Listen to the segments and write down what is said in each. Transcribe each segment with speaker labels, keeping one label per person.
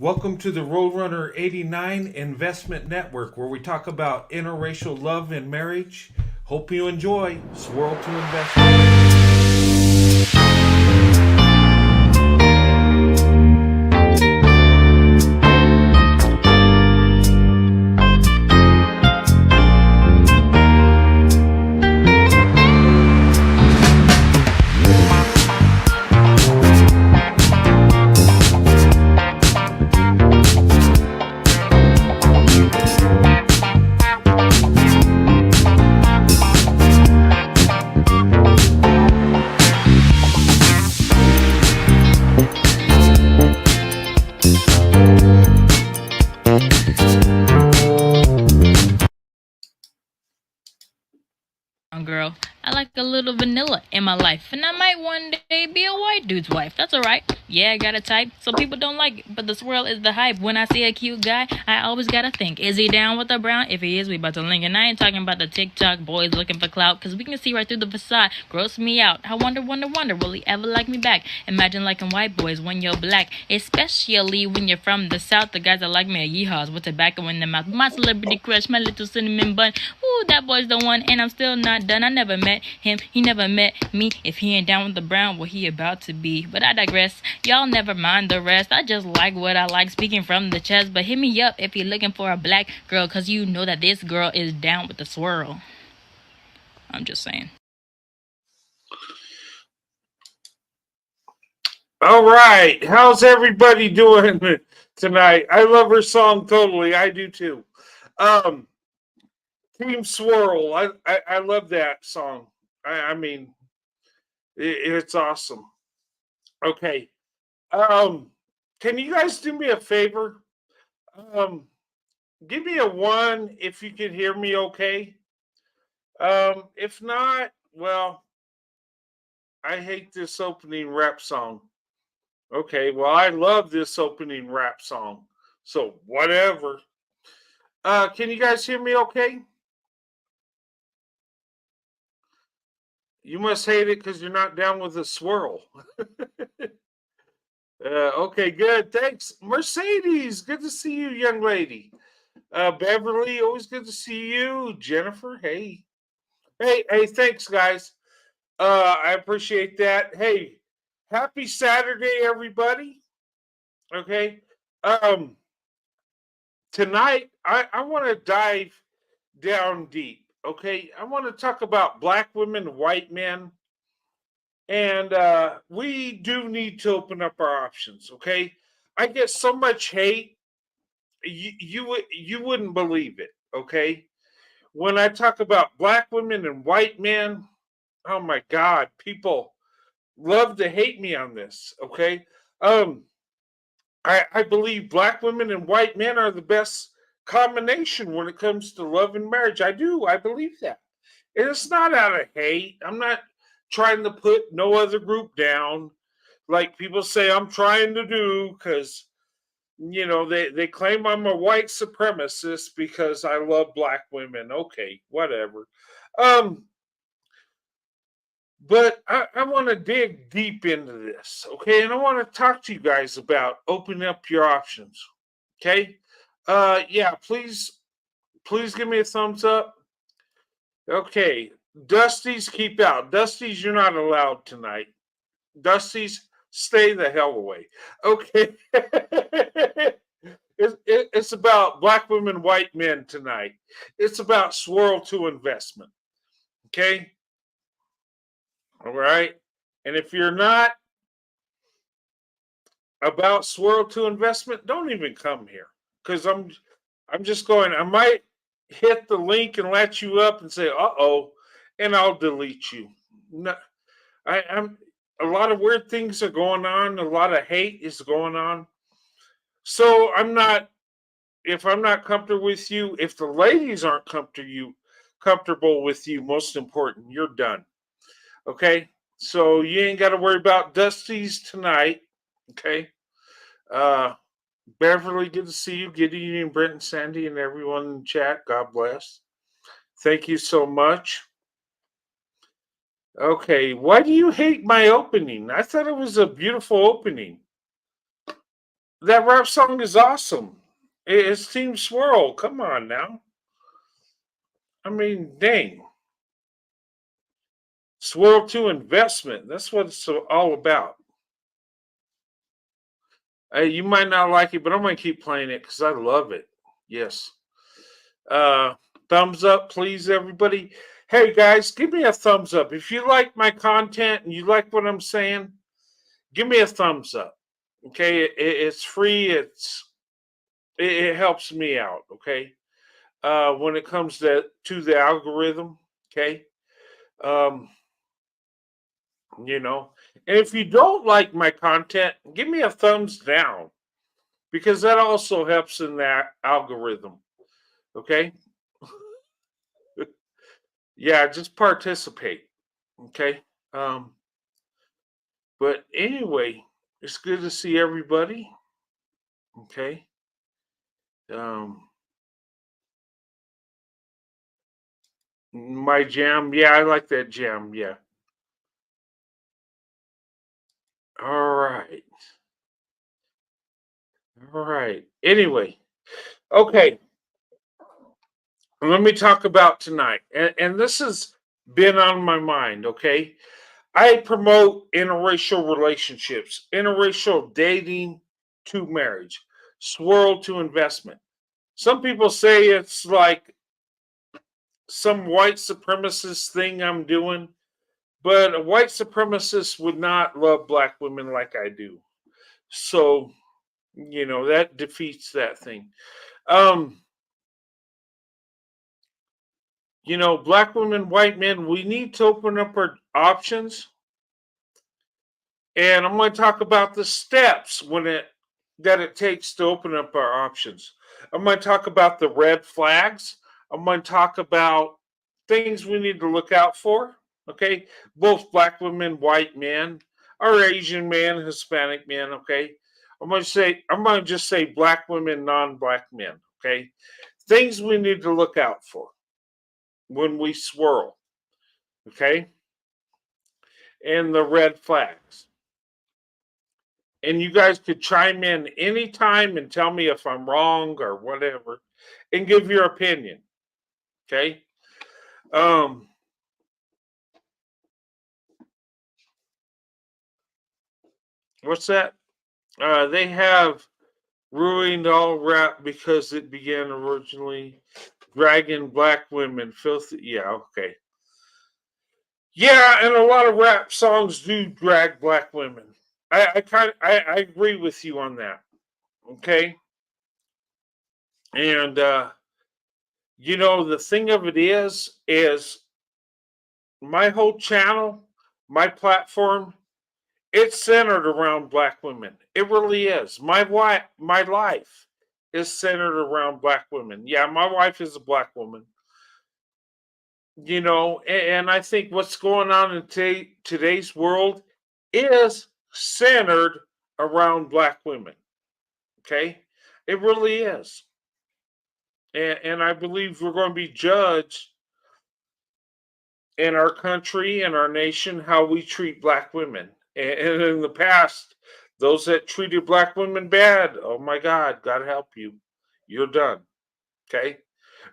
Speaker 1: Welcome to the Roadrunner 89 Investment Network, where we talk about interracial love and marriage. Hope you enjoy Swirl to Investment.
Speaker 2: Girl, I like a little vanilla in my life, and I might one day be a white dude's wife. That's alright. Yeah, I got a type, so people don't like it, but the swirl is the hype. When I see a cute guy, I always gotta think, is he down with the brown? If he is, we about to link. And I ain't talking about the TikTok boys looking for clout, cause we can see right through the facade. Gross me out. I wonder, will he ever like me back? Imagine liking white boys when you're black, especially when you're from the south. The guys that like me are yeehaws with tobacco in their mouth. My celebrity crush, my little cinnamon bun. Ooh, that boy's the one, and I'm still not done. I never met him, he never met me. If he ain't down with the brown, what he about to be? But I digress. Y'all never mind the rest. I just like what I like, speaking from the chest. But hit me up if you're looking for a black girl, cause you know that this girl is down with the swirl. I'm just saying.
Speaker 1: All right. How's everybody doing tonight? I love her song totally. I do too. Um, Team Swirl. I love that song. I mean, it's awesome. Okay. Can you guys do me a favor? Um, Give me a one if you can hear me okay. If not, well, I hate this opening rap song. Okay, well, I love this opening rap song. So whatever. Can you guys hear me okay? You must hate it because you're not down with the swirl. Okay, good. Thanks. Mercedes, good to see you, young lady. Beverly, always good to see you. Jennifer, hey. Hey, thanks, guys. I appreciate that. Hey, happy Saturday, everybody. Okay. Um, Tonight I want to dive down deep. Okay. I want to talk about black women, white men, and we do need to open up our options. Okay. I get so much hate, you wouldn't believe it. Okay. When I talk about black women and white men, oh my God, people love to hate me on this. Okay. Um, I believe black women and white men are the best combination when it comes to love and marriage. I do. I believe that. And it's not out of hate. I'm not trying to put no other group down like people say I'm trying to do because, they claim I'm a white supremacist because I love black women. Okay, whatever. Um, but I want to dig deep into this, okay? And I want to talk to you guys about opening up your options, okay? Yeah, please give me a thumbs up. Okay, Dusty's keep out. Dusty's, you're not allowed tonight. Dusty's, stay the hell away. Okay. It's about black women, white men tonight. It's about swirl to investment. Okay. All right. And if you're not about swirl to investment, don't even come here because I'm just going. I might hit the link and let you up and say, "Uh-oh," and I'll delete you. No, I'm a lot of weird things are going on. A lot of hate is going on. So I'm not. If I'm not comfortable with you, if the ladies aren't comfortable with you, most important, you're done. Okay. So you ain't got to worry about Dusty's tonight. Okay. Uh, Beverly, good to see you. Gideon, Brent, and Sandy, and everyone in chat. God bless. Thank you so much. Okay, why do you hate my opening? I thought it was a beautiful opening. That rap song is awesome. It's Team Swirl. Come on now. I mean, dang. Swirl to investment. That's what it's all about. Hey, you might not like it, but I'm going to keep playing it because I love it. Yes. Uh, Thumbs up, please, everybody. Hey, guys, give me a thumbs up. If you like my content and you like what I'm saying, give me a thumbs up. Okay. It's free. It helps me out. Okay. When it comes to the algorithm. Okay. Um, you know, and if you don't like my content, give me a thumbs down because that also helps in that algorithm. Okay. Yeah, just participate. Okay. Um, but anyway, it's good to see everybody. Okay. Um, my jam. Yeah, I like that jam. Yeah. All right. All right. Anyway, okay. Let me talk about tonight. And this has been on my mind. Okay. I promote interracial relationships, interracial dating to marriage, swirl to investment. Some people say it's like some white supremacist thing I'm doing, but a white supremacist would not love black women like I do. So, that defeats that thing. Um, Black women, white men, we need to open up our options. And I'm going to talk about the steps that it takes to open up our options. I'm going to talk about the red flags. I'm going to talk about things we need to look out for. Okay, both black women, white men, or Asian men, Hispanic men. Okay, I'm going to just say black women, non-black men. Okay, things we need to look out for when we swirl. Okay, and the red flags. And you guys could chime in anytime and tell me if I'm wrong or whatever and give your opinion. Okay. Um, what's that? They have ruined all rap because it began originally dragging black women filthy. Yeah, okay. Yeah, and a lot of rap songs do drag black women. I agree with you on that. Okay. And the thing of it is my whole channel, my platform, it's centered around black women. It really is. My life is centered around black women. Yeah, my wife is a black woman. And I think what's going on in today's world is centered around black women. Okay? It really is. And I believe we're going to be judged in our country and our nation how we treat black women. And in the past, those that treated black women bad, oh my God, God help you. You're done. Okay.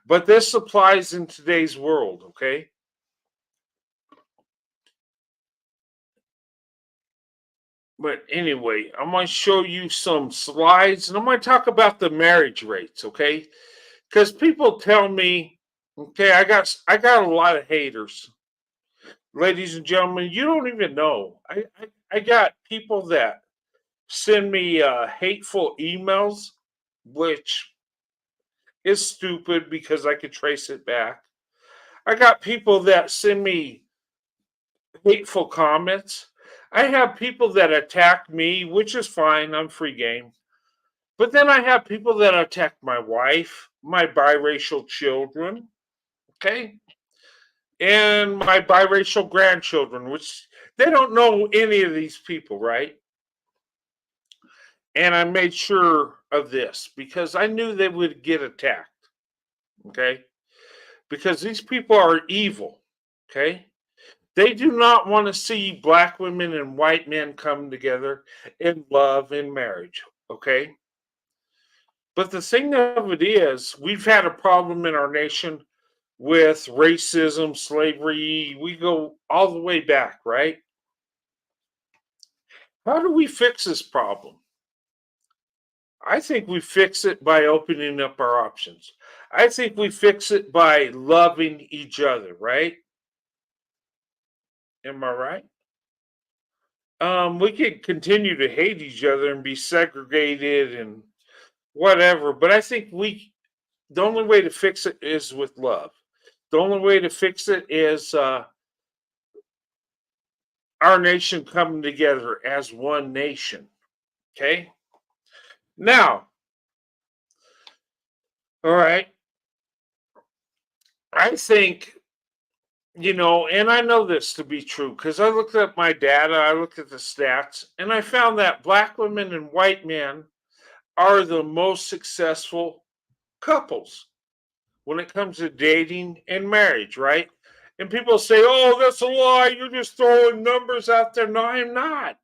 Speaker 1: But this applies in today's world. Okay. But anyway, I'm going to show you some slides and I'm going to talk about the marriage rates. Okay. Because people tell me, okay, I got a lot of haters. Ladies and gentlemen, you don't even know. I got people that send me hateful emails, which is stupid because I could trace it back. I got people that send me hateful comments. I have people that attack me, which is fine. I'm free game. But then I have people that attack my wife, my biracial children, okay, and my biracial grandchildren, which they don't know any of these people, right? And I made sure of this because I knew they would get attacked. Okay. Because these people are evil. Okay. They do not want to see black women and white men come together in love and marriage. Okay. But the thing of it is, we've had a problem in our nation with racism, slavery. We go all the way back, right? How do we fix this problem? I think we fix it by opening up our options. I think we fix it by loving each other, right? Am I right? We could continue to hate each other and be segregated and whatever, but I think the only way to fix it is with love. The only way to fix it is our nation coming together as one nation. Okay. Now, all right. I think, and I know this to be true because I looked at my data, I looked at the stats, and I found that black women and white men are the most successful couples when it comes to dating and marriage, right? And people say, oh, that's a lie. You're just throwing numbers out there. No, I'm not.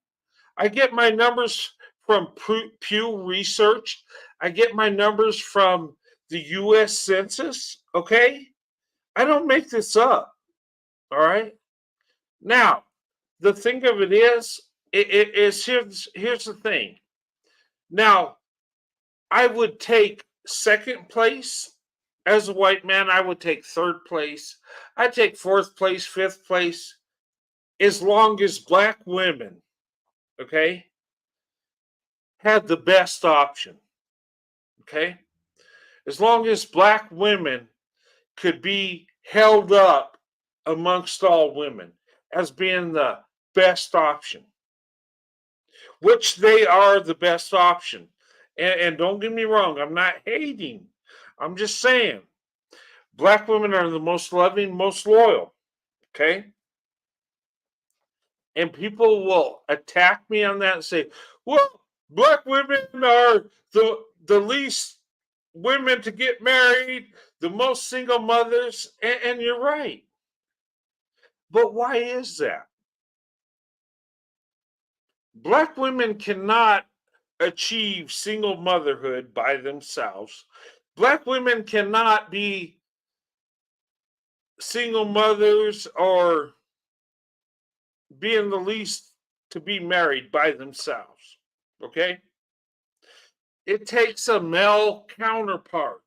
Speaker 1: I get my numbers from Pew Research. I get my numbers from the US Census. Okay. I don't make this up. All right. Now, the thing of it is here's the thing. Now, I would take second place as a white man. I would take third place. I'd take fourth place, fifth place, as long as black women, okay, had the best option. Okay. As long as black women could be held up amongst all women as being the best option, which they are the best option. And don't get me wrong, I'm not hating. I'm just saying black women are the most loving, most loyal. Okay. And people will attack me on that and say, well, black women are the least women to get married, the most single mothers. And you're right. But why is that? Black women cannot achieve single motherhood by themselves. Black women cannot be single mothers or being the least to be married by themselves. Okay? It takes a male counterpart.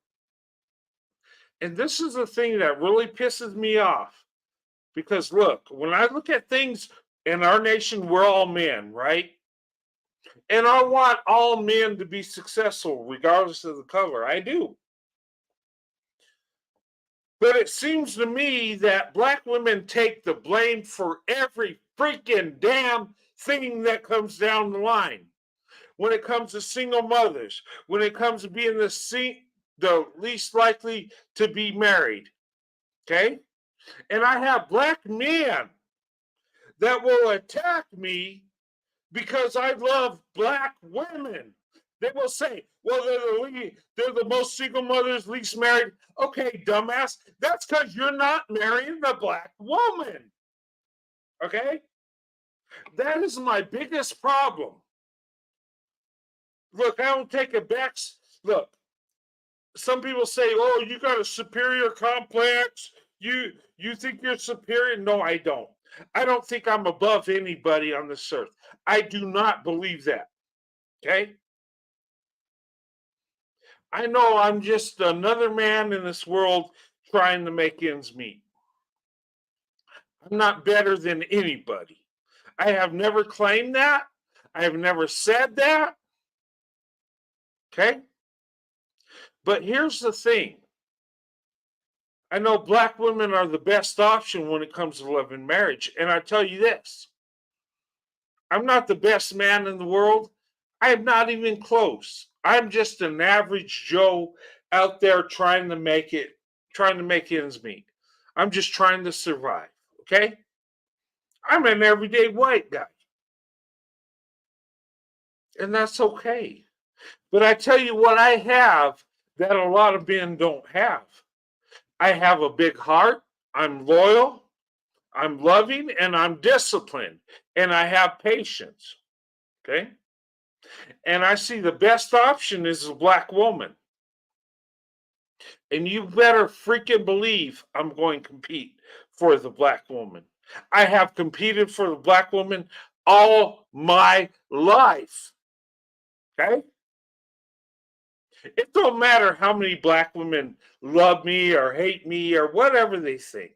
Speaker 1: And this is the thing that really pisses me off. Because look, when I look at things in our nation, we're all men, right? And I want all men to be successful, regardless of the color. I do. But it seems to me that black women take the blame for every freaking damn thing that comes down the line. When it comes to single mothers, when it comes to being the least likely to be married. Okay? And I have black men that will attack me because I love black women. They will say, well, they're the most single mothers, least married. Okay, dumbass. That's because you're not marrying the black woman. Okay? That is my biggest problem. Look, I don't take it back. Look, some people say, oh, you got a superior complex. You think you're superior? No, I don't. I don't think I'm above anybody on this earth. I do not believe that. Okay? I know I'm just another man in this world trying to make ends meet. I'm not better than anybody. I have never claimed that. I have never said that. Okay? But here's the thing. I know black women are the best option when it comes to love and marriage. And I tell you this, I'm not the best man in the world. I am not even close. I'm just an average Joe out there trying to make ends meet. I'm just trying to survive. Okay? I'm an everyday white guy. And that's okay. But I tell you what I have that a lot of men don't have. I have a big heart. I'm loyal. I'm loving and I'm disciplined. And I have patience. Okay? And I see the best option is a black woman. And you better freaking believe I'm going to compete for the black woman. I have competed for the black woman all my life. Okay? It don't matter how many black women love me or hate me or whatever they think.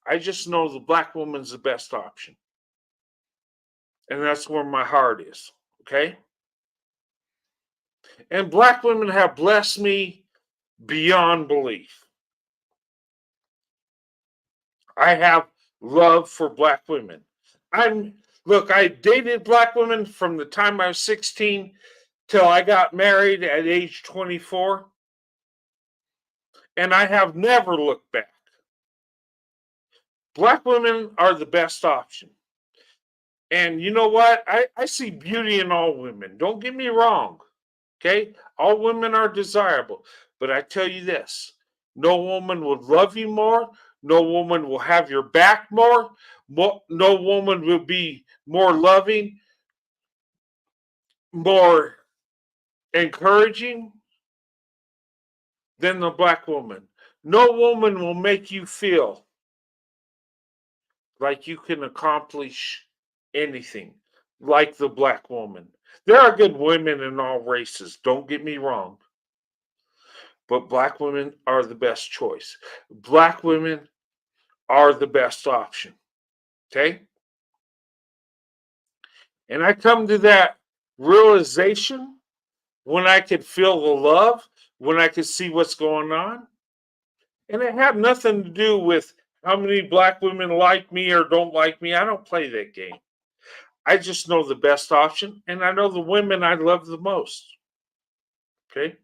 Speaker 1: I just know the black woman's the best option. And that's where my heart is. Okay? And black women have blessed me beyond belief. I have love for black women. I dated black women from the time I was 16 till I got married at age 24. And I have never looked back. Black women are the best option. And you know what? I see beauty in all women. Don't get me wrong. Okay? All women are desirable. But I tell you this, no woman will love you more. No woman will have your back more. No woman will be more loving, more encouraging than the black woman. No woman will make you feel like you can accomplish anything like the black woman. There are good women in all races, don't get me wrong. But black women are the best choice. Black women are the best option. Okay? And I come to that realization when I could feel the love, when I could see what's going on. And it had nothing to do with how many black women like me or don't like me. I don't play that game. I just know the best option, and I know the women I love the most. Okay?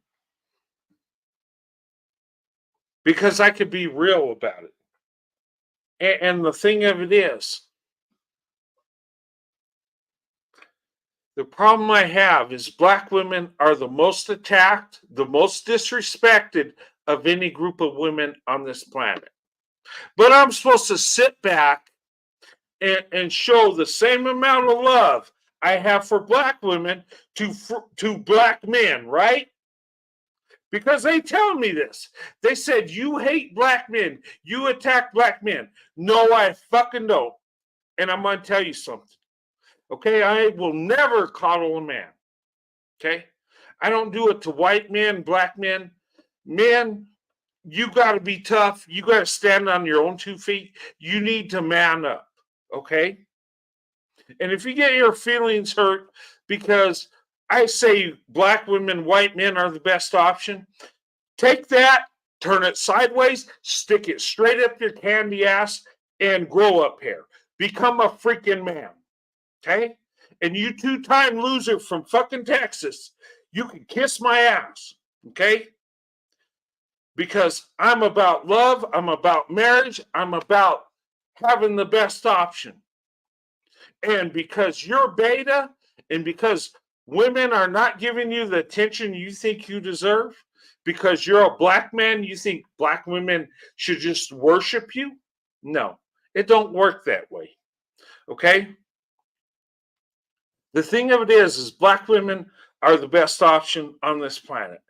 Speaker 1: Because I could be real about it. And the thing of it is, the problem I have is black women are the most attacked, the most disrespected of any group of women on this planet. But I'm supposed to sit back and show the same amount of love I have for black women to black men, right? Because they tell me this. They said, you hate black men. You attack black men. No, I fucking don't. And I'm going to tell you something. Okay? I will never coddle a man. Okay? I don't do it to white men, black men. Men, you got to be tough. You got to stand on your own 2 feet. You need to man up. Okay? And if you get your feelings hurt because I say black women, white men are the best option, take that, turn it sideways, stick it straight up your candy ass, and grow up here. Become a freaking man. Okay? And you 2-time loser from fucking Texas, you can kiss my ass. Okay? Because I'm about love, I'm about marriage, I'm about having the best option. And because you're beta, and because women are not giving you the attention you think you deserve, because you're a black man, you think black women should just worship you? No, it don't work that way. Okay? The thing of it is black women are the best option on this planet.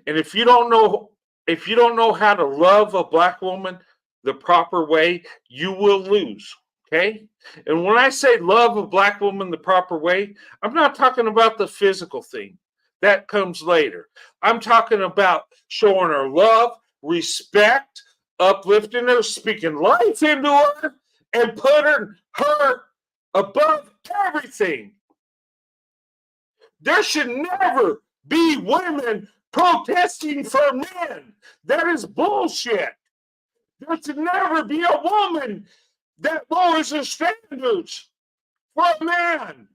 Speaker 1: And if you don't know how to love a black woman the proper way, you will lose. Okay? And when I say love a black woman the proper way, I'm not talking about the physical thing. That comes later. I'm talking about showing her love, respect, uplifting her, speaking life into her, and putting her above everything. There should never be women protesting for men. That is bullshit. There should never be a woman that lowers her standards for a man.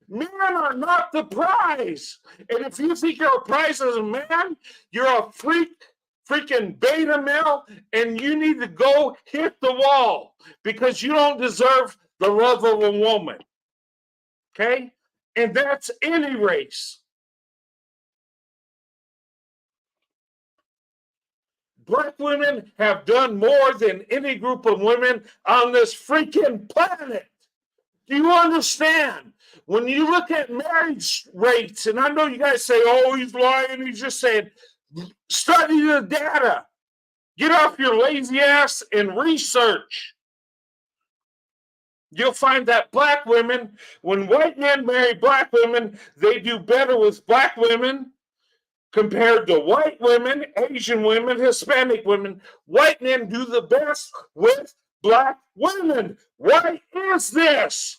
Speaker 1: Men are not the prize. And if you think you're a prize as a man, you're a freaking beta male, and you need to go hit the wall because you don't deserve the love of a woman. Okay? And that's any race. Black women have done more than any group of women on this freaking planet. Do you understand? When you look at marriage rates, and I know you guys say, oh, he's lying, he's just saying, study the data. Get off your lazy ass and research. You'll find that black women, when white men marry black women, they do better with black women compared to white women, Asian women, Hispanic women. White men do the best with black women. Why is this?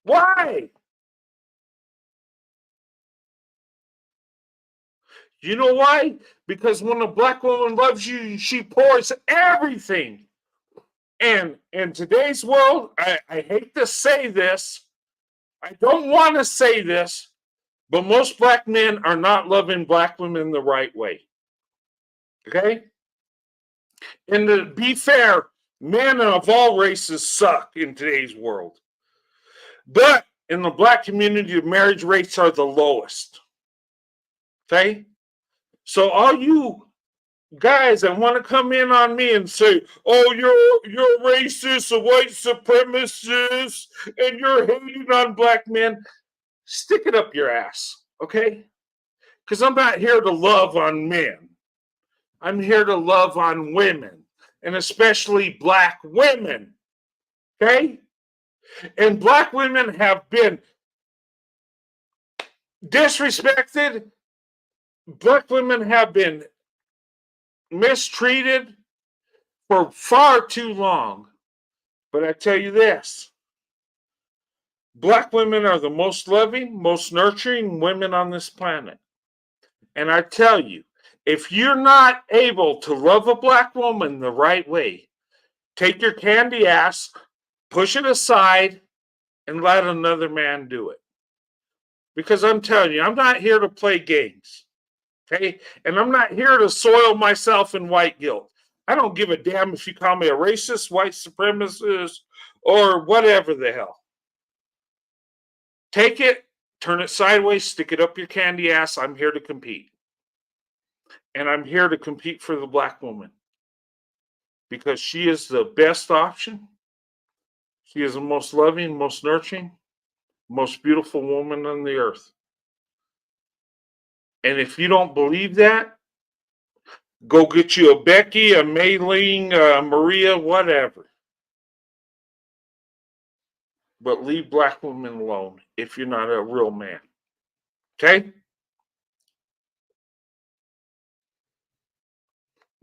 Speaker 1: Why? You know why? Because when a black woman loves you, she pours everything. And in today's world, I hate to say this, I don't want to say this, but most black men are not loving black women the right way. Okay? And to be fair, men of all races suck in today's world. But in the black community, the marriage rates are the lowest. Okay? So all you guys that want to come in on me and say, oh, you're racist, a white supremacist, and you're hating on black men, stick it up your ass, okay? Because I'm not here to love on men. I'm here to love on women, and especially black women, okay? And black women have been disrespected. Black women have been mistreated for far too long. But I tell you this, black women are the most loving, most nurturing women on this planet. And I tell you, if you're not able to love a black woman the right way, take your candy ass, push it aside, and let another man do it. Because I'm telling you, I'm not here to play games. Okay? And I'm not here to soil myself in white guilt. I don't give a damn if you call me a racist, white supremacist, or whatever the hell. Take it, turn it sideways, stick it up your candy ass. I'm here to compete. And I'm here to compete for the black woman. Because she is the best option. She is the most loving, most nurturing, most beautiful woman on the earth. And if you don't believe that, go get you a Becky, a Mayling, a Maria, whatever. But leave black women alone if you're not a real man. Okay?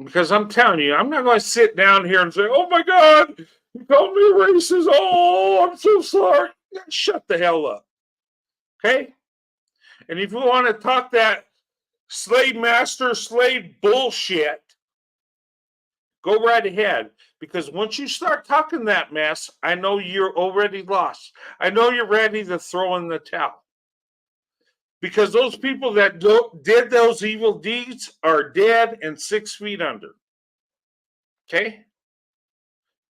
Speaker 1: Because I'm telling you, I'm not going to sit down here and say, oh my God, you called me racist. Oh, I'm so sorry. Shut the hell up. Okay? And if you want to talk that slave master, slave bullshit, go right ahead. Because once you start talking that mess, I know you're already lost. I know you're ready to throw in the towel. Because those people that did those evil deeds are dead and 6 feet under. Okay?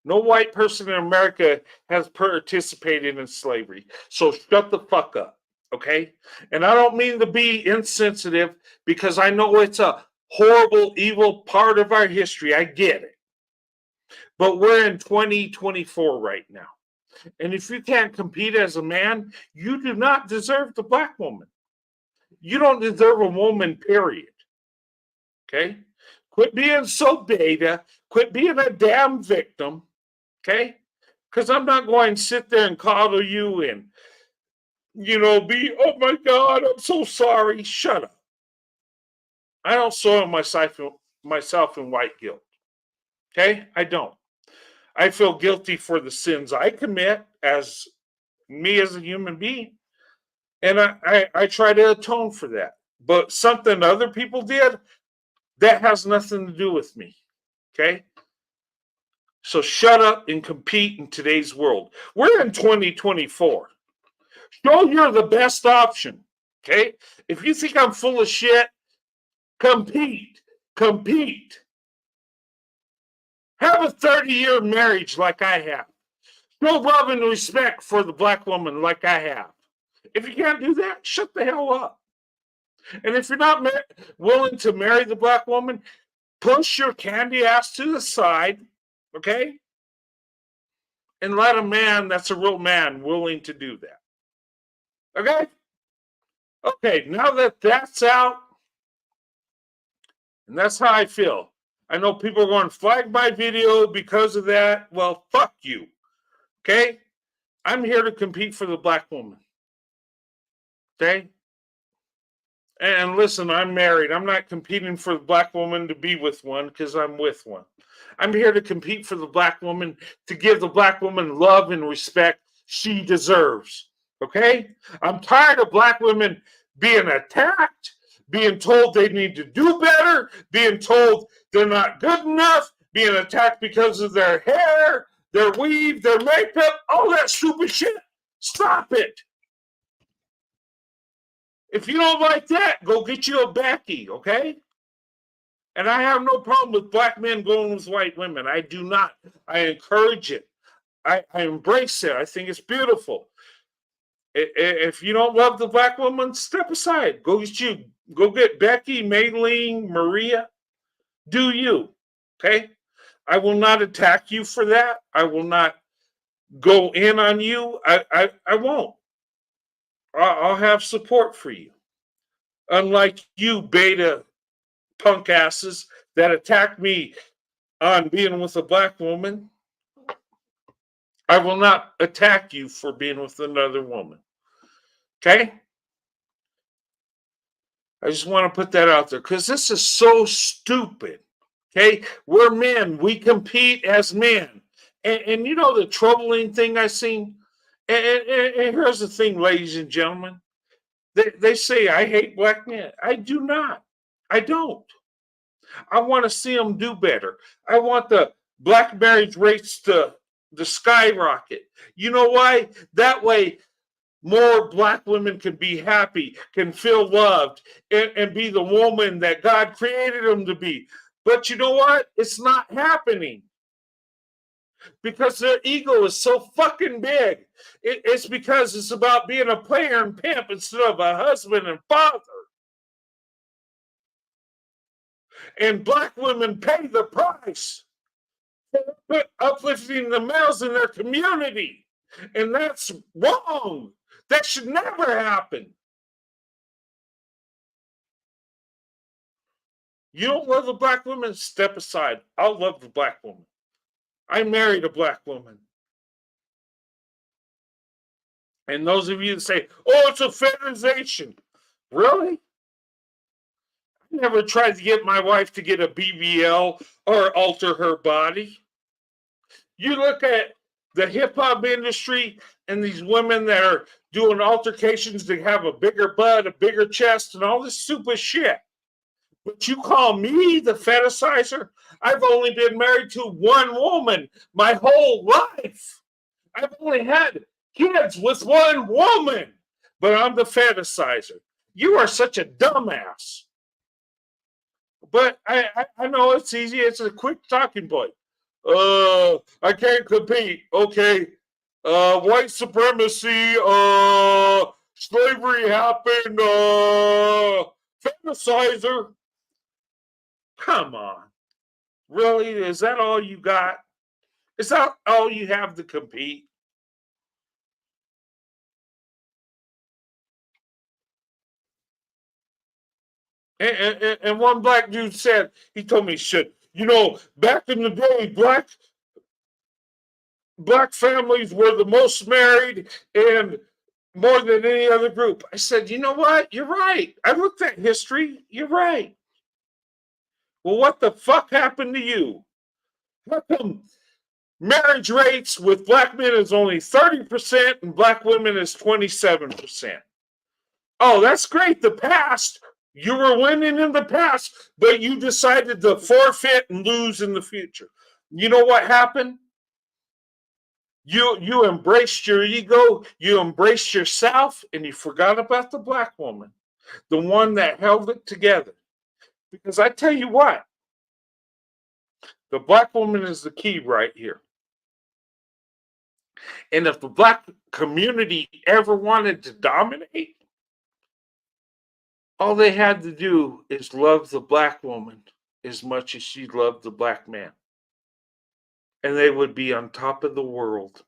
Speaker 1: No white person in America has participated in slavery. So shut the fuck up. Okay? And I don't mean to be insensitive because I know it's a horrible, evil part of our history. I get it. But we're in 2024 right now. And if you can't compete as a man, you do not deserve the black woman. You don't deserve a woman, period. Okay? Quit being so beta. Quit being a damn victim. Okay? Because I'm not going to sit there and coddle you and, oh my God, I'm so sorry. Shut up. I don't soil myself in white guilt. Okay? I don't. I feel guilty for the sins I commit as me as a human being. And I try to atone for that. But something other people did, that has nothing to do with me. Okay? So shut up and compete in today's world. We're in 2024. Show you're the best option. Okay? If you think I'm full of shit, compete. Compete. Have a 30-year marriage like I have. Show love and respect for the black woman like I have. If you can't do that, shut the hell up. And if you're not willing to marry the black woman, push your candy ass to the side, okay? and let a man that's a real man willing to do that. Okay? Okay, now that that's out, and that's how I feel. I know people are going to flag my video because of that. Well, fuck you. Okay? I'm here to compete for the black woman. Okay? And listen, I'm married. I'm not competing for the black woman to be with one because I'm with one. I'm here to compete for the black woman, to give the black woman love and respect she deserves. Okay? I'm tired of black women being attacked, being told they need to do better, being told they're not good enough, being attacked because of their hair, their weave, their makeup, all that stupid shit. Stop it. If you don't like that, go get you a Becky, okay? And I have no problem with black men going with white women. I do not. I encourage it. I embrace it. I think it's beautiful. If you don't love the black woman, step aside. Go get Becky, Maylene, Maria. Do you, okay? I will not attack you for that. I will not go in on you. I won't. I'll have support for you. Unlike you beta punk asses that attack me on being with a black woman, I will not attack you for being with another woman. Okay? I just want to put that out there because this is so stupid. Okay? We're men. We compete as men. And you know the troubling thing I've seen? And here's the thing, ladies and gentlemen. They say I hate black men. I do not. I don't. I want to see them do better. I want the black marriage rates to skyrocket. You know why? That way, more black women can be happy, can feel loved, and be the woman that God created them to be. But you know what? It's not happening because their ego is so fucking big. It's because it's about being a player and pimp instead of a husband and father. And black women pay the price for uplifting the males in their community. And that's wrong. That should never happen. You don't love the black woman? Step aside. I'll love the black woman. I married a black woman. And those of you that say, oh, it's a fetishization. Really? I never tried to get my wife to get a BBL or alter her body. You look at the hip hop industry and these women that are doing altercations to have a bigger butt, a bigger chest, and all this stupid shit. But you call me the fetishizer? I've only been married to one woman my whole life. I've only had kids with one woman, but I'm the fetishizer. You are such a dumbass. But I know it's easy. It's a quick talking point. I can't compete. Okay. White supremacy, slavery happened, fetishizer. Come on. Really? Is that all you got? Is that all you have to compete? And one black dude said, he told me shit. You know, back in the day, black families were the most married and more than any other group. I said, you know what? You're right. I looked at history. You're right. Well, what the fuck happened to you? How come marriage rates with black men is only 30% and black women is 27%? Oh, that's great. The past, you were winning in the past, but you decided to forfeit and lose in the future. You know what happened? You embraced your ego, you embraced yourself, and you forgot about the black woman, the one that held it together. Because I tell you what, the black woman is the key right here. And if the black community ever wanted to dominate, all they had to do is love the black woman as much as she loved the black man. And they would be on top of the world.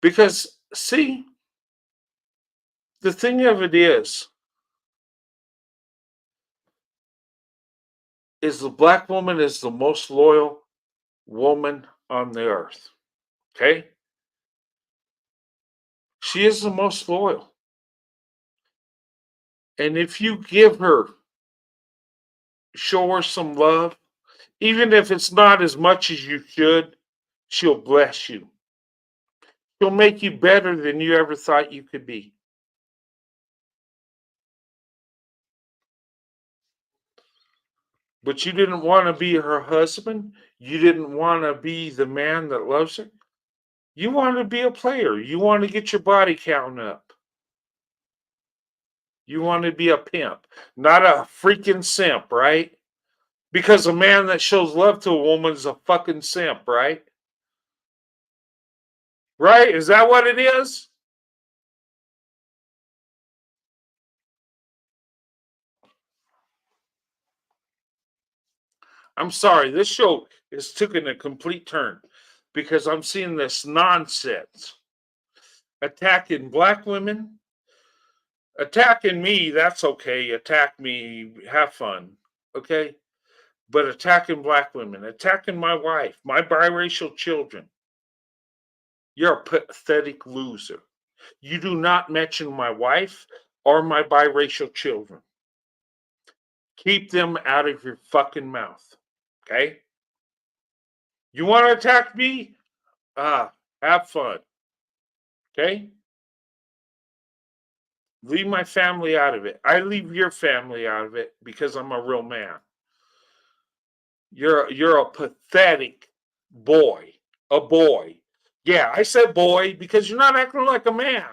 Speaker 1: Because, see, the thing of it is the black woman is the most loyal woman on the earth. Okay? She is the most loyal. And if you give her, show her some love, even if it's not as much as you should, she'll bless you. She'll make you better than you ever thought you could be. But you didn't want to be her husband. You didn't want to be the man that loves her. You want to be a player. You want to get your body count up. You want to be a pimp, not a freaking simp, right? Because a man that shows love to a woman is a fucking simp, right? Right? Is that what it is? I'm sorry, this show is taking a complete turn because I'm seeing this nonsense attacking black women. Attacking me, that's okay. Attack me, have fun. Okay? But attacking black women, attacking my wife, my biracial children, you're a pathetic loser. You do not mention my wife or my biracial children. Keep them out of your fucking mouth. Okay? You want to attack me? Have fun. Okay? Leave my family out of it. I leave your family out of it because I'm a real man. You're a pathetic boy. A boy. Yeah, I said boy because you're not acting like a man.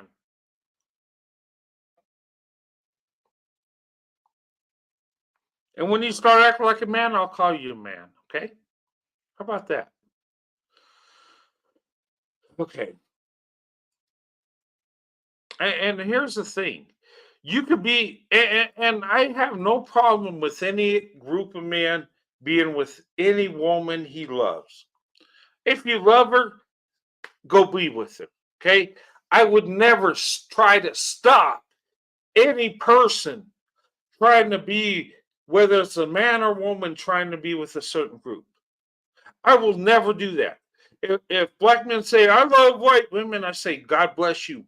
Speaker 1: And when you start acting like a man, I'll call you a man. Okay? How about that? Okay. And here's the thing. You could be, and I have no problem with any group of men being with any woman he loves. If you love her, go be with her. Okay? I would never try to stop any person trying to be, whether it's a man or woman, trying to be with a certain group. I will never do that. If black men say, I love white women, I say, God bless you.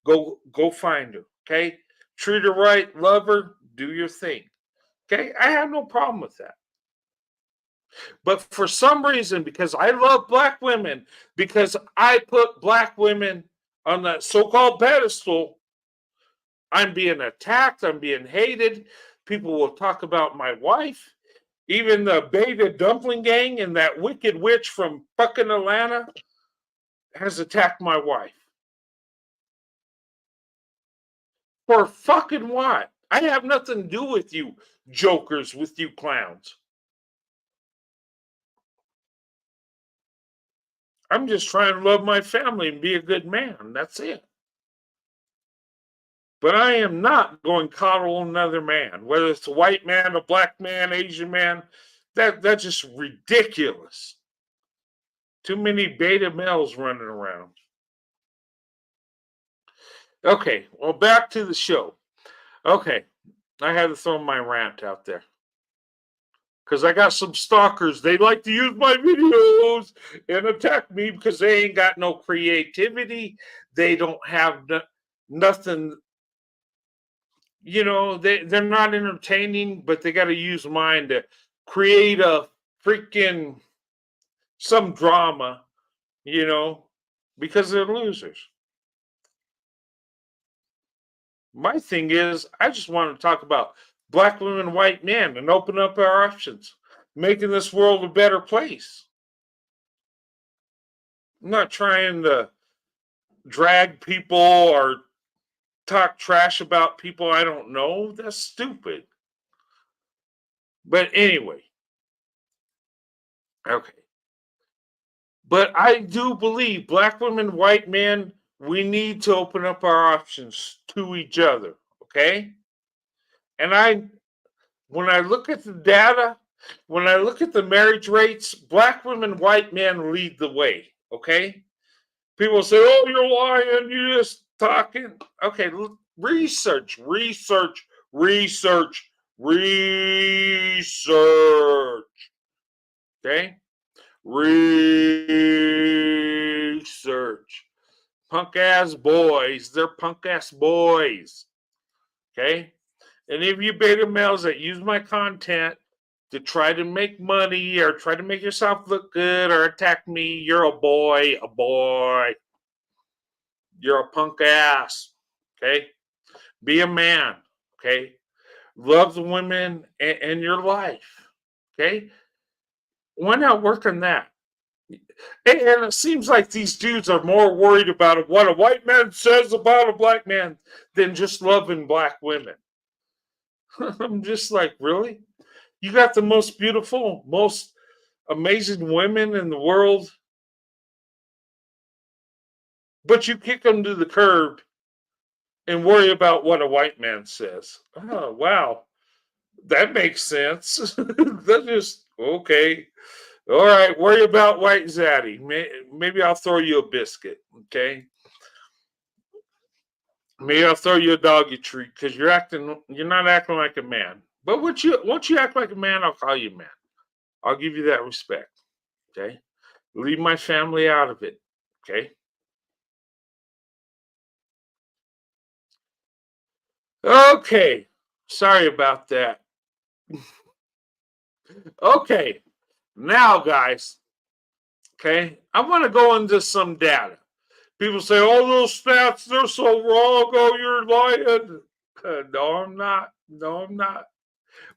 Speaker 1: Go find her. Okay? Treat her right, love her, do your thing. Okay? I have no problem with that. But for some reason, because I love black women, because I put black women on that so-called pedestal, I'm being attacked, I'm being hated. People will talk about my wife. Even the Beta Dumpling Gang and that wicked witch from fucking Atlanta has attacked my wife. For fucking what? I have nothing to do with you jokers, with you clowns. I'm just trying to love my family and be a good man. That's it. But I am not going to coddle another man, whether it's a white man, a black man, Asian man. That's just ridiculous. Too many beta males running around. Okay, well, back to the show. Okay, I had to throw my rant out there. Because I got some stalkers. They like to use my videos and attack me because they ain't got no creativity. They don't have nothing. You know, they're not entertaining, but they got to use mine to create a freaking some drama, you know, because they're losers. My thing is, I just want to talk about black women, white men, and open up our options, making this world a better place. I'm not trying to drag people or talk trash about people I don't know. That's stupid. But anyway, okay. But I do believe black women, white men, we need to open up our options to each other. Okay. And when I look at the data, when I look at the marriage rates, black women, white men lead the way. Okay. People say, "Oh, you're lying. You're just talking." Okay, research, research, research, research. Okay, research. Punk ass boys. They're punk ass boys. Okay, any of you beta males that use my content to try to make money or try to make yourself look good or attack me, you're a boy, a boy. You're a punk ass. Okay? Be a man. Okay? Love the women in your life. Okay? Why not work on that? And it seems like these dudes are more worried about what a white man says about a black man than just loving black women. I'm just like, really? You got the most beautiful, most amazing women in the world, but you kick them to the curb and worry about what a white man says. Oh, wow. That makes sense. That just, okay. All right. Worry about white zaddy. Maybe I'll throw you a biscuit. Okay. Maybe I'll throw you a doggy treat because you're not acting like a man. But once you act like a man, I'll call you man. I'll give you that respect. Okay. Leave my family out of it. Okay. Okay. Sorry about that. Okay. Now, guys, okay, I want to go into some data. People say, "Oh, those stats, they're so wrong. Oh, you're lying." No, I'm not. No, I'm not.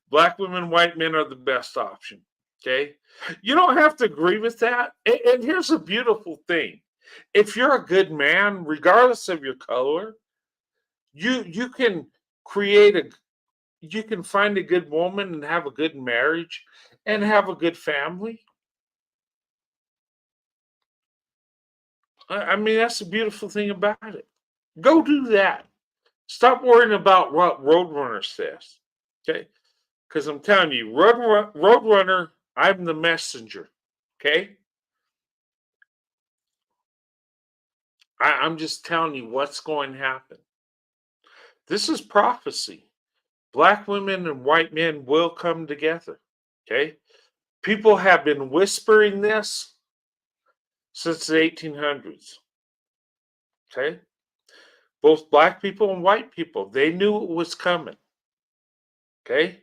Speaker 1: Black women, white men are the best option. Okay. You don't have to agree with that. And here's a beautiful thing. If you're a good man, regardless of your color, you can create a you can find a good woman and have a good marriage and have a good family. I mean, that's the beautiful thing about it. Go do that. Stop worrying about what Roadrunner says. Okay? Because I'm telling you, Roadrunner, I'm the messenger. Okay? I'm just telling you what's going to happen. This is prophecy. Black women and white men will come together. Okay? People have been whispering this since the 1800s. Okay? Both black people and white people, they knew it was coming. Okay?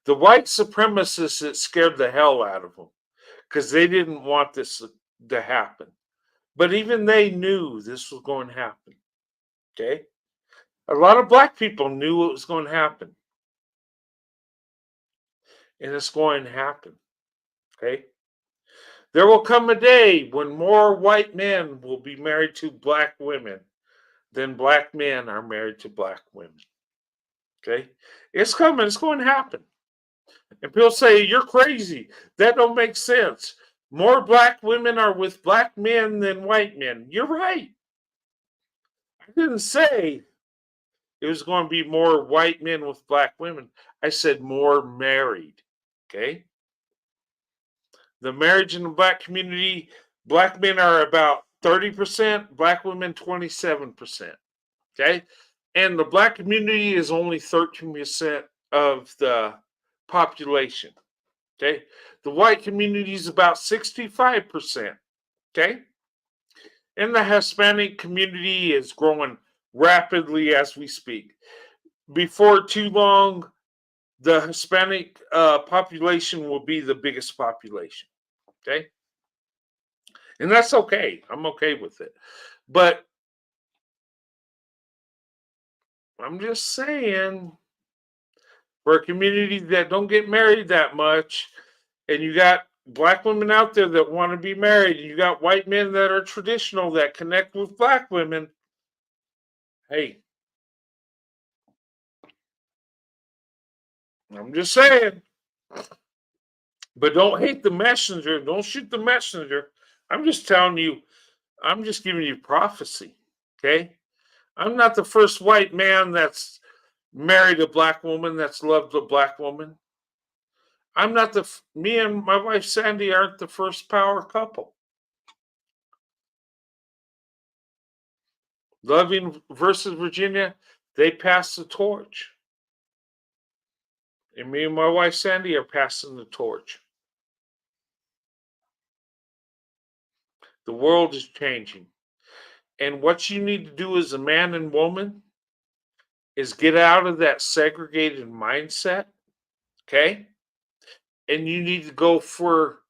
Speaker 1: The white supremacists, it scared the hell out of them because they didn't want this to happen. But even they knew this was going to happen. Okay? A lot of black people knew it was going to happen. And it's going to happen. Okay? There will come a day when more white men will be married to black women than black men are married to black women. Okay? It's coming. It's going to happen. And people say, "You're crazy. That don't make sense. More black women are with black men than white men." You're right. I didn't say it was going to be more white men with black women. I said more married. Okay. The marriage in the black community, black men are about 30%, black women 27%. Okay. And the black community is only 13% of the population. Okay. The white community is about 65%. Okay. And the Hispanic community is growing rapidly as we speak. Before too long, the Hispanic population will be the biggest population. Okay. And that's okay. I'm okay with it. But I'm just saying, for a community that don't get married that much, and you got black women out there that want to be married, and you got white men that are traditional that connect with black women, hey, I'm just saying. But don't hate the messenger. Don't shoot the messenger. I'm just telling you, I'm just giving you prophecy. Okay? I'm not the first white man that's married a black woman that's loved a black woman. I'm not me and my wife Sandy aren't the first power couple. Loving versus Virginia, they passed the torch. And me and my wife Sandy are passing the torch. The world is changing. And what you need to do as a man and woman is get out of that segregated mindset, okay? And you need to go for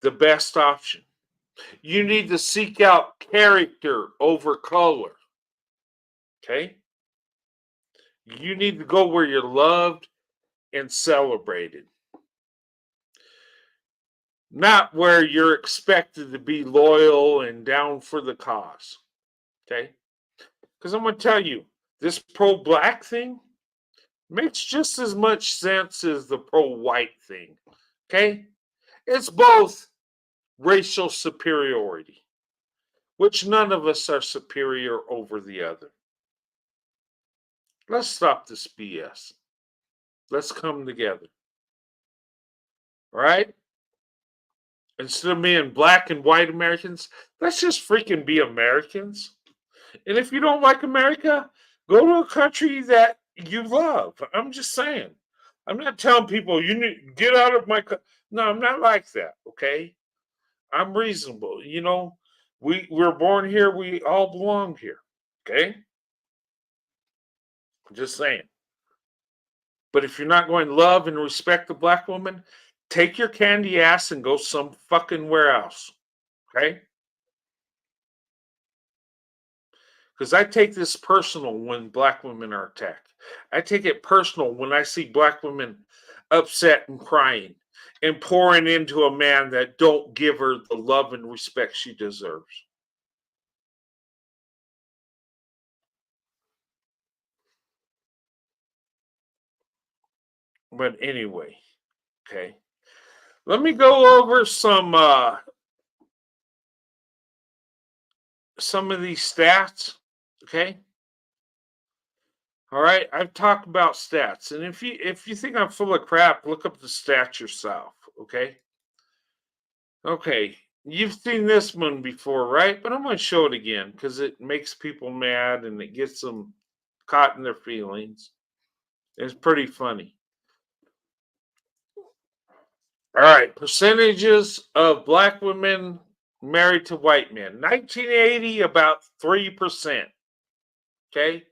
Speaker 1: the best option. You need to seek out character over color, okay? You need to go where you're loved and celebrated, not where you're expected to be loyal and down for the cause, okay? Because I'm going to tell you, this pro black thing makes just as much sense as the pro white thing, okay? It's both racial superiority, which none of us are superior over the other. Let's stop this BS. Let's come together. All right? Instead of being black and white Americans, let's just freaking be Americans. And if you don't like America, go to a country that you love. I'm just saying. I'm not telling people you need to get out of my no, I'm not like that, okay? I'm reasonable. You know, we're born here, we all belong here. Okay? Just saying. But if you're not going to love and respect the black woman, take your candy ass and go some fucking where else. Okay? Because I take this personal when black women are attacked. I take it personal when I see black women upset and crying and pouring into a man that don't give her the love and respect she deserves. But anyway, okay. Let me go over some of these stats, okay? All right, I've talked about stats, and if you think I'm full of crap, look up the stats yourself, okay? Okay, you've seen this one before, right? But I'm going to show it again because it makes people mad and it gets them caught in their feelings. It's pretty funny. All right, percentages of black women married to white men. 1980, about 3%. Okay?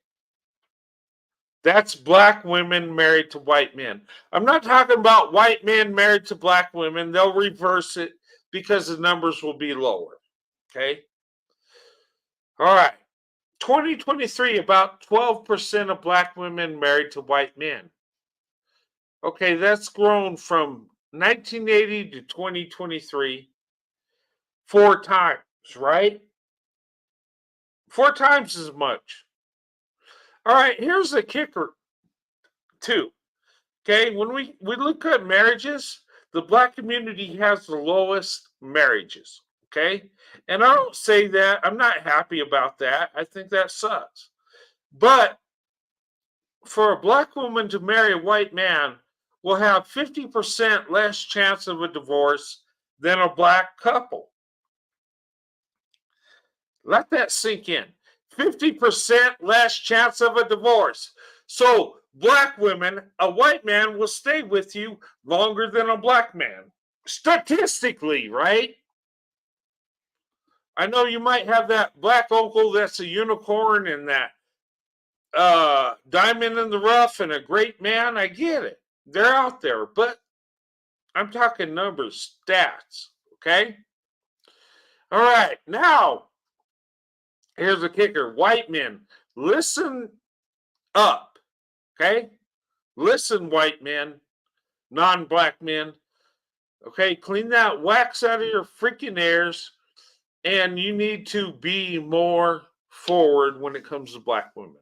Speaker 1: That's black women married to white men. I'm not talking about white men married to black women. They'll reverse it because the numbers will be lower. Okay? All right. 2023, about 12% of black women married to white men. Okay, that's grown from 1980 to 2023 4 times, right? 4 times as much. All right, here's the kicker, too. Okay, when we look at marriages, the black community has the lowest marriages. Okay, and I don't say that, I'm not happy about that. I think that sucks. But for a black woman to marry a white man will have 50% less chance of a divorce than a black couple. Let that sink in. 50% less chance of a divorce. So, black women, a white man will stay with you longer than a black man. Statistically, right? I know you might have that black uncle that's a unicorn and that diamond in the rough and a great man. I get it. They're out there, but I'm talking numbers, stats, okay? All right, now here's a kicker. White men, listen up, okay? Listen, white men, non-black men, okay? Clean that wax out of your freaking ears, and you need to be more forward when it comes to black women,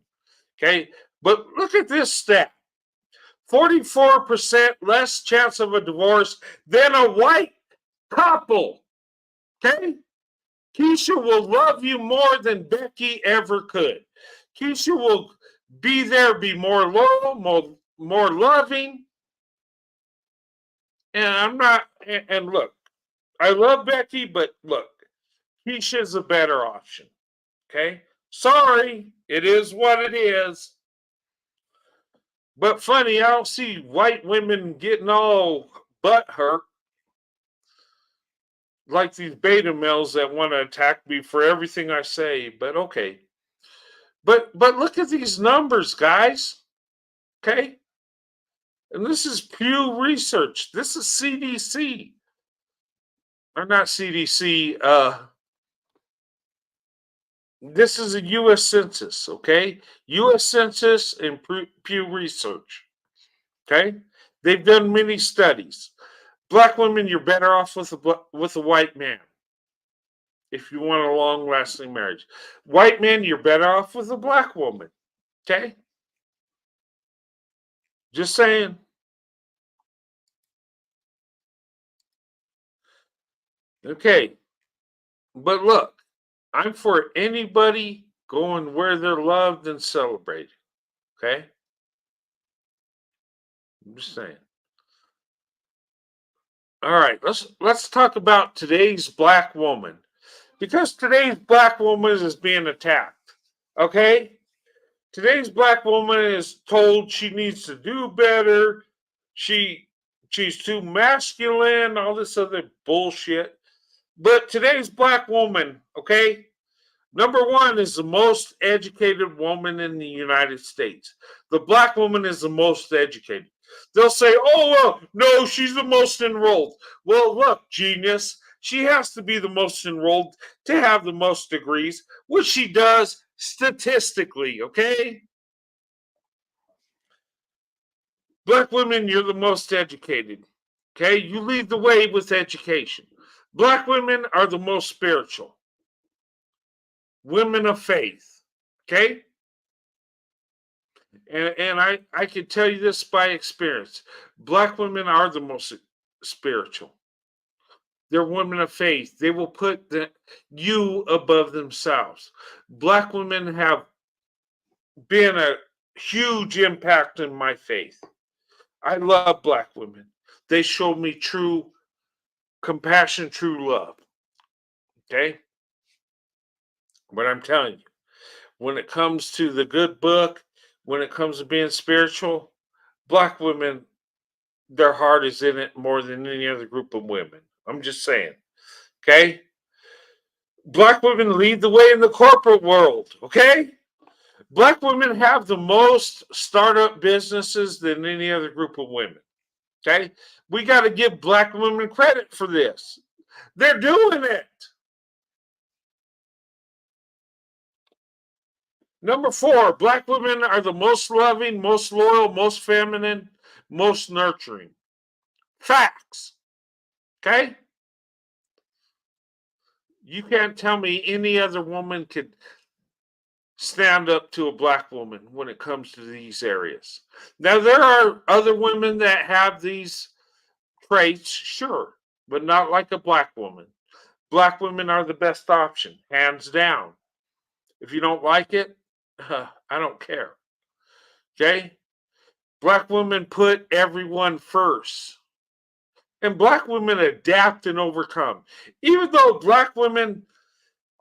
Speaker 1: okay? But look at this stat. 44% less chance of a divorce than a white couple, okay? Keisha will love you more than Becky ever could. Keisha will be there, be more loyal, more loving. And I'm not, and look, I love Becky, but look, Keisha's a better option. Okay? Sorry, it is what it is. But funny, I don't see white women getting all butt hurt like these beta males that want to attack me for everything I say. But okay. But look at these numbers, guys. Okay? And this is Pew Research. This is CDC. Or not CDC. This is a U.S. Census, okay? U.S. Census and Pew Research, okay? They've done many studies. Black women, you're better off with a white man if you want a long-lasting marriage. White men, you're better off with a black woman, okay? Just saying. Okay, but look, I'm for anybody going where they're loved and celebrated, okay? I'm just saying. All right, let's talk about today's black woman. Because today's black woman is being attacked. Okay? Today's black woman is told she needs to do better. She's too masculine, all this other bullshit. But today's black woman, okay? Number one is the most educated woman in the United States. The black woman is the most educated. They'll say, oh, well, no, she's the most enrolled. Well, look, genius, she has to be the most enrolled to have the most degrees, which she does statistically, okay? Black women, you're the most educated, okay? You lead the way with education. Black women are the most spiritual. Women of faith, okay? And I can tell you this by experience. Black women are the most spiritual. They're women of faith. They will put you above themselves. Black women have been a huge impact in my faith. I love black women. They show me true compassion, true love. Okay? But I'm telling you, when it comes to the good book, when it comes to being spiritual, black women, their heart is in it more than any other group of women. I'm just saying. Okay? Black women lead the way in the corporate world. Okay? Black women have the most startup businesses than any other group of women. Okay? We got to give black women credit for this. They're doing it. Number four, black women are the most loving, most loyal, most feminine, most nurturing. Facts. Okay? You can't tell me any other woman could stand up to a black woman when it comes to these areas. Now, there are other women that have these traits, sure, but not like a black woman. Black women are the best option, hands down. If you don't like it, I don't care. Okay? Black women put everyone first. And black women adapt and overcome. Even though black women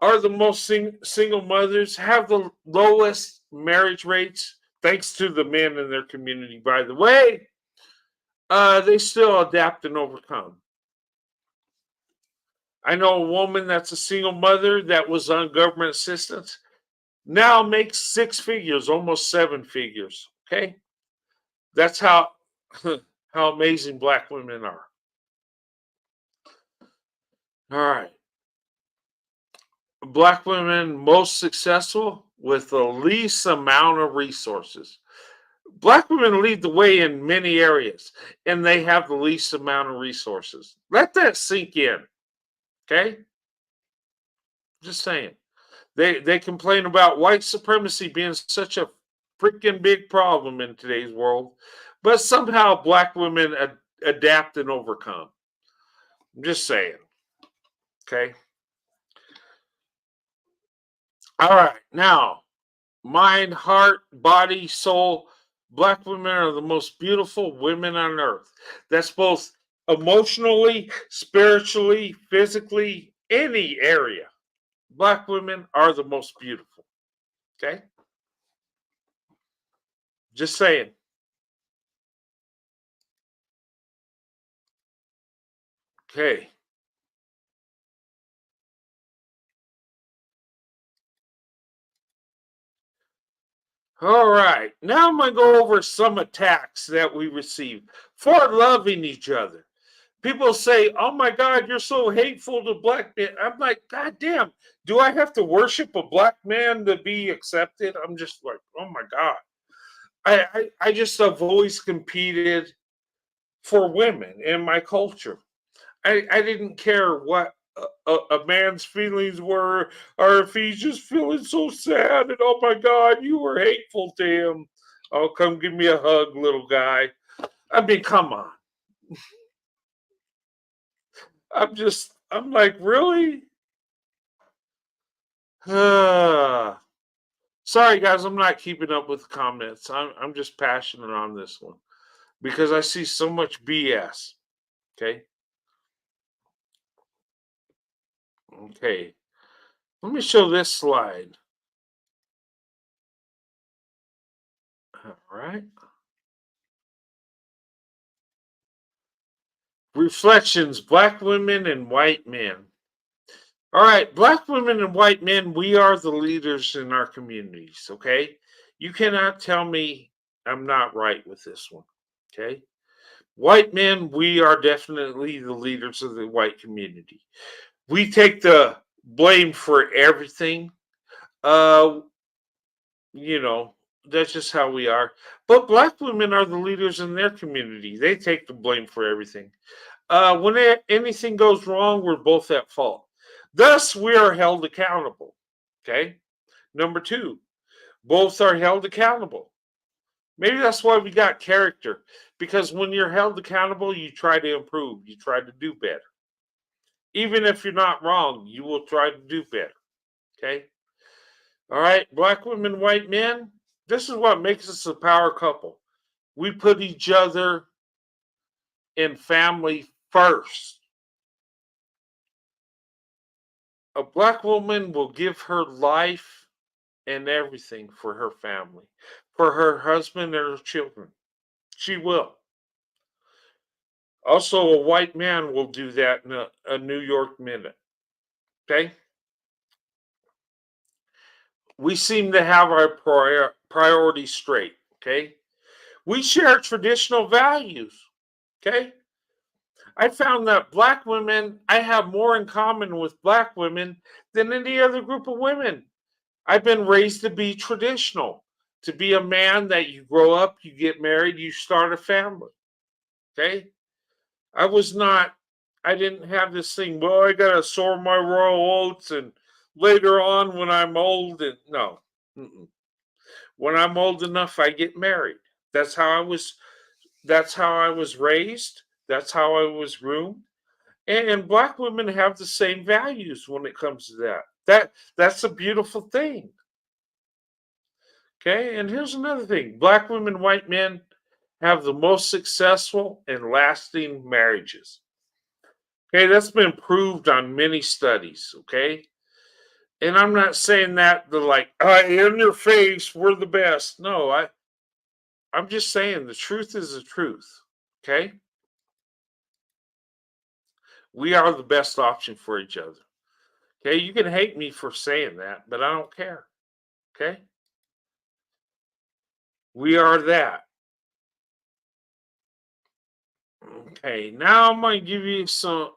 Speaker 1: are the most single mothers, have the lowest marriage rates, thanks to the men in their community, by the way, they still adapt and overcome. I know a woman that's a single mother that was on government assistance now makes six figures, almost seven figures. Okay? That's how how amazing black women are. All right. Black women most successful with the least amount of resources. Black women lead the way in many areas, and they have the least amount of resources. Let that sink in. Okay? Just saying. They complain about white supremacy being such a freaking big problem in today's world, but somehow black women adapt and overcome. I'm just saying. Okay? All right. Now, mind, heart, body, soul. Black women are the most beautiful women on earth. That's both emotionally, spiritually, physically, any area. Black women are the most beautiful. Okay? Just saying. Okay. All right. Now I'm going to go over some attacks that we receive for loving each other. People say, "Oh my God, you're so hateful to black men." I'm like, "God damn, do I have to worship a black man to be accepted?" I'm just like, "Oh my God." I just have always competed for women in my culture. I didn't care what a man's feelings were, or if he's just feeling so sad and oh my God, you were hateful to him. Oh, come give me a hug, little guy. I mean, come on. I'm like, really? Sorry, guys, I'm not keeping up with comments. I'm just passionate on this one because I see so much BS. Okay. Okay. Let me show this slide. All right. Reflections, black women and white men. All right, black women and white men, we are the leaders in our communities, okay? You cannot tell me I'm not right with this one, okay? White men, we are definitely the leaders of the white community. We take the blame for everything. Uh, you know, that's just how we are. But black women are the leaders in their community. They take the blame for everything. When anything goes wrong, we're both at fault. Thus, we are held accountable. Okay. Number two, both are held accountable. Maybe that's why we got character, because when you're held accountable, you try to improve, you try to do better. Even if you're not wrong, you will try to do better. Okay. All right. Black women, white men, this is what makes us a power couple. We put each other in family first. A black woman will give her life and everything for her family, for her husband and her children. She will. Also, a white man will do that in a New York minute. Okay? We seem to have our priorities straight. Okay? We share traditional values. Okay? I found that black women, I have more in common with black women than any other group of women. I've been raised to be traditional, to be a man that you grow up, you get married, you start a family. Okay. I was not, I didn't have this thing, well, I got to sow my royal oats and later on when I'm old, and no. Mm-mm. When I'm old enough, I get married. That's how I was, that's how I was raised. That's how I was groomed. And black women have the same values when it comes to that. That's a beautiful thing. Okay, and here's another thing: black women, white men have the most successful and lasting marriages. Okay, that's been proved on many studies. Okay, and I'm not saying that the like, in your face, we're the best. No, I'm just saying the truth is the truth. Okay, we are the best option for each other. Okay, you can hate me for saying that, but I don't care. Okay, we are that. Okay, now I'm going to give you some.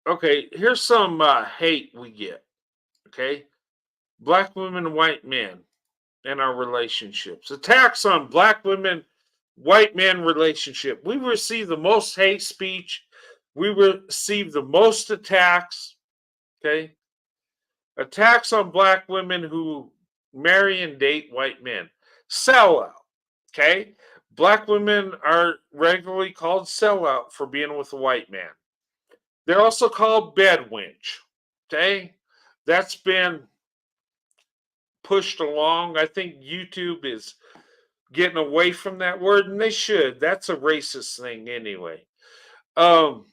Speaker 1: Okay, here's some hate we get. Okay, black women, white men, and our relationships. Attacks on black women, white men relationship. We receive the most hate speech. We receive the most attacks. Okay, attacks on black women who marry and date white men. Sellout. Okay, black women are regularly called sellout for being with a white man. They're also called bed wench. Okay, that's been pushed along. I think YouTube is getting away from that word, and they should. That's a racist thing anyway. Um,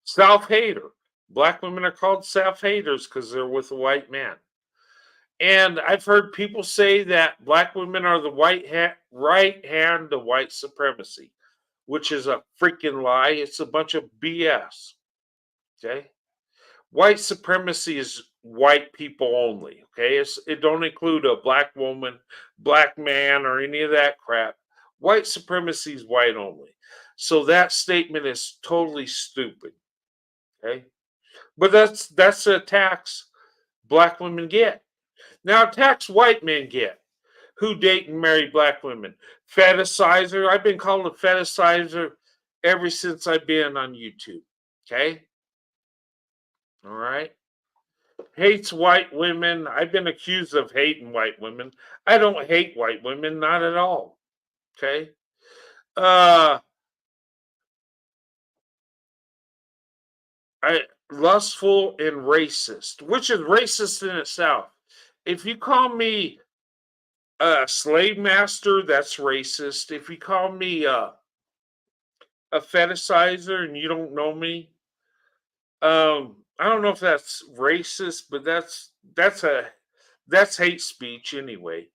Speaker 1: Self hater. Black women are called self haters because they're with a white man. And I've heard people say that black women are the right hand to white supremacy, which is a freaking lie. It's a bunch of BS. Okay. White supremacy is white people only. Okay. It don't include a black woman, black man, or any of that crap. White supremacy is white only. So that statement is totally stupid. Okay. But that's a tax black women get. Now tax white men get who date and marry black women. Fetishizer. I've been called a fetishizer ever since I've been on YouTube. Okay. All right. Hates white women. I've been accused of hating white women. I don't hate white women, not at all. Okay. Uh I lustful and racist, which is racist in itself. If you call me a slave master, that's racist. If you call me a fetishizer and you don't know me, I don't know if that's racist, but that's hate speech anyway.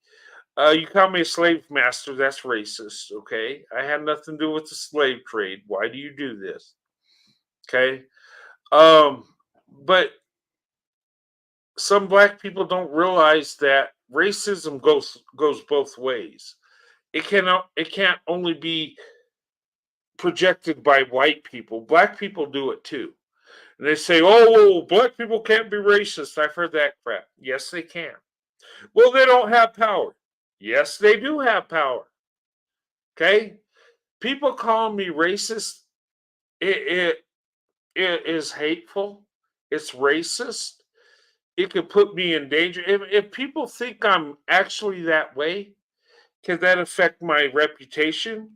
Speaker 1: You call me a slave master, that's racist. Okay, I had nothing to do with the slave trade. Why do you do this? Okay, um, but some black people don't realize that racism goes both ways. It can't only be projected by white people. Black people do it too. And they say, oh, black people can't be racist. I've heard that crap. Yes, they can. Well, they don't have power. Yes, they do have power. Okay? People call me racist. It, it is hateful. It's racist. It could put me in danger. If people think I'm actually that way, can that affect my reputation?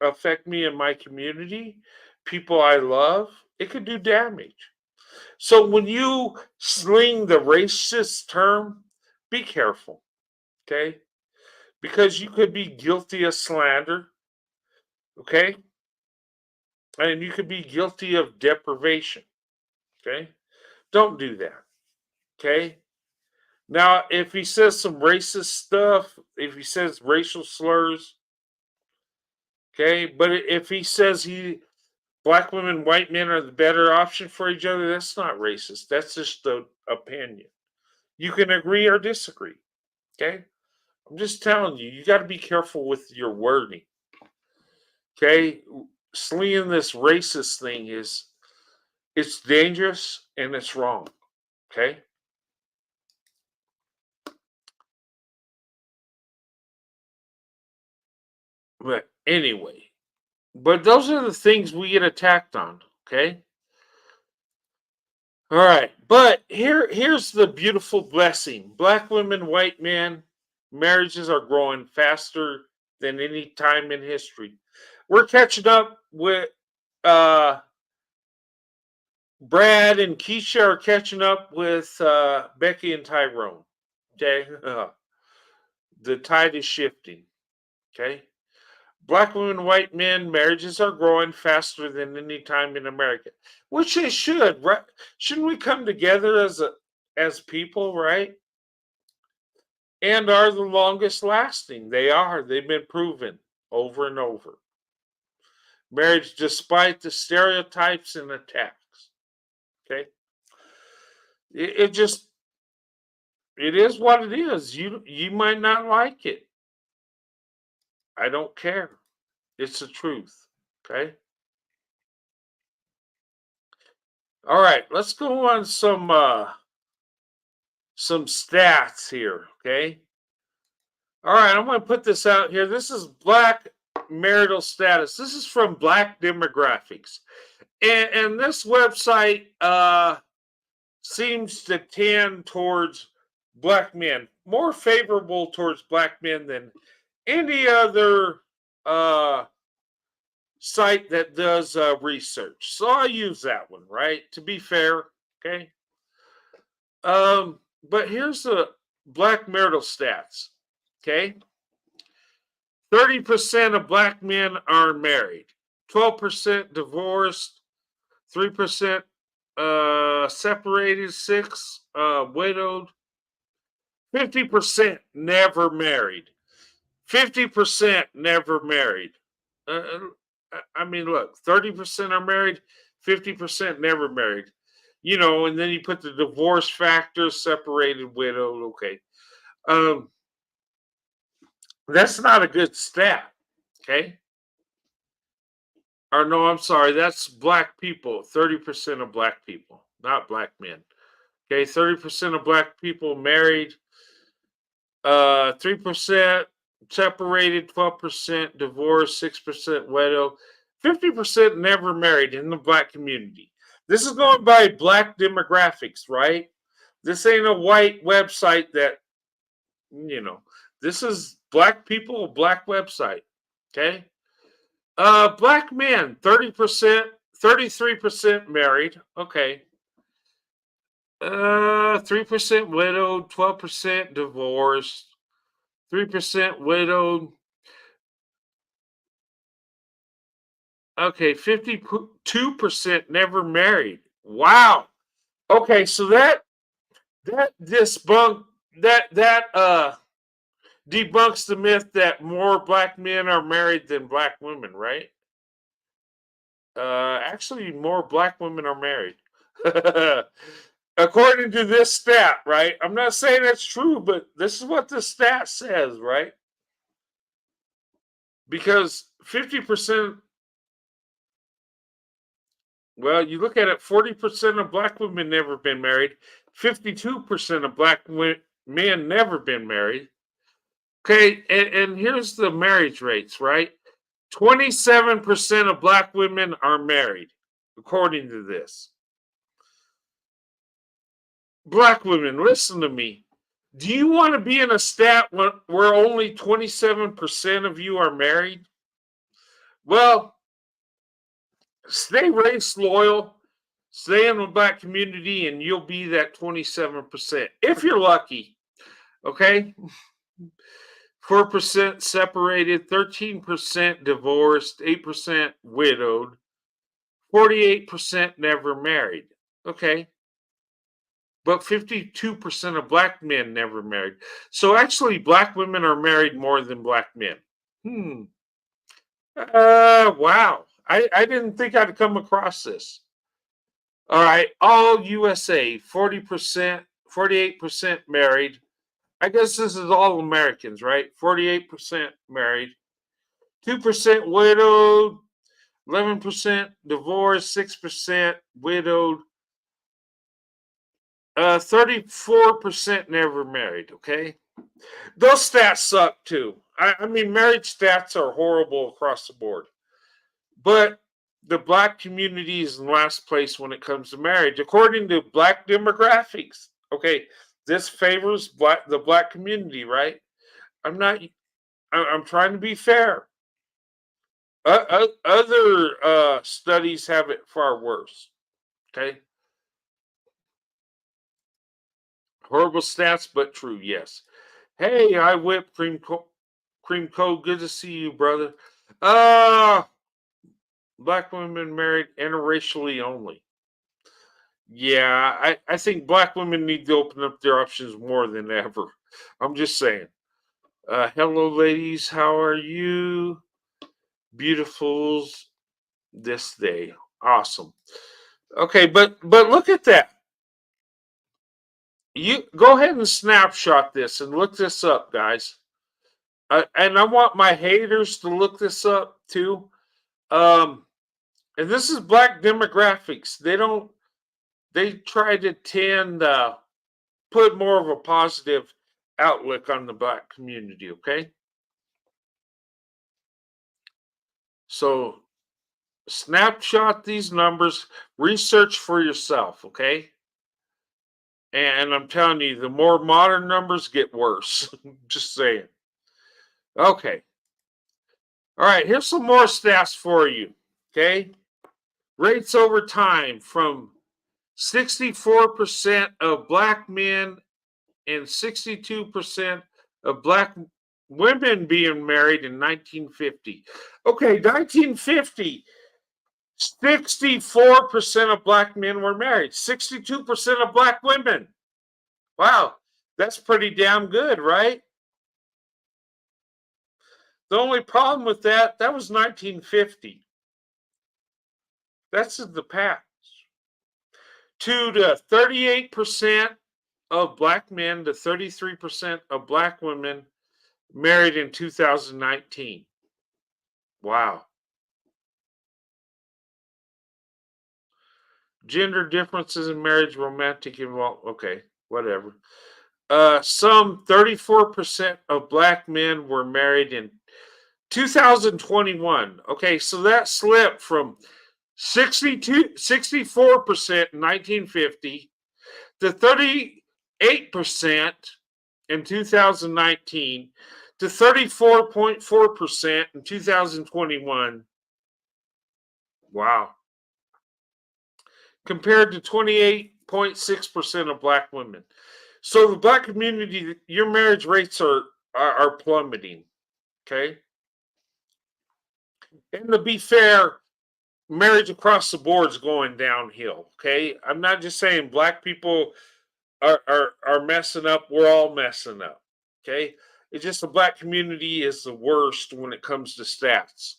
Speaker 1: Affect me in my community? People I love? It could do damage. So when you sling the racist term, be careful, okay? Because you could be guilty of slander, okay? And you could be guilty of deprivation, okay? Don't do that, okay? Now, if he says some racist stuff, if he says racial slurs, okay, but if he says black women, white men are the better option for each other, that's not racist. That's just an opinion. You can agree or disagree, okay? I'm just telling you, you got to be careful with your wording. Okay, slinging this racist thing is it's dangerous and it's wrong. Okay, but anyway, but those are the things we get attacked on. Okay, all right, but here's the beautiful blessing: black women, white men, marriages are growing faster than any time in history. We're catching up with uh Brad and Keisha are catching up with Becky and Tyrone. Okay, the tide is shifting. Okay, black women, white men, marriages are growing faster than any time in America, which they should. Right? Shouldn't we come together as people, right? And are the longest lasting. They are. They've been proven over and over. Marriage, despite the stereotypes and attacks. Okay, it just it is what it is. You might not like it. I don't care. It's the truth. Okay. All right. Let's go on some stats here. Okay. All right. I'm going to put this out here. This is black marital status. This is from Black Demographics, and this website seems to tend towards black men, more favorable towards black men than any other site that does research. So I use that one, right? To be fair, okay. But here's the black marital stats. Okay, 30% of black men are married, 12% divorced, 3% separated, 6 widowed, 50% never married. 50% never married. I mean, look, 30% are married, 50% never married. You know, and then you put the divorce factor, separated, widowed. Okay. Um, that's not a good stat. Okay. Or no, I'm sorry, that's black people. 30% of black people, not black men. Okay, 30% of black people married, 3% separated, 12% divorced, 6% widow, 50% never married in the black community. This is going by black demographics, right? This ain't a white website that, you know, this is black people, black website. Okay. Black men, 30%, 33% married. Okay. 3% widowed, 12% divorced, 3% widowed. Okay, 52% never married. Wow. Okay, so that debunks the myth that more black men are married than black women, right? Actually, more black women are married. According to this stat, right? I'm not saying that's true, but this is what the stat says, right? Because 50%, well, you look at it, 40% of black women never been married, 52% of black men never been married. Okay, and here's the marriage rates, right? 27% of black women are married, according to this. Black women, listen to me. Do you want to be in a stat where only 27% of you are married? Well, stay race loyal, stay in the black community, and you'll be that 27%. If you're lucky, okay? 4% separated, 13% divorced, 8% widowed, 48% never married. Okay. But 52% of black men never married. So actually, black women are married more than black men. Wow. I didn't think I'd come across this. All right. All USA, 40%, 48% married. I guess this is all Americans, right? 48% married, 2% widowed, 11% divorced, 6% widowed, 34% never married. Okay. Those stats suck too. I mean, marriage stats are horrible across the board. But the black community is in last place when it comes to marriage, according to black demographics. Okay, this favors the black community, right? I'm not. I'm trying to be fair. Other studies have it far worse. Okay, horrible stats, but true. Yes. Hey, I whip cream cold. Good to see you, brother. Uh Black women married interracially only. Yeah, I think black women need to open up their options more than ever. I'm just saying. Hello, ladies. How are you? Beautifuls this day. Awesome. Okay, but look at that. You go ahead and snapshot this and look this up, guys. And I want my haters to look this up too. And this is black demographics. They try to tend put more of a positive outlook on the black community, okay? So snapshot these numbers, research for yourself, okay? And I'm telling you, the more modern numbers get worse. Just saying. Okay. All right, here's some more stats for you, okay? Rates over time from 64% of black men and 62% of black women being married in 1950. Okay, 1950, 64% of black men were married, 62% of black women. Wow. That's pretty damn good, right? The only problem with that was 1950. That's in the past. 2 to 38% of black men to 33% of black women married in 2019. Wow. Gender differences in marriage, romantic involved. Okay, whatever. Some 34% of black men were married in 2021. Okay, so that slipped from 64% in 1950 to 38% in 2019 to 34.4% in 2021. Wow. Compared to 28.6% of black women. So the black community, your marriage rates are plummeting. Okay. And to be fair, marriage across the board is going downhill. Okay. I'm not just saying black people are messing up. We're all messing up. Okay. It's just the black community is the worst when it comes to stats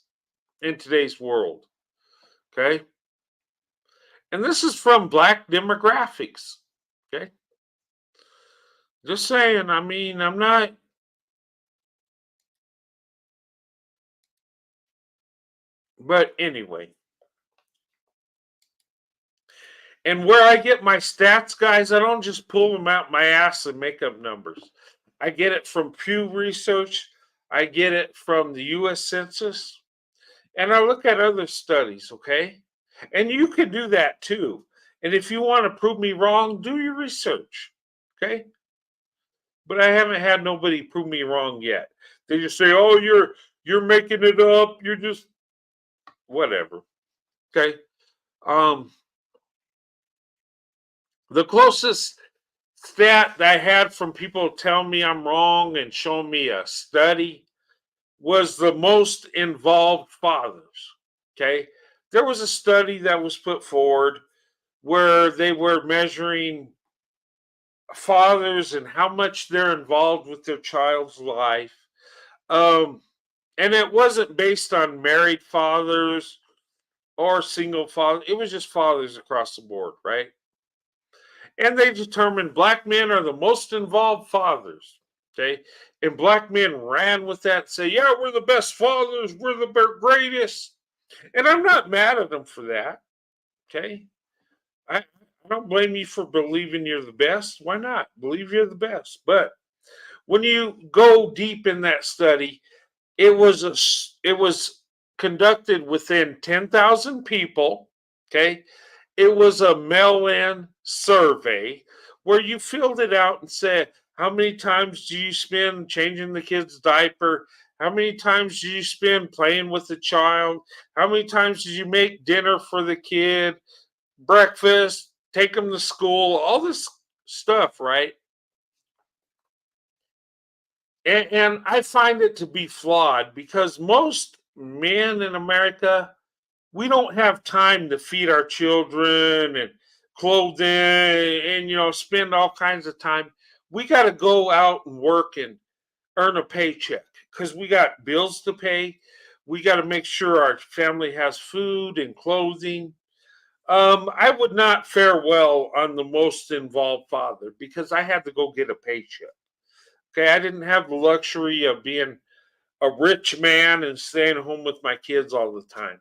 Speaker 1: in today's world. Okay. And this is from black demographics. Okay. Just saying, I mean, I'm not. But anyway, and where I get my stats, guys, I don't just pull them out my ass and make up numbers. I get it from Pew Research, I get it from the US Census, and I look at other studies, okay? And you can do that too. And if you want to prove me wrong, do your research, okay? But I haven't had nobody prove me wrong yet. They just say, "Oh, you're making it up. You're just whatever." Okay? Um the closest stat that I had from people telling me I'm wrong and showing me a study was the most involved fathers. Okay. There was a study that was put forward where they were measuring fathers and how much they're involved with their child's life. Um, and it wasn't based on married fathers or single fathers, it was just fathers across the board, right? And they determined black men are the most involved fathers. Okay. And black men ran with that, say, yeah, we're the best fathers, we're the greatest. And I'm not mad at them for that. Okay. I don't blame you for believing you're the best. Why not? Believe you're the best. But when you go deep in that study, it was conducted within 10,000 people. Okay. It was a mail-in survey where you filled it out and said, how many times do you spend changing the kid's diaper? How many times do you spend playing with the child? How many times did you make dinner for the kid, breakfast, take them to school, all this stuff, right? And I find it to be flawed because most men in America, we don't have time to feed our children and clothe them and spend all kinds of time. We got to go out and work and earn a paycheck because we got bills to pay. We got to make sure our family has food and clothing. I would not fare well on the most involved father because I had to go get a paycheck. Okay, I didn't have the luxury of being a rich man and staying home with my kids all the time.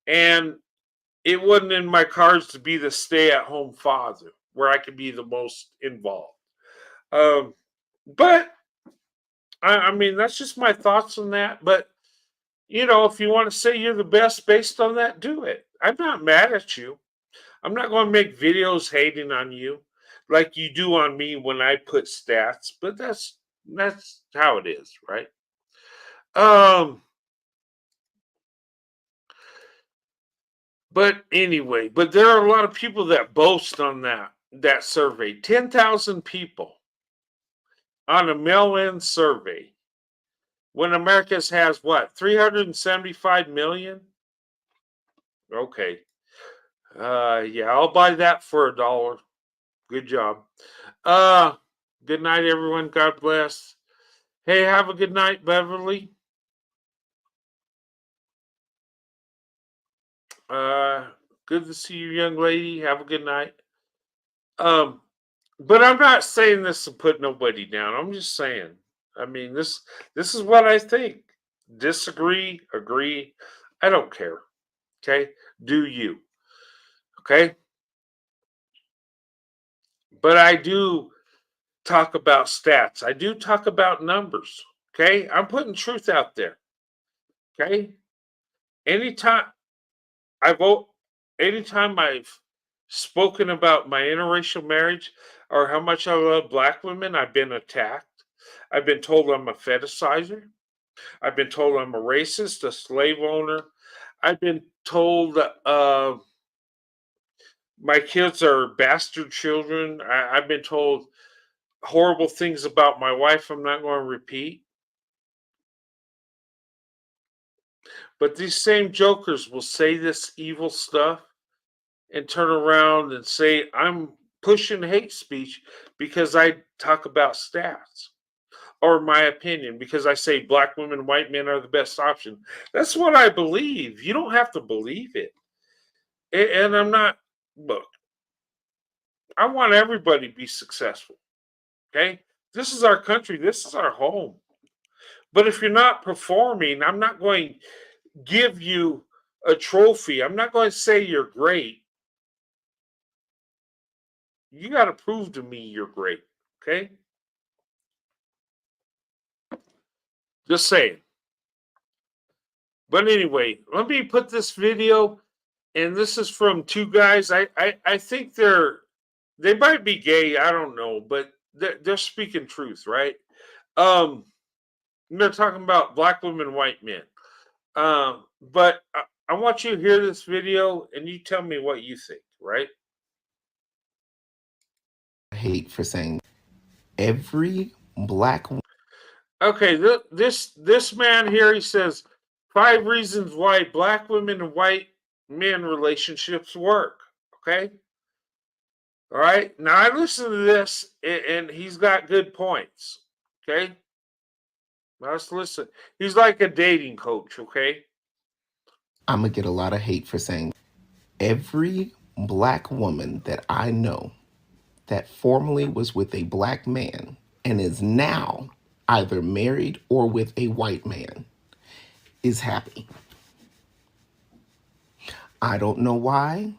Speaker 1: And it wasn't in my cards to be the stay-at-home father where I could be the most involved. Um, but I mean, that's just my thoughts on that. But if you want to say you're the best based on that, do it. I'm not mad at you. I'm not going to make videos hating on you like you do on me when I put stats. But that's how it is, right? Um, But anyway, but there are a lot of people that boast on that survey. 10,000 people on a mail-in survey when America's has what? 375 million? Okay. Yeah, I'll buy that for $1. Good job. Uh Good night, everyone. God bless. Hey, have a good night, Beverly. Good to see you, young lady. Have a good night. Um, but I'm not saying this to put nobody down. I'm just saying. I mean, this is what I think. Disagree, agree. I don't care. Okay, do you? Okay, but I do talk about stats. I do talk about numbers. Okay, I'm putting truth out there. Okay, anytime I vote, anytime I've spoken about my interracial marriage or how much I love black women, I've been attacked. I've been told I'm a fetishizer. I've been told I'm a racist, a slave owner. I've been told my kids are bastard children. I've been told horrible things about my wife I'm not going to repeat. But these same jokers will say this evil stuff and turn around and say I'm pushing hate speech because I talk about stats or my opinion because I say black women, white men are the best option. That's what I believe. You don't have to believe it. And I'm not, look, I want everybody to be successful. Okay. This is our country. This is our home. But if you're not performing, I'm not going to give you a trophy. I'm not going to say you're great. You got to prove to me you're great. Okay. Just saying. But anyway, let me put this video, and this is from two guys. I think they might be gay. I don't know, but they're speaking truth, right? Um, they're talking about black women, white men. But I want you to hear this video, and you tell me what you think, right?
Speaker 3: Hate for saying every black.
Speaker 1: Okay, this man here, he says 5 reasons why black women and white men relationships work. Okay. All right. Now I listen to this, and he's got good points. Okay. Now let's listen. He's like a dating coach. Okay.
Speaker 3: I'm gonna get a lot of hate for saying every black woman that I know that formerly was with a black man and is now either married or with a white man is happy. I don't know why.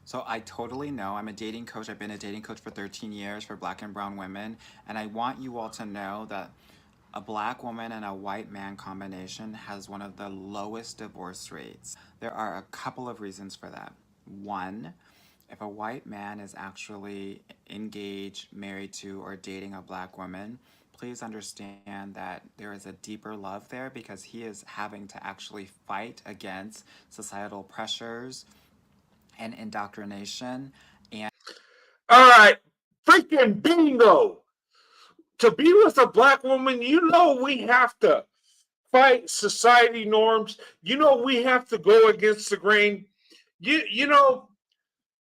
Speaker 4: So I totally know. I'm a dating coach. I've been a dating coach for 13 years for black and brown women. And I want you all to know that a black woman and a white man combination has one of the lowest divorce rates. There are a couple of reasons for that. One, if a white man is actually engaged, married to, or dating a black woman, please understand that there is a deeper love there because he is having to actually fight against societal pressures and indoctrination. And
Speaker 1: All right. Freaking bingo. To be with a black woman, you know we have to fight society norms. You know we have to go against the grain. You know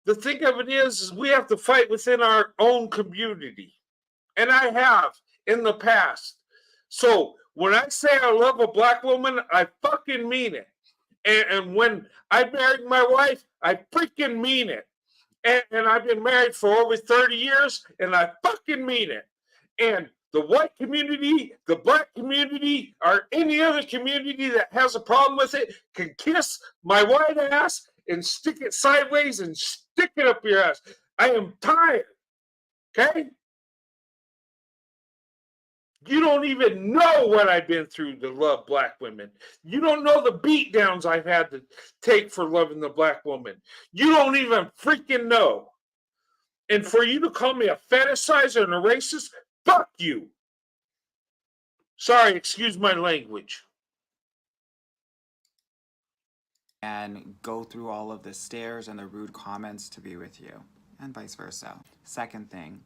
Speaker 1: the thing of it is we have to fight within our own community, and I have in the past. So when I say I love a black woman, I fucking mean it. And when I married my wife, I freaking mean it. And I've been married for over 30 years, and I fucking mean it. And the white community, the black community, or any other community that has a problem with it can kiss my white ass and stick it sideways and stick it up your ass. I am tired. Okay? You don't even know what I've been through to love black women. You don't know the beat downs I've had to take for loving the black woman. You don't even freaking know. And for you to call me a fetishizer and a racist, fuck you. Sorry, excuse my language.
Speaker 4: go through all of the stares and the rude comments to be with you, and vice versa. Second thing,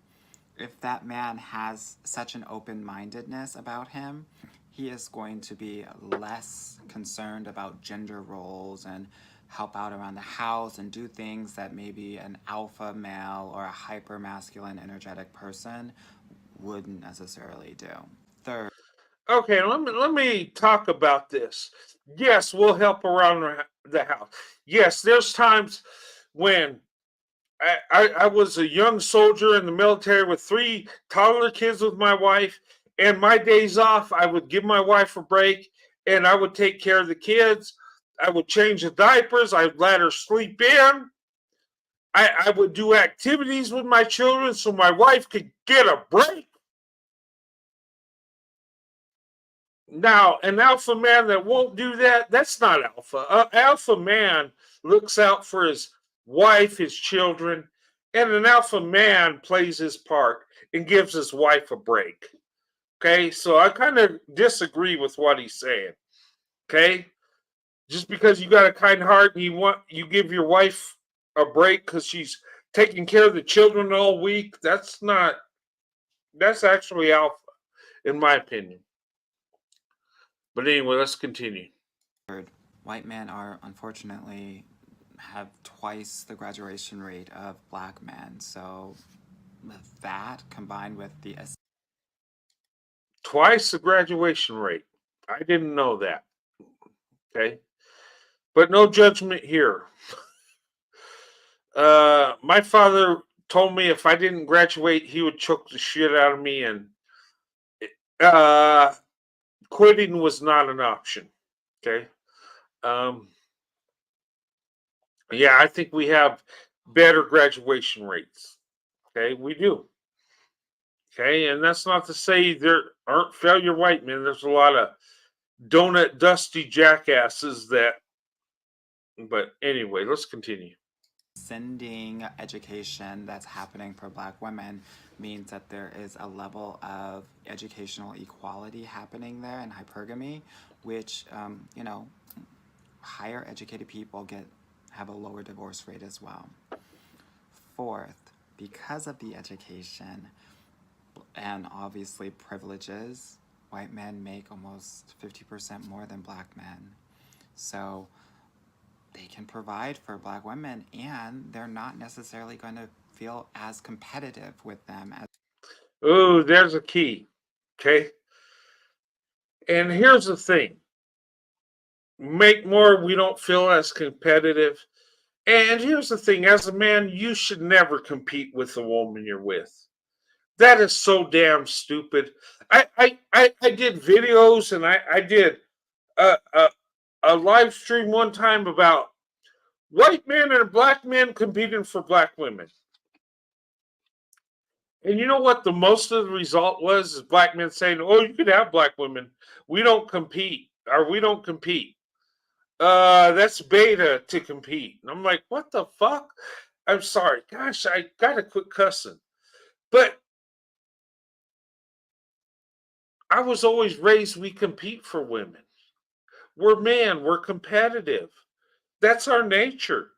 Speaker 4: if that man has such an open mindedness about him, he is going to be less concerned about gender roles and help out around the house and do things that maybe an alpha male or a hyper masculine energetic person wouldn't necessarily do. Third,
Speaker 1: Okay, let me talk about this. Yes, we'll help around the house. Yes, there's times when I was a young soldier in the military with 3 toddler kids with my wife, and my days off, I would give my wife a break and I would take care of the kids. I would change the diapers. I'd let her sleep in. I would do activities with my children so my wife could get a break. Now, an alpha man that won't do that, that's not alpha. Alpha man looks out for his wife, his children, and an alpha man plays his part and gives his wife a break. Okay, so I kind of disagree with what he's saying. Okay, just because you got a kind heart and you give your wife a break because she's taking care of the children all week, that's actually alpha, in my opinion. But anyway, let's continue.
Speaker 4: white men are unfortunately have twice the graduation rate of black men. So that combined with the
Speaker 1: Twice the graduation rate. I didn't know that. Okay. But no judgment here. My father told me if I didn't graduate, he would choke the shit out of me, and uh, quitting was not an option. Okay. Um, yeah, I think we have better graduation rates. Okay, we do. Okay, and that's not to say there aren't failure white men. There's a lot of donut dusty jackasses that. But anyway, let's continue.
Speaker 4: ascending education that's happening for black women means that there is a level of educational equality happening there in hypergamy, which higher educated people have a lower divorce rate as well. Fourth, because of the education and obviously privileges, white men make almost 50% more than black men. So they can provide for black women, and they're not necessarily going to feel as competitive with them as.
Speaker 1: Oh, there's a key. Okay. And here's the thing: make more, we don't feel as competitive. And here's the thing: as a man, you should never compete with the woman you're with. That is so damn stupid. I did videos and I did a, a, a live stream one time about white men and black men competing for black women. And you know what the most of the result was? Is black men saying, "Oh, you could have black women. We don't compete, or we don't compete. That's beta to compete." And I'm like, "What the fuck?" I'm sorry, gosh, I gotta quit cussing. But I was always raised we compete for women. We're men. We're competitive. That's our nature,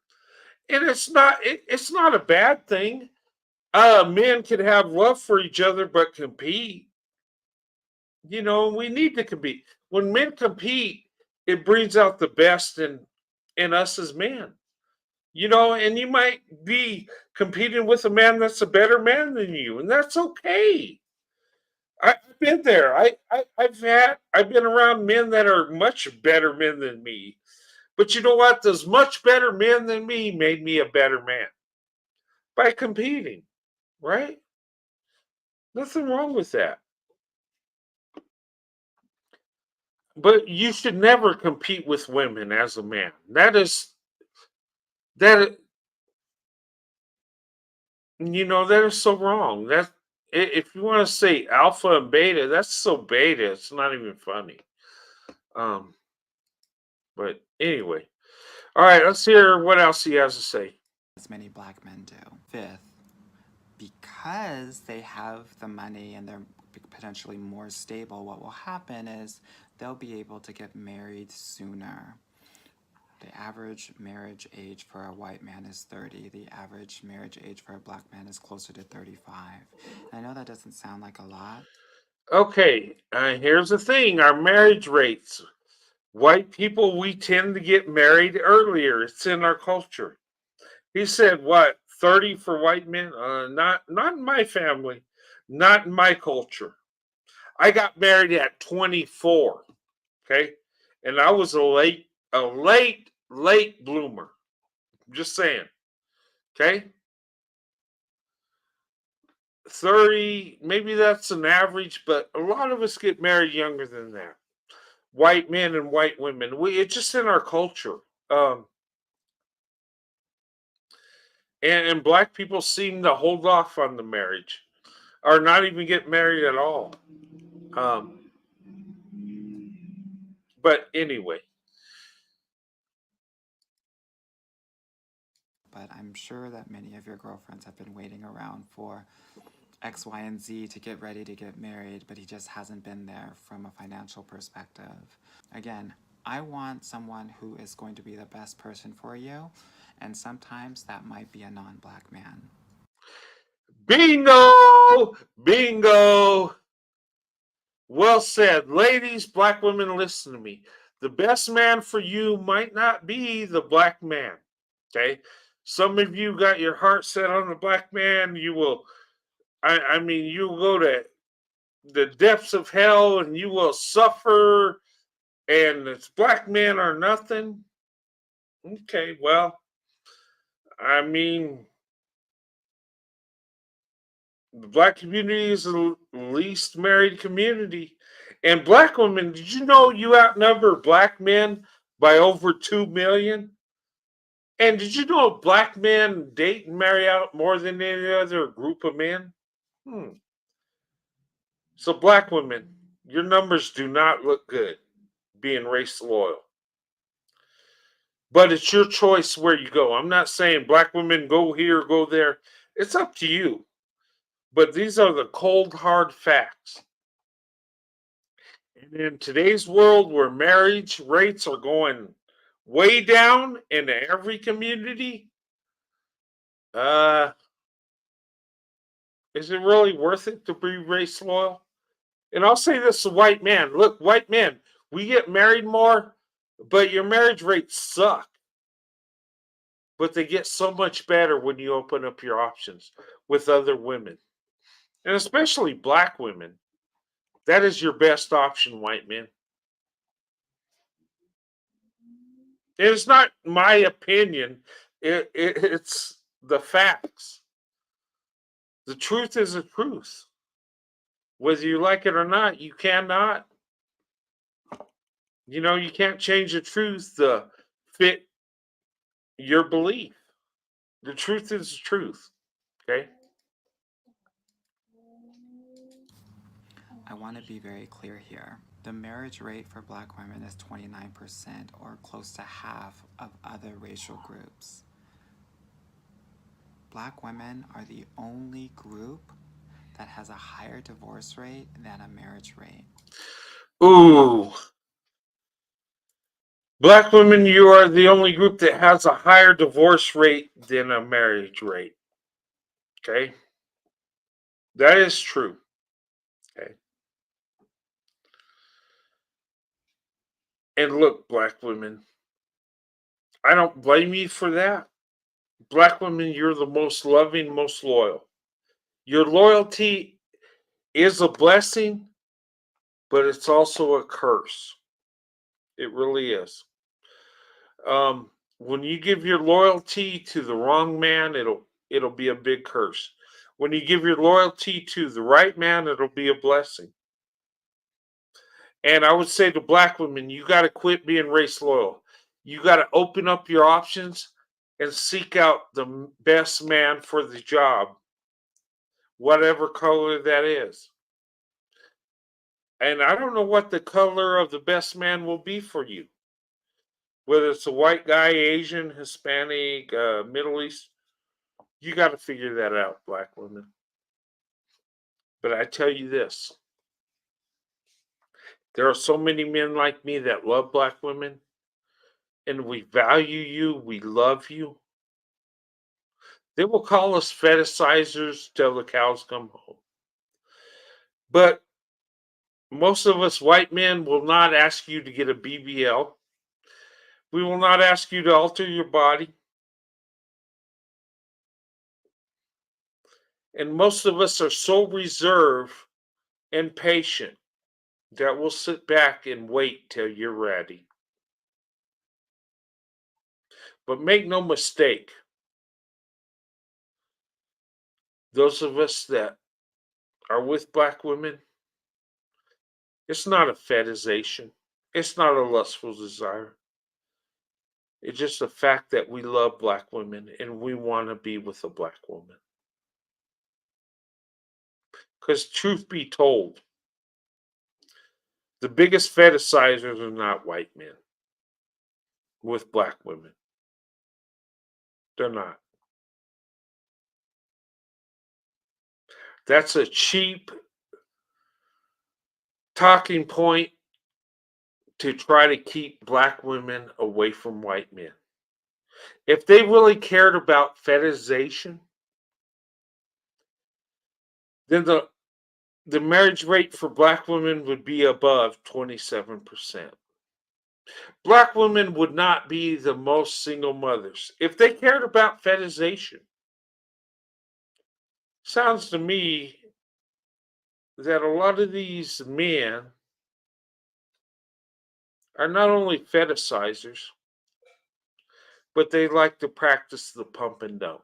Speaker 1: and it's not a bad thing. Men can have love for each other, but compete. We need to compete. When men compete, it brings out the best in us as men. And you might be competing with a man that's a better man than you, and that's okay. I've been there. I've been around men that are much better men than me. But you know what? Those much better men than me made me a better man by competing, right? Nothing wrong with that. But you should never compete with women as a man. That that is so wrong. If you want to say alpha and beta, that's so beta. It's not even funny. Um, but anyway, all right. Let's hear what else he has to say.
Speaker 4: as many black men do. Fifth, because they have the money and they're potentially more stable, what will happen is they'll be able to get married sooner. The average marriage age for a white man is 30. The average marriage age for a black man is closer to 35. I know that doesn't sound like a lot.
Speaker 1: Okay, here's the thing: our marriage rates. White people, we tend to get married earlier. It's in our culture. He said, "What 30 for white men? Not in my family. Not in my culture. I got married at 24. Okay. And I was a late bloomer. Just saying. Okay. 30, maybe that's an average, but a lot of us get married younger than that. White men and white women. It's just in our culture. Um, and black people seem to hold off on the marriage or not even get married at all. Um, but anyway,
Speaker 4: But I'm sure that many of your girlfriends have been waiting around for X, Y, and Z to get ready to get married, but he just hasn't been there from a financial perspective. Again, I want someone who is going to be the best person for you, and sometimes that might be a non black man.
Speaker 1: bingo, bingo. Well said. Ladies, black women, listen to me. The best man for you might not be the black man. Okay. Some of you got your heart set on the black man. You will, I mean, you will go to the depths of hell and you will suffer, and it's black men or nothing. Okay, well, I mean, the black community is the least married community. And black women, did you know you outnumber black men by over 2 million? And did you know black men date and marry out more than any other group of men? Hmm. So, black women, your numbers do not look good being race loyal. But it's your choice where you go. I'm not saying black women go here, go there. It's up to you. But these are the cold, hard facts. And in today's world where marriage rates are going way down in every community, uh, is it really worth it to be race loyal? And I'll say this to white men. Look, white men, we get married more, but your marriage rates suck. But they get so much better when you open up your options with other women. And especially black women. That is your best option, white men. And it's not my opinion, it's the facts. The truth is the truth. Whether you like it or not, you cannot, you can't change the truth to fit your belief. The truth is the truth. Okay?
Speaker 4: I want to be very clear here. The marriage rate for black women is 29%, or close to half of other racial groups. Black women are the only group that has a higher divorce rate than a marriage rate.
Speaker 1: Ooh. Black women, you are the only group that has a higher divorce rate than a marriage rate. Okay? That is true. Okay? And look, black women, I don't blame you for that. Black women, you're the most loving, most loyal. Your loyalty is a blessing, but it's also a curse. It really is. When you give your loyalty to the wrong man, it'll be a big curse. When you give your loyalty to the right man, it'll be a blessing. And I would say to black women, you got to quit being race loyal. You got to open up your options and seek out the best man for the job, whatever color that is. And I don't know what the color of the best man will be for you, whether it's a white guy, Asian, Hispanic, Middle East. You got to figure that out, black women. But I tell you this, there are so many men like me that love black women, and we value you, we love you. They will call us fetishizers till the cows come home. But most of us white men will not ask you to get a BBL. We will not ask you to alter your body. And most of us are so reserved and patient that we'll sit back and wait till you're ready. But make no mistake, those of us that are with black women, it's not a fetishization. It's not a lustful desire. It's just the fact that we love black women and we want to be with a black woman. Because truth be told, the biggest fetishizers are not white men with black women. They're not. That's a cheap talking point to try to keep black women away from white men. If they really cared about fetishization, then the marriage rate for black women would be above 27%. Black women would not be the most single mothers if they cared about fetishization. Sounds to me that a lot of these men are not only fetishizers, but they like to practice the pump and dump.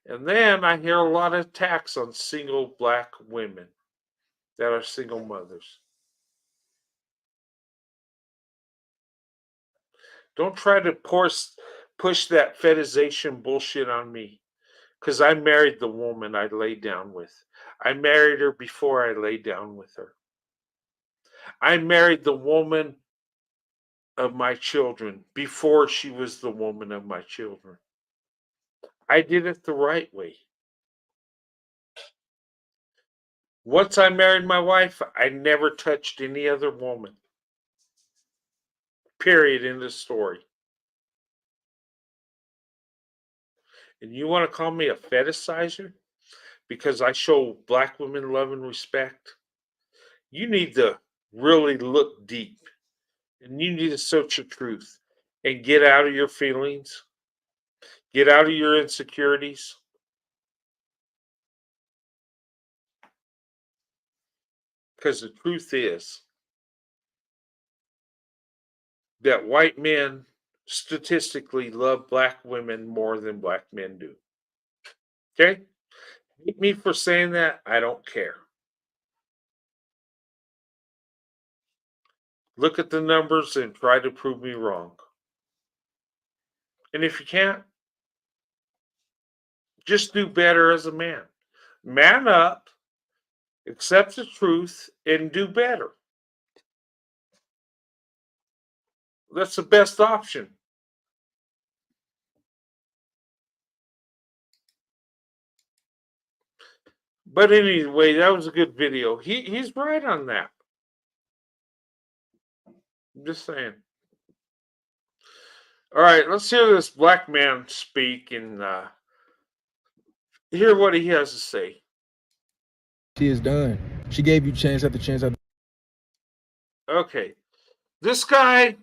Speaker 1: And then I hear a lot of attacks on single black women that are single mothers. Don't try to push that fetishization bullshit on me, because I married the woman I laid down with. I married her before I laid down with her. I married the woman of my children before she was the woman of my children. I did it the right way. Once I married my wife, I never touched any other woman. Period. In the story. And you want to call me a fetishizer because I show black women love and respect? You need to really look deep, and you need to search the truth and get out of your feelings, get out of your insecurities. Because the truth is that white men statistically love black women more than black men do. Okay? Hate me for saying that, I don't care. Look at the numbers and try to prove me wrong. And if you can't, just do better as a man. Man up, accept the truth, and do better. That's the best option. But anyway, that was a good video. He's right on that. I'm just saying. All right, let's hear this black man speak and hear what he has to say.
Speaker 5: She is done. She gave you chance after chance after.
Speaker 1: Okay, this guy,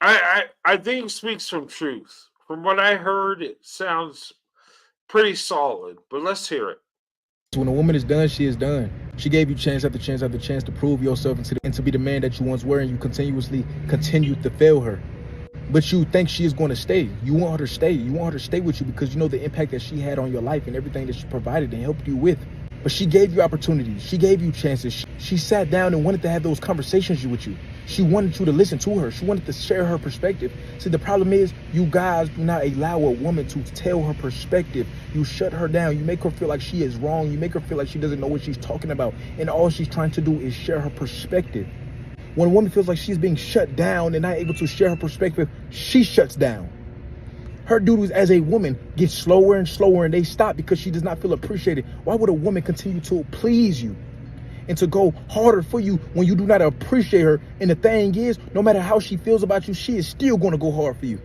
Speaker 1: I think he speaks from truth. From what I heard, it sounds pretty solid. But let's hear it.
Speaker 5: When a woman is done, she is done. She gave you chance after chance after chance to prove yourself and to be the man that you once were, and you continuously continued to fail her. But you think she is going to stay. You want her to stay. You want her to stay with you because you know the impact that she had on your life and everything that she provided and helped you with. But she gave you opportunities. She gave you chances. She sat down and wanted to have those conversations with you. She wanted you to listen to her. She wanted to share her perspective. See, the problem is you guys do not allow a woman to tell her perspective. You shut her down. You make her feel like she is wrong. You make her feel like she doesn't know what she's talking about. And all she's trying to do is share her perspective. When a woman feels like she's being shut down and not able to share her perspective, she shuts down. Her duties as a woman get slower and slower, and they stop because she does not feel appreciated. Why would a woman continue to please you and to go harder for you when you do not appreciate her? And the thing is, no matter how she feels about you, she is still going to go hard for you.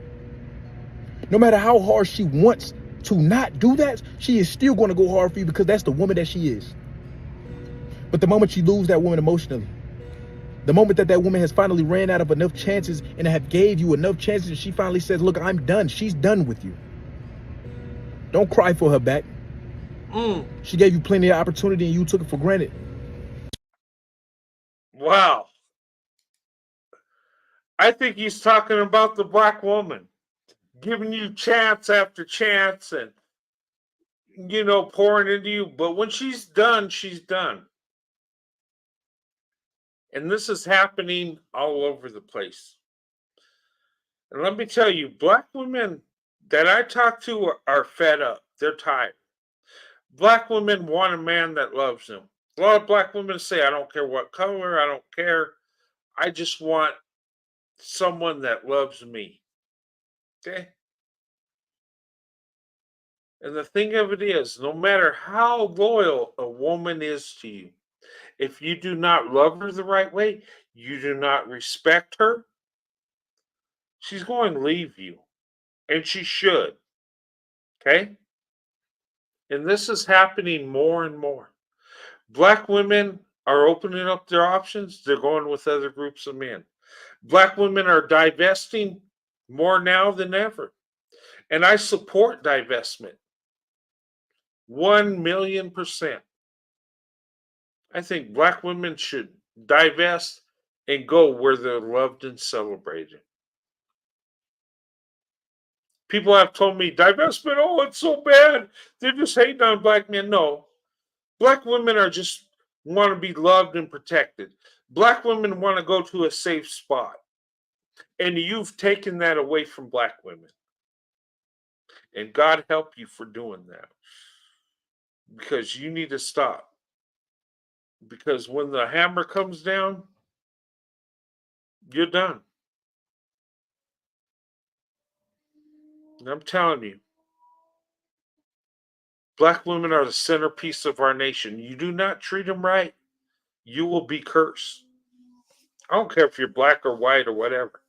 Speaker 5: No matter how hard she wants to not do that, she is still going to go hard for you because that's the woman that she is. But the moment you lose that woman emotionally, the moment that that woman has finally ran out of enough chances and have gave you enough chances, and she finally says, look, I'm done. She's done with you. Don't cry for her back.
Speaker 1: Mm.
Speaker 5: She gave you plenty of opportunity and you took it for granted.
Speaker 1: Wow. I think he's talking about the black woman giving you chance after chance and, pouring into you. But when she's done, she's done. And this is happening all over the place. And let me tell you, black women that I talk to are fed up. They're tired. Black women want a man that loves them. A lot of black women say, I don't care what color, I don't care. I just want someone that loves me. Okay? And the thing of it is, no matter how loyal a woman is to you, if you do not love her the right way, you do not respect her, she's going to leave you. And she should. Okay? And this is happening more and more. Black women are opening up their options, they're going with other groups of men. Black women are divesting more now than ever. And I support divestment 1,000,000%. I think black women should divest and go where they're loved and celebrated. People have told me divestment, oh, it's so bad. They're just hating on black men. No. Black women are just want to be loved and protected. Black women want to go to a safe spot. And you've taken that away from black women. And God help you for doing that. Because you need to stop. Because when the hammer comes down, you're done. And I'm telling you, black women are the centerpiece of our nation. You do not treat them right, you will be cursed. I don't care if you're black or white or whatever.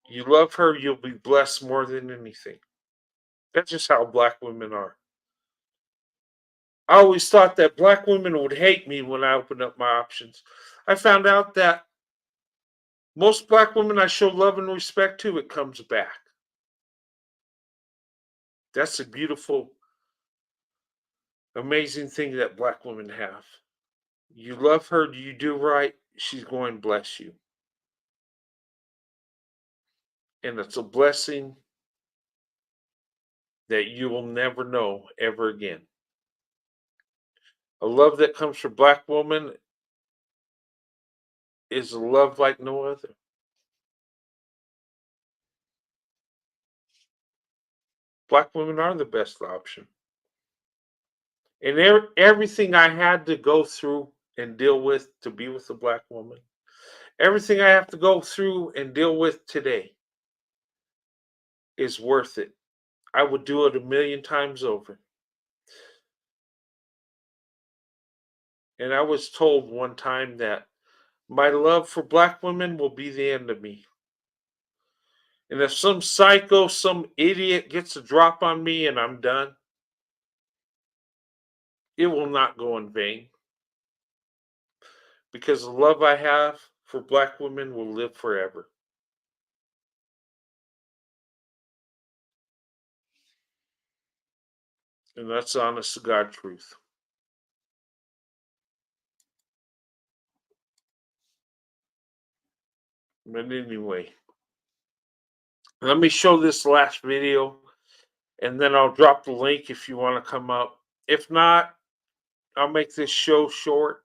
Speaker 1: You love her, you'll be blessed more than anything. That's just how black women are. I always thought that black women would hate me when I opened up my options. I found out that most black women I show love and respect to, it comes back. That's a beautiful, amazing thing that black women have. You love her, you do right, she's going to bless you. And it's a blessing that you will never know ever again. A love that comes from black woman is a love like no other. Black women are the best option. And everything I had to go through and deal with to be with a black woman, everything I have to go through and deal with today is worth it. I would do it 1,000,000 times over. And I was told one time that my love for black women will be the end of me. And if some psycho, some idiot gets a drop on me and I'm done, it will not go in vain. Because the love I have for black women will live forever. And that's the honest to God truth. But anyway, let me show this last video and then I'll drop the link if you want to come up. If not, I'll make this show short.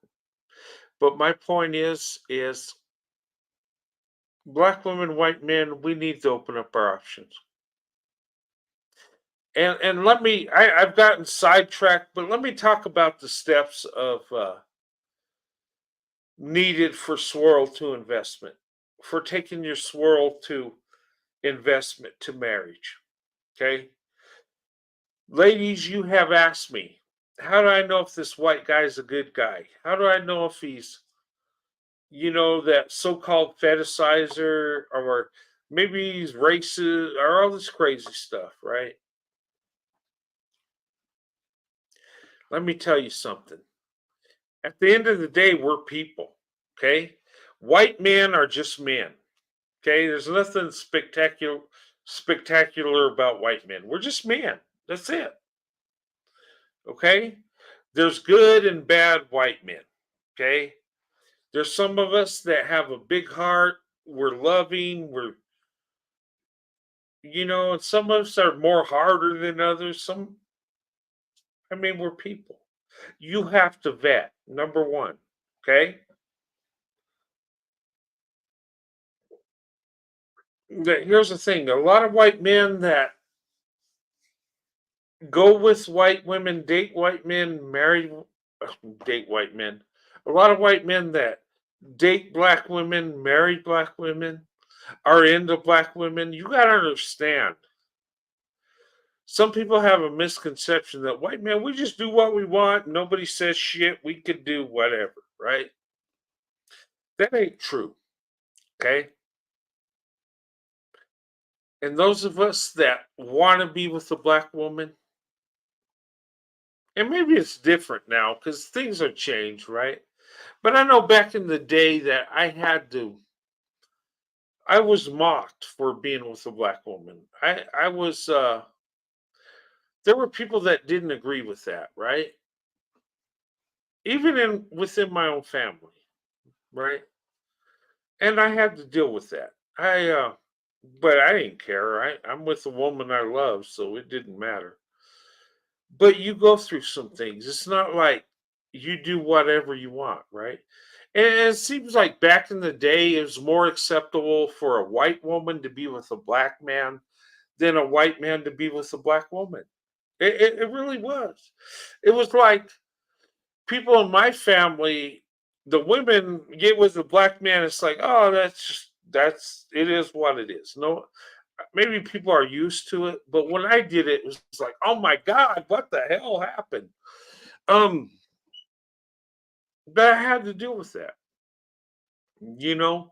Speaker 1: But my point is black women, white men, we need to open up our options. And let me, I've gotten sidetracked, but let me talk about the steps of needed for swirl to investment, for taking your swirl to investment to marriage. Okay. Ladies, you have asked me, how do I know if this white guy is a good guy? How do I know if he's, that so-called fetishizer, or maybe he's racist, or all this crazy stuff, right? Let me tell you something. At the end of the day, we're people, okay? White men are just men, okay? There's nothing spectacular about white men. We're just men. That's it. Okay? There's good and bad white men. Okay? There's some of us that have a big heart. We're loving. And some of us are more harder than others. We're people. You have to vet, number one. Okay? Here's the thing, a lot of white men that go with white women, date white men, date white men. A lot of white men that date black women, marry black women, are into black women. You got to understand. Some people have a misconception that white men, we just do what we want. Nobody says shit. We can do whatever, right? That ain't true. Okay. And those of us that want to be with a black woman, and maybe it's different now because things are changed, right? But I know back in the day that I was mocked for being with a black woman. I was, there were people that didn't agree with that, right? Even within my own family, right? And I had to deal with that. But I didn't care, right? I'm with a woman I love, so it didn't matter. But you go through some things. It's not like you do whatever you want, right? And it seems like back in the day, it was more acceptable for a white woman to be with a black man than a white man to be with a black woman. It really was. It was like people in my family, the women get with a black man. It's like, oh, that's it is what it is. No, maybe people are used to it, but when I did it, it was like, oh my god, what the hell happened? Um, but I had to deal with that. You know,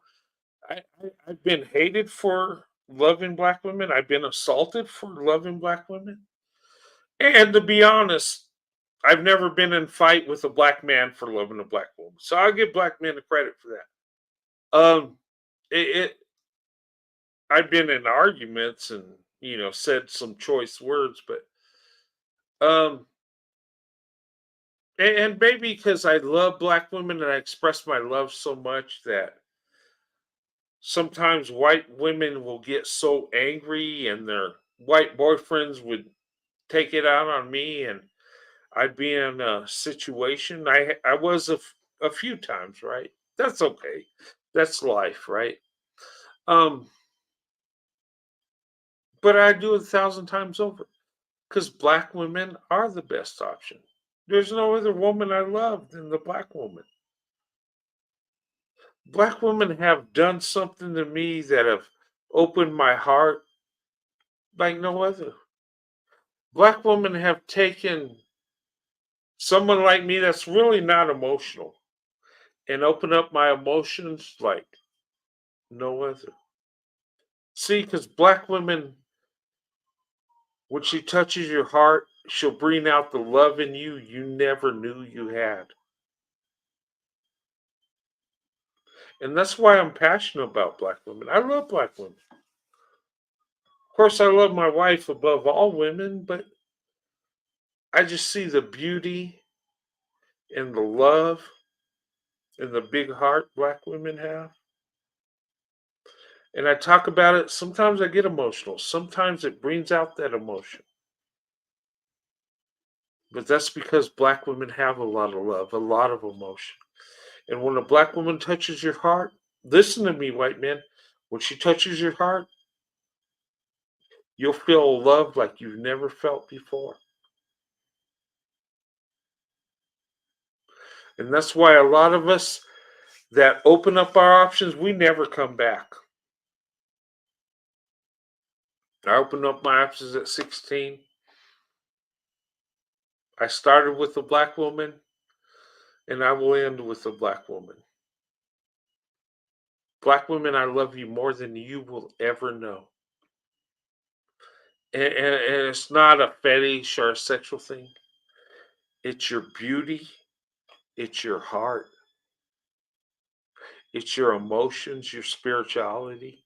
Speaker 1: I've been hated for loving black women. I've been assaulted for loving black women. And to be honest, I've never been in fight with a black man for loving a black woman. So I'll give black men the credit for that. Um, it I've been in arguments and said some choice words, but um, and maybe because I love black women and I express my love so much that sometimes white women will get so angry and their white boyfriends would take it out on me and I'd be in a situation. I was a few times, right? That's okay. That's life, right? Um, but I do it 1,000 times over because black women are the best option. There's no other woman I love than the black woman. Black women have done something to me that have opened my heart like no other. Black women have taken someone like me that's really not emotional and open up my emotions like no other. See, because black women, when she touches your heart, she'll bring out the love in you you never knew you had. And that's why I'm passionate about black women. I love black women. Of course, I love my wife above all women, but I just see the beauty and the love and the big heart black women have. And I talk about it. Sometimes I get emotional. Sometimes it brings out that emotion. But that's because black women have a lot of love, a lot of emotion. And when a black woman touches your heart, listen to me, white men. When she touches your heart, you'll feel love like you've never felt before. And that's why a lot of us that open up our options, we never come back. I opened up my options at 16. I started with a black woman, and I will end with a black woman. Black women, I love you more than you will ever know. And it's not a fetish or a sexual thing. It's your beauty. It's your heart. It's your emotions, your spirituality.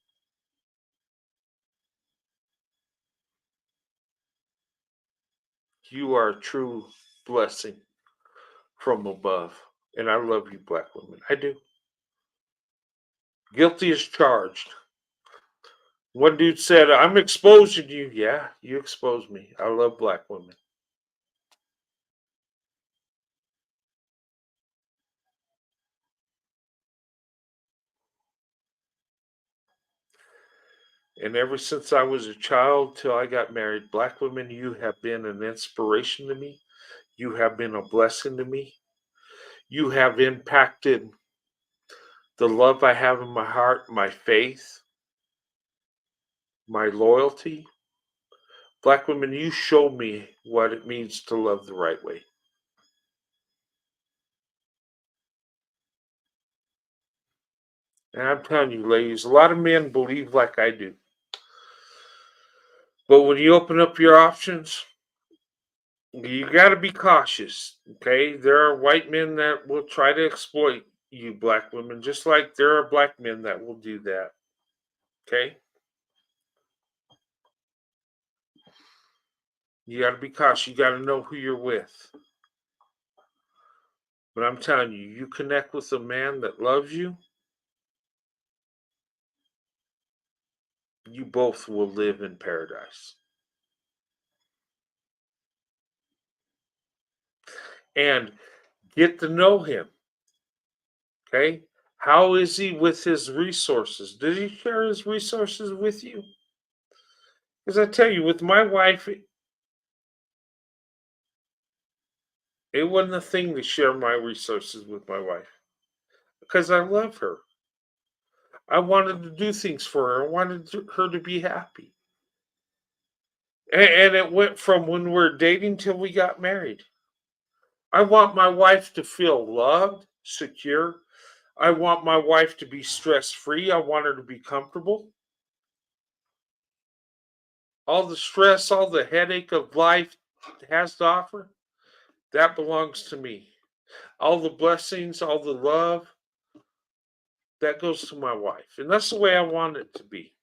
Speaker 1: You are a true blessing from above. And I love you, black women. I do. Guilty as charged. One dude said, I'm exposing you. Yeah, you exposed me. I love black women. And ever since I was a child till I got married, black women, you have been an inspiration to me. You have been a blessing to me. You have impacted the love I have in my heart, my faith, my loyalty. Black women, you show me what it means to love the right way. And I'm telling you, ladies, a lot of men believe like I do. But when you open up your options, you got to be cautious. Okay, there are white men that will try to exploit you, black women, just like there are black men that will do that. Okay, you got to be cautious. You got to know who you're with. But I'm telling you, you connect with a man that loves you, you both will live in paradise. And get to know him. Okay, how is he with his resources? Did he share his resources with you? Because I tell you, with my wife, it wasn't a thing to share my resources with my wife because I love her. I wanted to do things for her. I wanted her to be happy. And it went from when we were dating till we got married. I want my wife to feel loved, secure. I want my wife to be stress free. I want her to be comfortable. All the stress, all the headache of life has to offer, that belongs to me. All the blessings, all the love, that goes to my wife. And that's the way I want it to be.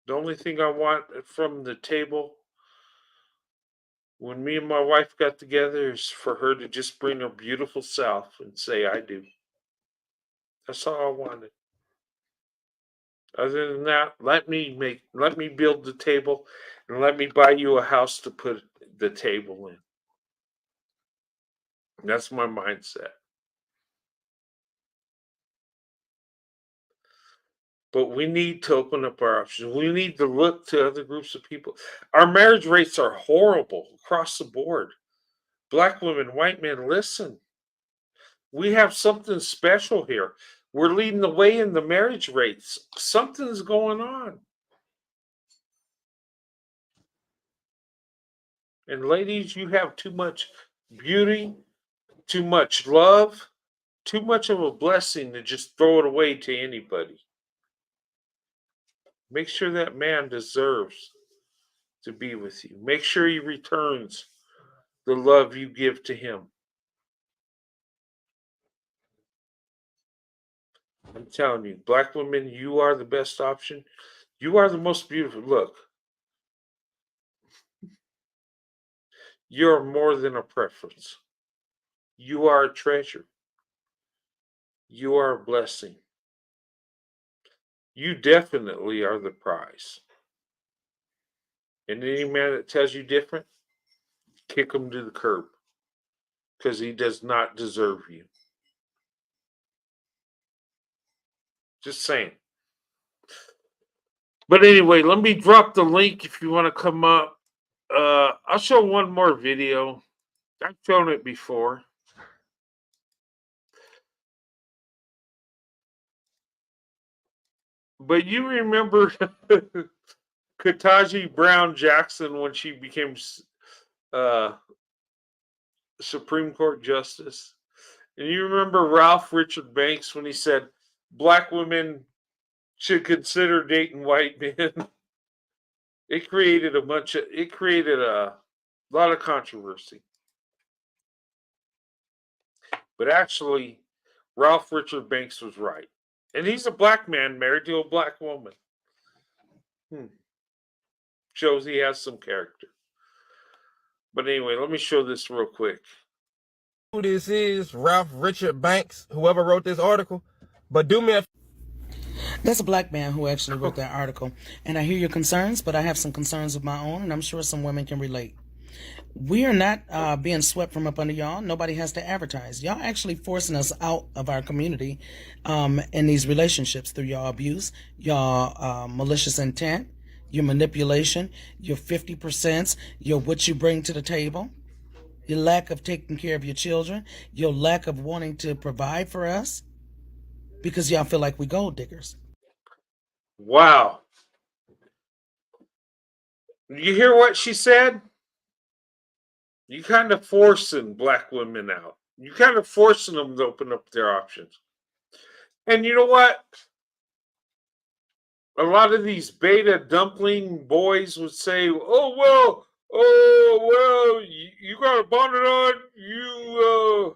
Speaker 1: The only thing I want from the table when me and my wife got together is for her to just bring her beautiful self and say, I do. That's all I wanted. Other than that, let me build the table and let me buy you a house to put the table in. That's my mindset. But we need to open up our options. We need to look to other groups of people. Our marriage rates are horrible across the board. Black women, white men, listen. We have something special here. We're leading the way in the marriage rates. Something's going on. And ladies, you have too much beauty, too much love, too much of a blessing to just throw it away to anybody. Make sure that man deserves to be with you. Make sure he returns the love you give to him. I'm telling you, black women, you are the best option. You are the most beautiful. Look, you're more than a preference. You are a treasure. You are a blessing. You definitely are the prize. And any man that tells you different, kick him to the curb because he does not deserve you. Just saying. But anyway, let me drop the link if you want to come up. I'll show one more video. I've shown it before. But you remember Ketanji Brown Jackson when she became uh, Supreme Court Justice? And you remember Ralph Richard Banks when he said black women should consider dating white men? It created a lot of controversy. But actually, Ralph Richard Banks was right. And he's a black man married to a black woman. Shows he has some character. But anyway, let me show this real quick.
Speaker 6: Who this is, Ralph Richard Banks, whoever wrote this article, but do me a
Speaker 7: That's a black man who actually wrote that article. And I hear your concerns, but I have some concerns of my own, and I'm sure some women can relate. We are not being swept from up under y'all. Nobody has to advertise. Y'all actually forcing us out of our community in these relationships through y'all abuse, y'all malicious intent, your manipulation, your 50%, your what you bring to the table, your lack of taking care of your children, your lack of wanting to provide for us because y'all feel like we gold diggers.
Speaker 1: Wow. You hear what she said? You kind of forcing black women out. You kind of forcing them to open up their options. And you know what? A lot of these beta dumpling boys would say, "Oh well, you got a bonnet on. You."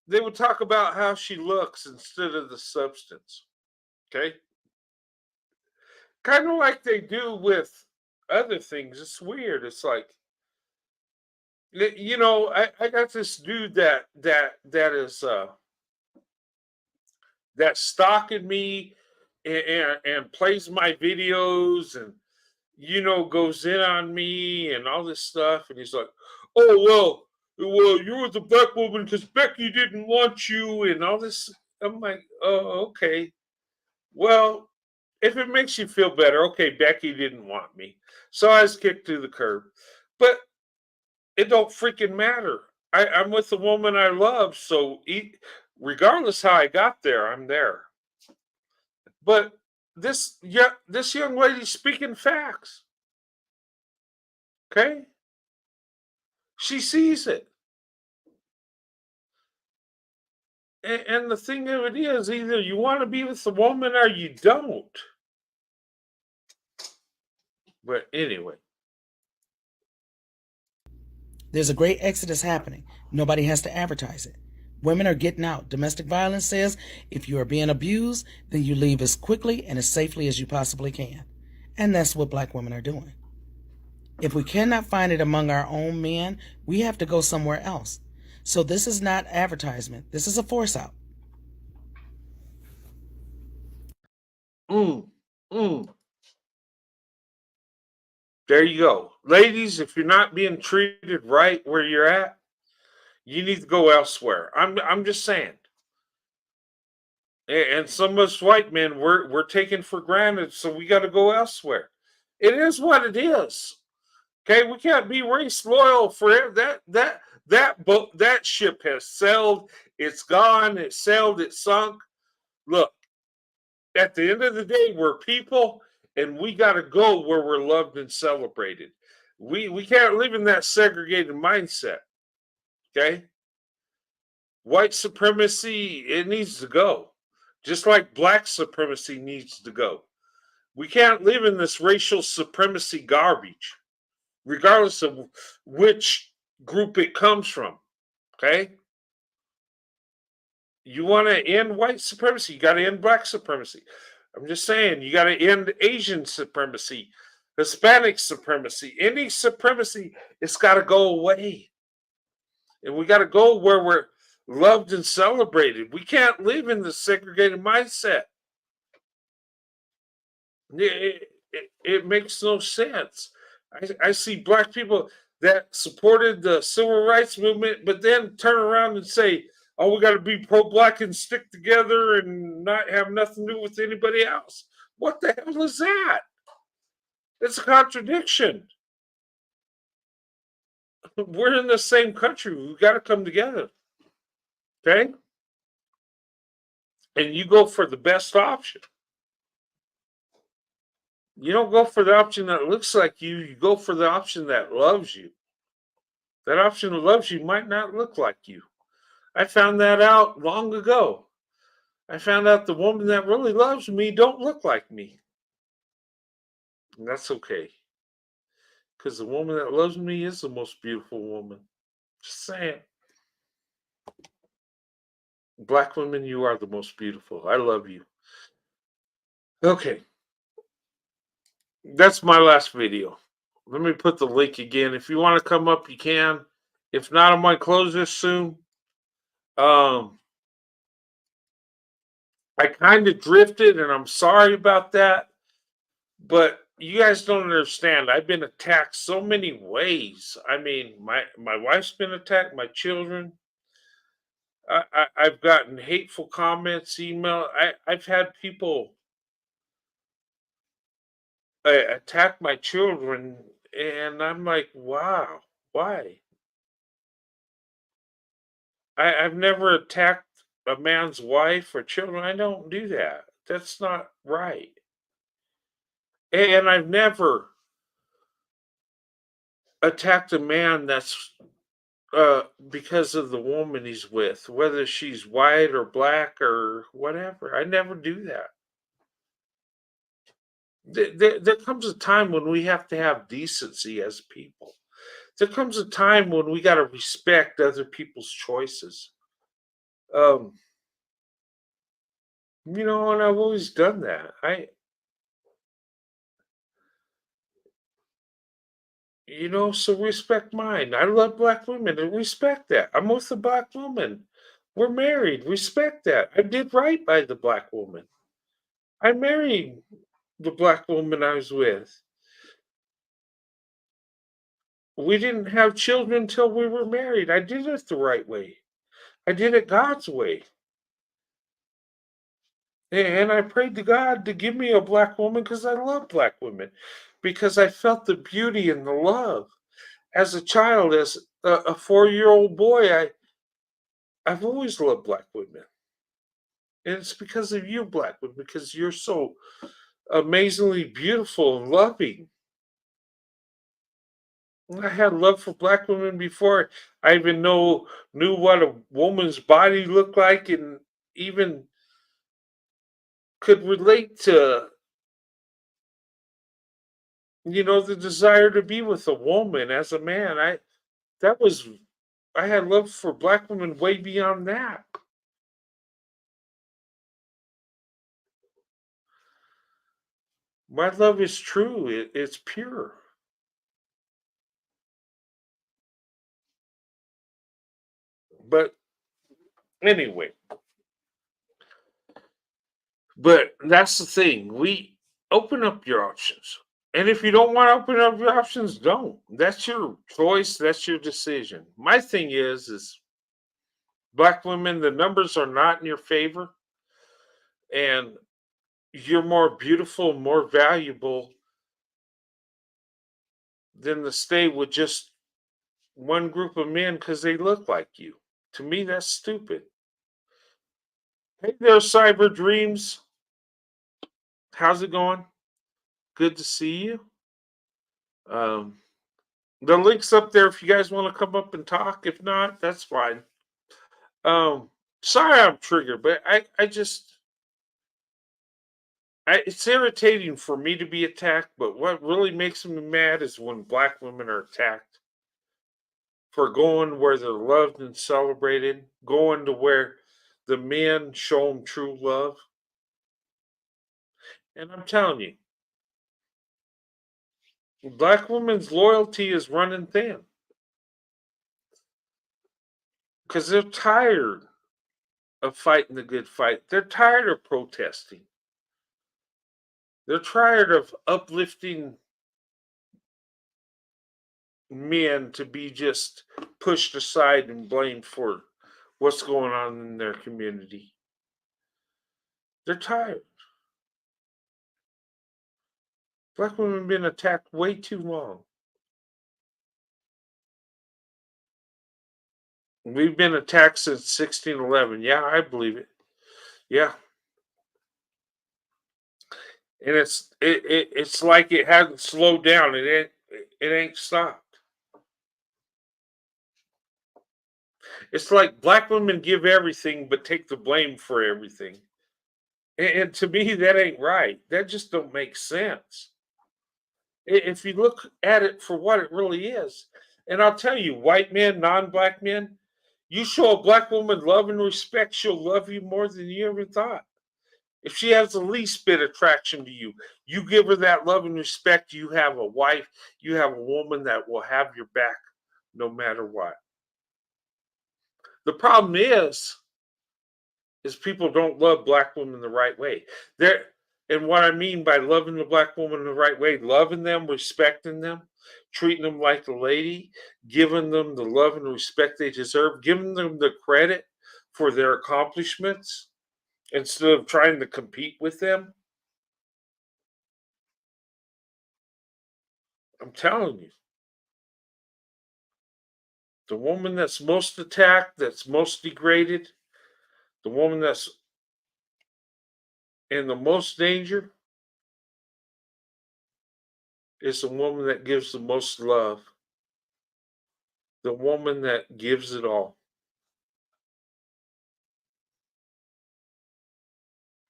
Speaker 1: They would talk about how she looks instead of the substance. Okay, kind of like they do with other things. It's weird. It's like, you know, I got this dude that is that's stalking me and plays my videos and goes in on me and all this stuff, and he's like, "Oh well, you were the black woman because Becky didn't want you," and all this. I'm like, "Oh, okay. Well, if it makes you feel better, okay, Becky didn't want me, so I was kicked to the curb, but it don't freaking matter. I'm with the woman I love, so regardless how I got there, I'm there." But this young lady's speaking facts. Okay, she sees it, and the thing of it is, either you want to be with the woman or you don't. But anyway,
Speaker 7: There's a great exodus happening. Nobody has to advertise it. Women are getting out. Domestic violence says if you are being abused, then you leave as quickly and as safely as you possibly can. And that's what black women are doing. If we cannot find it among our own men, we have to go somewhere else. So this is not advertisement. This is a force out.
Speaker 1: mm, mm. There you go, ladies. If you're not being treated right where you're at, you need to go elsewhere. I'm just saying. And some of us white men, we're taken for granted, so we got to go elsewhere. It is what it is. Okay, we can't be race loyal forever. That boat, that ship has sailed. It's gone. It sailed. It sunk. Look, at the end of the day, we're people, and we got to go where we're loved and celebrated. We can't live in that segregated mindset. Okay, white supremacy, it needs to go, just like black supremacy needs to go. We can't live in this racial supremacy garbage, regardless of which group it comes from. Okay? You want to end white supremacy, you got to end black supremacy. I'm just saying, you got to end Asian supremacy, Hispanic supremacy, any supremacy, it's got to go away. And we got to go where we're loved and celebrated. We can't live in the segregated mindset. It makes no sense. I see black people that supported the civil rights movement, but then turn around and say, "Oh, we got to be pro-black and stick together and not have nothing to do with anybody else." What the hell is that? It's a contradiction. We're in the same country. We got to come together. Okay? And you go for the best option. You don't go for the option that looks like you. You go for the option that loves you. That option that loves you might not look like you. I found that out long ago. I found out the woman that really loves me don't look like me. And that's okay. Because the woman that loves me is the most beautiful woman. Just saying. Black women, you are the most beautiful. I love you. Okay. That's my last video. Let me put the link again. If you want to come up, you can. If not, I might close this soon. I kind of drifted, and I'm sorry about that. But you guys don't understand. I've been attacked so many ways. I mean, my wife's been attacked, my children. I've gotten hateful comments, email. I've had people attack my children, and I'm like, wow, why? I've never attacked a man's wife or children. I don't do that. That's not right. And I've never attacked a man that's because of the woman he's with, whether she's white or black or whatever. I never do that. There comes a time when we have to have decency as people. There comes a time when we got to respect other people's choices. Um, and I've always done that. So respect mine. I love black women and respect that. I'm with a black woman. We're married. Respect that. I did right by the black woman. I married the black woman I was with. We didn't have children until we were married. I did it the right way. I did it God's way. And I prayed to God to give me a black woman because I love black women, because I felt the beauty and the love. As a child, as a 4-year-old boy, I've always loved black women. And it's because of you, black women, because you're so amazingly beautiful and loving. I had love for black women before I even knew what a woman's body looked like, and even could relate to the desire to be with a woman as a man. I had love for black women way beyond that. My love is true. It's pure. But anyway, but that's the thing. We open up your options. And if you don't want to open up your options, don't. That's your choice. That's your decision. My thing is black women, the numbers are not in your favor. And you're more beautiful, more valuable than to stay with just one group of men because they look like you. To me, that's stupid. Hey there, Cyber Dreams. How's it going? Good to see you. Um, the link's up there if you guys want to come up and talk. If not, that's fine. Sorry I'm triggered, but it's irritating for me to be attacked, but what really makes me mad is when black women are attacked for going where they're loved and celebrated, going to where the men show them true love. And I'm telling you, black women's loyalty is running thin because they're tired of fighting the good fight. They're tired of protesting. They're tired of uplifting men to be just pushed aside and blamed for what's going on in their community. They're tired. Black women have been attacked way too long. We've been attacked since 1611. Yeah, I believe it. Yeah. And it's like it hasn't slowed down. It ain't stopped. It's like black women give everything but take the blame for everything. And to me, that ain't right. That just don't make sense. If you look at it for what it really is, and I'll tell you, white men, non-black men, you show a black woman love and respect, she'll love you more than you ever thought. If she has the least bit of attraction to you, you give her that love and respect. You have a wife, you have a woman that will have your back no matter what. The problem is people don't love black women the right way. They're, and what I mean by loving the black woman the right way, loving them, respecting them, treating them like a lady, giving them the love and respect they deserve, giving them the credit for their accomplishments instead of trying to compete with them. I'm telling you, the woman that's most attacked, that's most degraded, the woman that's in the most danger is the woman that gives the most love, the woman that gives it all.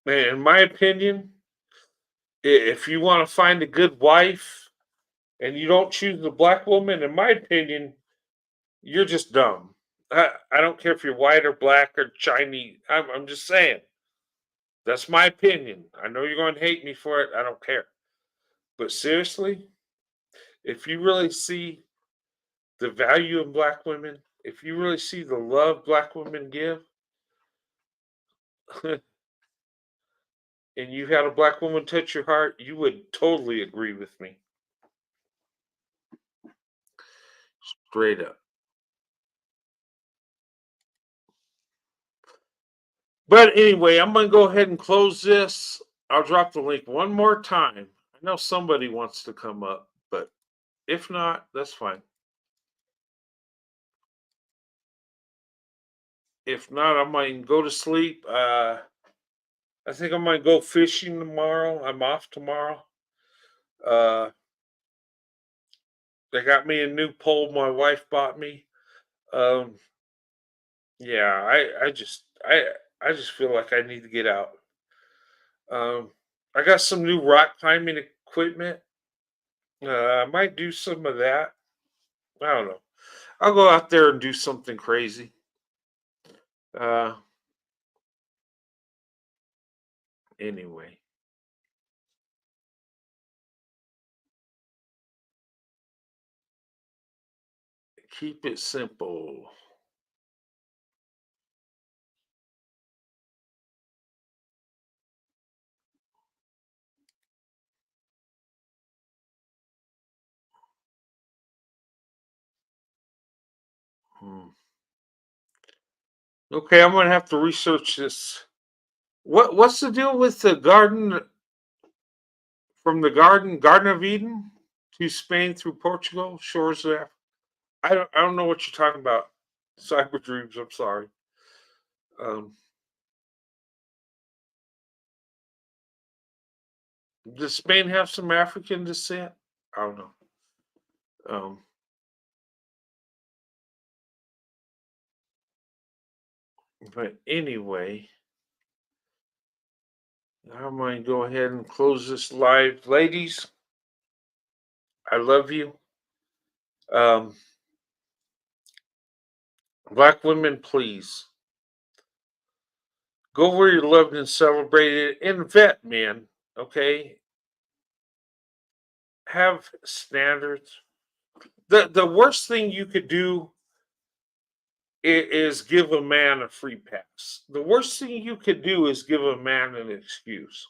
Speaker 1: Man, in my opinion, if you want to find a good wife and you don't choose the black woman, in my opinion, you're just dumb. I don't care if you're white or black or Chinese. I'm just saying. That's my opinion. I know you're going to hate me for it. I don't care. But seriously, if you really see the value in black women, if you really see the love black women give, and you had a black woman touch your heart, you would totally agree with me. Straight up. But anyway, I'm going to go ahead and close this. I'll drop the link one more time. I know somebody wants to come up, but if not, that's fine. If not, I might go to sleep. I think I might go fishing tomorrow. I'm off tomorrow. Uh, they got me a new pole my wife bought me. Um, yeah, I just feel like I need to get out. Um, I got some new rock climbing equipment. I might do some of that. I don't know. I'll go out there and do something crazy. Uh, anyway, keep it simple. Hmm. Okay, I'm gonna have to research this. What's the deal with the garden from the Garden of Eden to Spain through Portugal, shores of Africa? I don't know what you're talking about. Cyber dreams. I'm sorry. Um, does Spain have some African descent? I don't know. Um, but anyway, I'm going to go ahead and close this live, ladies. I love you. Um, Black women, please go where you're loved and celebrated and vet, man. Okay, have standards. The worst thing you could do is give a man a free pass. The worst thing you could do is give a man an excuse.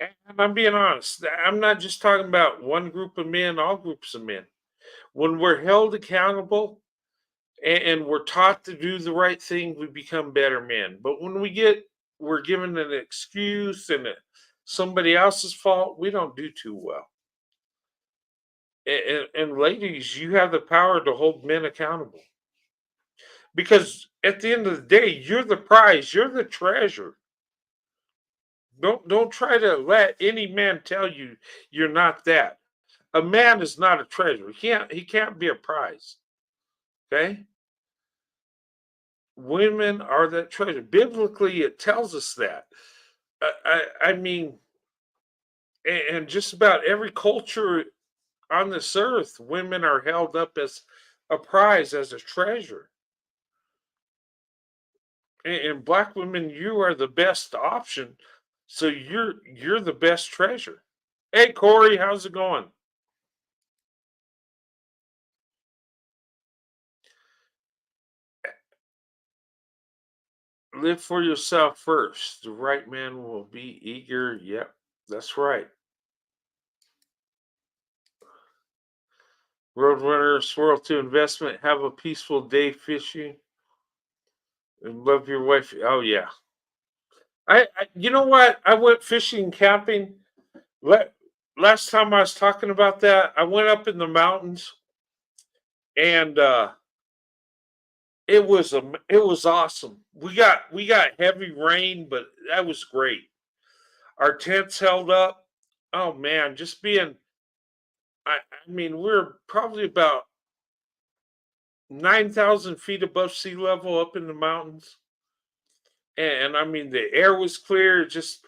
Speaker 1: And I'm being honest. I'm not just talking about one group of men, all groups of men. When we're held accountable and we're taught to do the right thing, we become better men. But when we're given an excuse and somebody else's fault, we don't do too well. And ladies, you have the power to hold men accountable because at the end of the day, you're the prize, you're the treasure. Don't try to let any man tell you you're not that. A man is not a treasure. He can't be a prize. Okay? Women are that treasure. Biblically, it tells us that. I mean, and just about every culture on this earth, women are held up as a prize, as a treasure. And black women, you are the best option. So you're the best treasure. Hey Corey, how's it going? Live for yourself first. The right man will be eager. Yep, that's right. Roadrunner, Swirl to Investment. Have a peaceful day fishing and love your wife. Oh yeah. You know what? I went fishing, camping. Let, Last time I was talking about that, I went up in the mountains and it was awesome. We got heavy rain, but that was great. Our tents held up. Oh man, just being I mean, we're probably about 9,000 feet above sea level up in the mountains, and I mean the air was clear. Just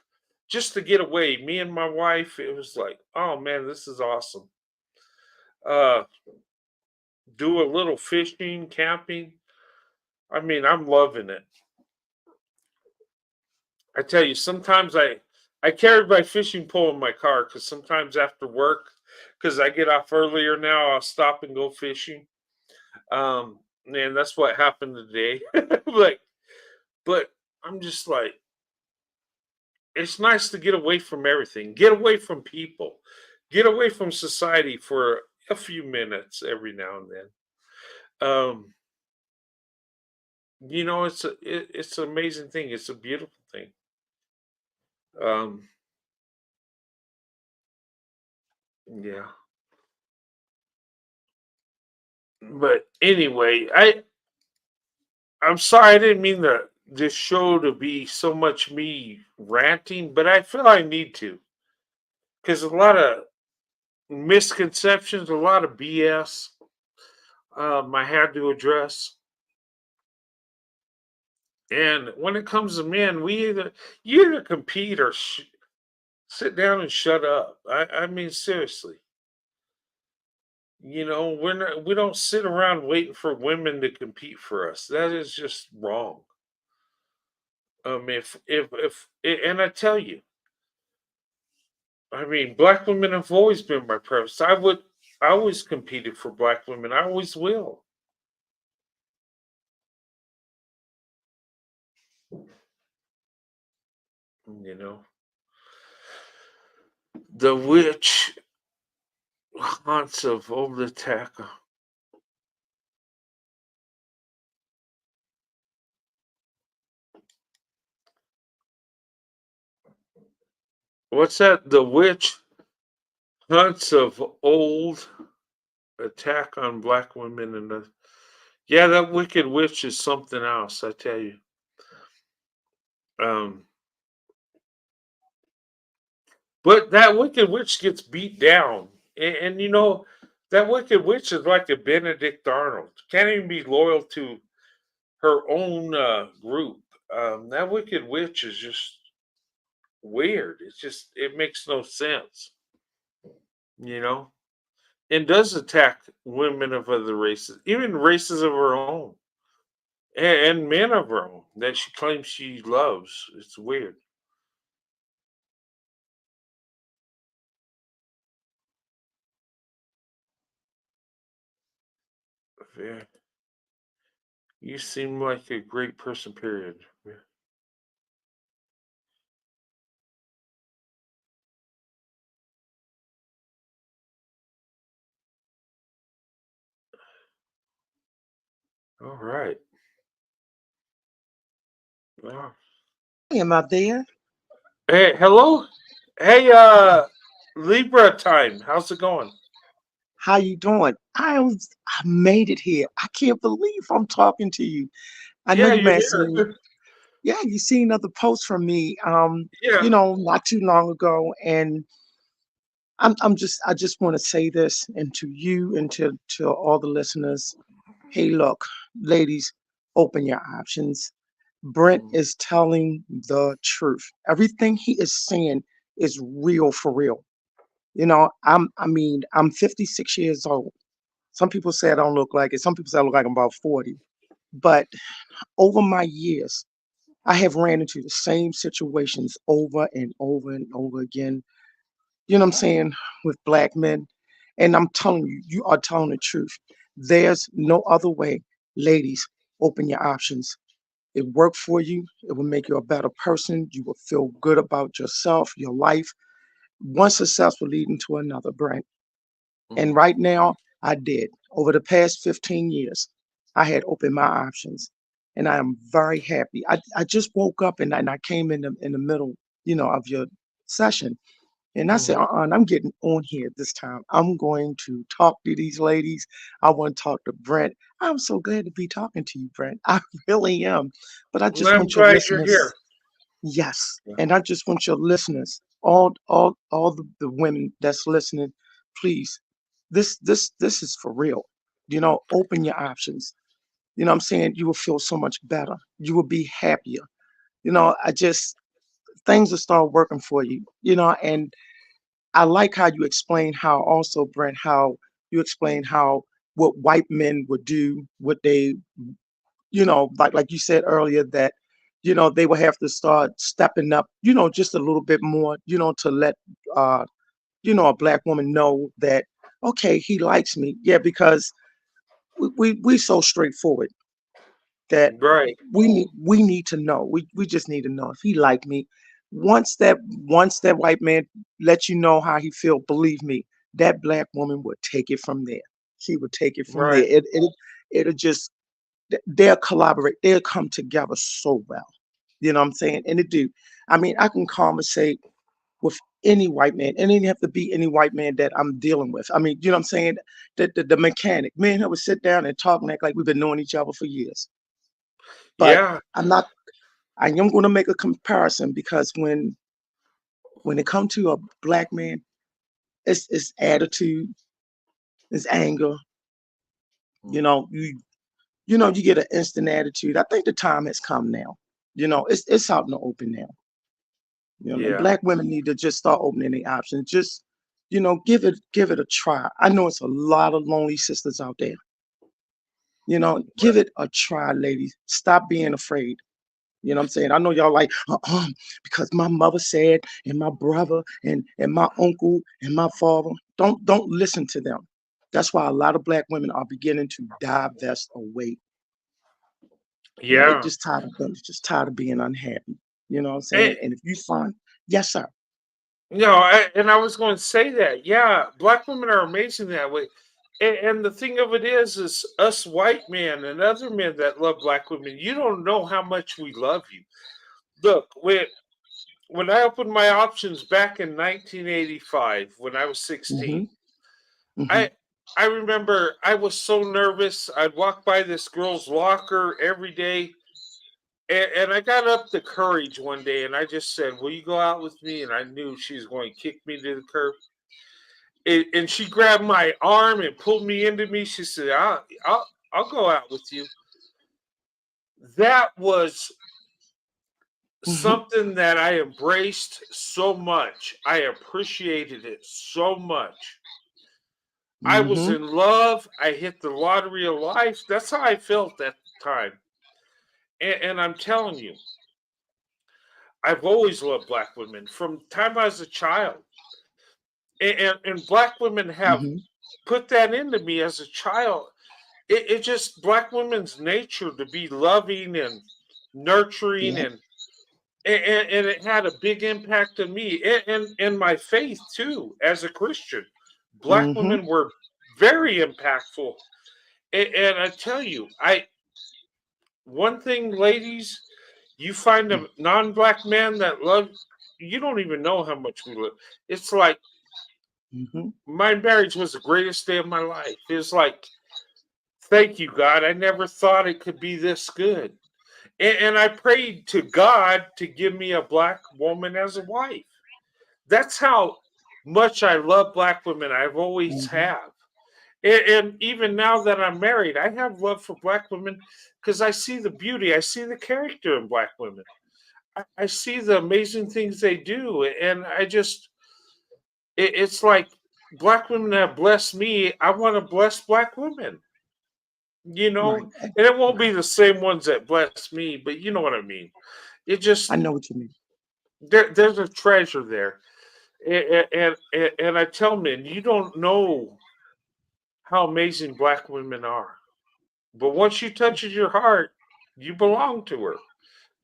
Speaker 1: to get away, me and my wife, it was like, oh man, this is awesome. Uh, do a little fishing, camping. I mean, I'm loving it. I tell you, sometimes I carry my fishing pole in my car because sometimes after work, because I get off earlier now, I'll stop and go fishing. And that's what happened today. like, but I'm just like, it's nice to get away from everything, get away from people, get away from society for a few minutes every now and then. It's an amazing thing. It's a beautiful thing. Um, yeah. But anyway, I'm sorry I didn't mean this show to be so much me ranting, but I feel I need to because a lot of misconceptions, a lot of BS I had to address. And when it comes to men, you either compete or sit down and shut up. I mean seriously, we don't sit around waiting for women to compete for us. That is just wrong. And I tell you, I mean, black women have always been my preference. I always competed for black women. I always will. You know, the witch haunts of over the tackle. What's that? The witch hunts of old attack on black women and yeah, that wicked witch is something else. I tell you. Um, but that wicked witch gets beat down, and that wicked witch is like a Benedict Arnold. Can't even be loyal to her own group. That wicked witch is just weird. It makes no sense, you know, and does attack women of other races, even races of her own, and men of her own that she claims she loves. It's weird. Yeah. You seem like a great person. Period. Yeah. All right. Wow.
Speaker 8: Am I there?
Speaker 1: Hey, hello. Hey, Libra time. How's it going?
Speaker 8: How you doing? I made it here. I can't believe I'm talking to you. I know
Speaker 1: Yeah,
Speaker 8: you may
Speaker 1: you're
Speaker 8: have seen,
Speaker 1: here.
Speaker 8: yeah, you seen other posts from me,
Speaker 1: Yeah.
Speaker 8: not too long ago. And I just want to say this and to you and to all the listeners. Hey, look, ladies, open your options. Brent
Speaker 1: Mm,
Speaker 8: is telling the truth. Everything he is saying is real for real. I'm 56 years old. Some people say I don't look like it. Some people say I look like I'm about 40. But over my years, I have ran into the same situations over and over and over again. You know what I'm saying? With black men. And I'm telling you, you are telling the truth. There's no other way. Ladies, open your options. It worked for you. It will make you a better person. You will feel good about yourself, your life. One success will lead into another, Brent. And
Speaker 1: Mhm.
Speaker 8: right now, I did. Over the past 15 years, I had opened my options. And I am very happy. I just woke up and I came in the middle, of your session. And I said,
Speaker 1: Mhm.
Speaker 8: I'm getting on here this time. I'm going to talk to these ladies. I want to talk to Brent. I'm so glad to be talking to you, Brent. I really am. But I
Speaker 1: Well,
Speaker 8: just
Speaker 1: I'm
Speaker 8: want your
Speaker 1: glad you're
Speaker 8: listeners,
Speaker 1: here.
Speaker 8: yes.
Speaker 1: Yeah.
Speaker 8: And I just want your listeners, all the women that's listening, please, this is for real. Open your options. You know what I'm saying? You will feel so much better. You will be happier. I just things will start working for you, and I like how you explain how also, Brent, how you explain how what white men would do, what they, like you said earlier, that, they will have to start stepping up, just a little bit more, to let, uh, a black woman know that, okay, he likes me. Yeah, because we so straightforward that
Speaker 1: Right.
Speaker 8: we need to know. We just need to know if he like me. Once that white man lets you know how he feel, believe me, that black woman would take it from there. She would take it from there.
Speaker 1: Right.
Speaker 8: It'll just they'll collaborate. They'll come together so well. You know what I'm saying? And it do. I mean, I can conversate with any white man, and it didn't have to be any white man that I'm dealing with. I mean, you know what I'm saying? The mechanic, me and him would sit down and talk and act like we've been knowing each other for years. But
Speaker 1: Yeah.
Speaker 8: I'm not. I am going to make a comparison because when it comes to a black man, it's attitude, it's anger. You
Speaker 1: Mhm.
Speaker 8: know, you get an instant attitude. I think the time has come now. It's out in the open now. And
Speaker 1: Yeah.
Speaker 8: black women need to just start opening their options. Just give it a try. I know it's a lot of lonely sisters out there. Give it a try, ladies. Stop being afraid. You know what I'm saying? I know y'all like, because my mother said, and my brother, and my uncle, and my father. Don't listen to them. That's why a lot of black women are beginning to divest away. They
Speaker 1: Yeah.
Speaker 8: just tired of being unhappy. You know what I'm saying?
Speaker 1: And,
Speaker 8: And if you find, yes, sir.
Speaker 1: no, and I was going to say that. Yeah, black women are amazing that way. And the thing of it is us white men and other men that love black women, you don't know how much we love you. Look, when I opened my options back in 1985, when I was
Speaker 8: Mm-hmm.
Speaker 1: 16,
Speaker 8: Mm-hmm.
Speaker 1: I I remember I was so nervous. I'd walk by this girl's locker every day, and I got up the courage one day, and I just said, "Will you go out with me?" And I knew she was going to kick me to the curb. And she grabbed my arm and pulled me into me. She said, I'll go out with you." That was
Speaker 8: Mm-hmm.
Speaker 1: something that I embraced so much. I appreciated it so much. I was
Speaker 8: Mm-hmm.
Speaker 1: in love. I hit the lottery of life. That's how I felt at the time. And I'm telling you, I've always loved black women from the time I was a child. And black women have
Speaker 8: Mm-hmm.
Speaker 1: put that into me as a child. It just black women's nature to be loving and nurturing,
Speaker 8: Yep.
Speaker 1: and it had a big impact on me, and my faith too as a Christian. Black
Speaker 8: Mm-hmm.
Speaker 1: women were very impactful. And I tell you, I one thing, ladies, you find a non-black man that love you, don't even know how much we love. It's like
Speaker 8: Mm-hmm.
Speaker 1: my marriage was the greatest day of my life. It's like, thank you, God. I never thought it could be this good. And I prayed to God to give me a black woman as a wife. That's how much I love black women. I've always
Speaker 8: Mm-hmm.
Speaker 1: have. And even now that I'm married, I have love for black women because I see the beauty, I see the character in black women. I see the amazing things they do. And I just, it's like black women have blessed me. I want to bless black women,
Speaker 8: Right.
Speaker 1: and it won't be
Speaker 8: Right.
Speaker 1: the same ones that bless me, but you know what I mean. It
Speaker 8: I
Speaker 1: just
Speaker 8: know what you mean.
Speaker 1: there's a treasure there, and I tell men, you don't know how amazing black women are, but once she touches your heart, you belong to her,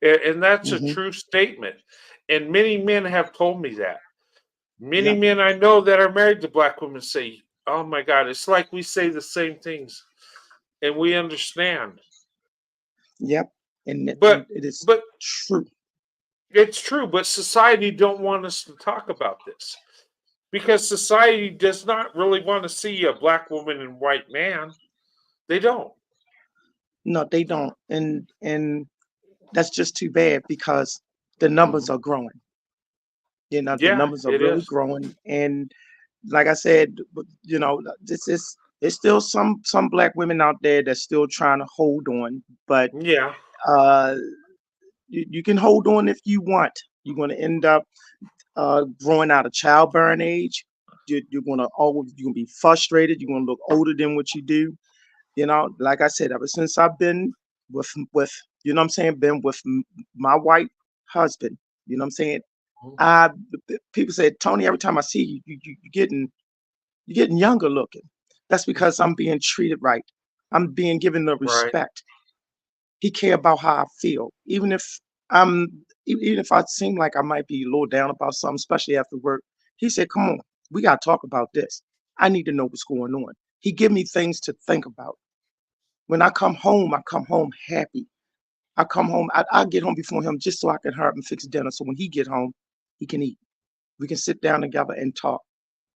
Speaker 1: and that's a
Speaker 8: Hmm.
Speaker 1: true statement. And many men have told me that. Many
Speaker 8: Yep.
Speaker 1: men I know that are married to black women say, "Oh my God, it's like we say the same things, and we understand."
Speaker 8: Yep. And
Speaker 1: But
Speaker 8: it is
Speaker 1: but
Speaker 8: true.
Speaker 1: it's true. But society don't want us to talk about this because society does not really want to see a black woman and white man. They don't.
Speaker 8: No, they don't. And that's just too bad because the numbers
Speaker 1: Mhm.
Speaker 8: are growing. The
Speaker 1: Yeah,
Speaker 8: numbers are
Speaker 1: it
Speaker 8: really
Speaker 1: is.
Speaker 8: growing. And like I said, this is there's still some black women out there that's still trying to hold on, but
Speaker 1: Yeah.
Speaker 8: uh you can hold on if you want. You're going to end up growing out of childbearing age. You're going to be frustrated. You're going to look older than what you do. Like I said, ever since I've been with what I'm saying, been with my white husband. You know what I'm saying? I People say, Tony, every time I see you, you're getting younger looking. That's because I'm being treated right. I'm being given the
Speaker 1: Right.
Speaker 8: respect. He care about how I feel, I'm even if I seem like I might be a little down about something, especially after work. He said, "Come on, we gotta talk about this. I need to know what's going on." He give me things to think about. When I come home happy. I come home, I get home before him just so I can hurry up and fix dinner. So when he get home, he can eat. We can sit down together and talk.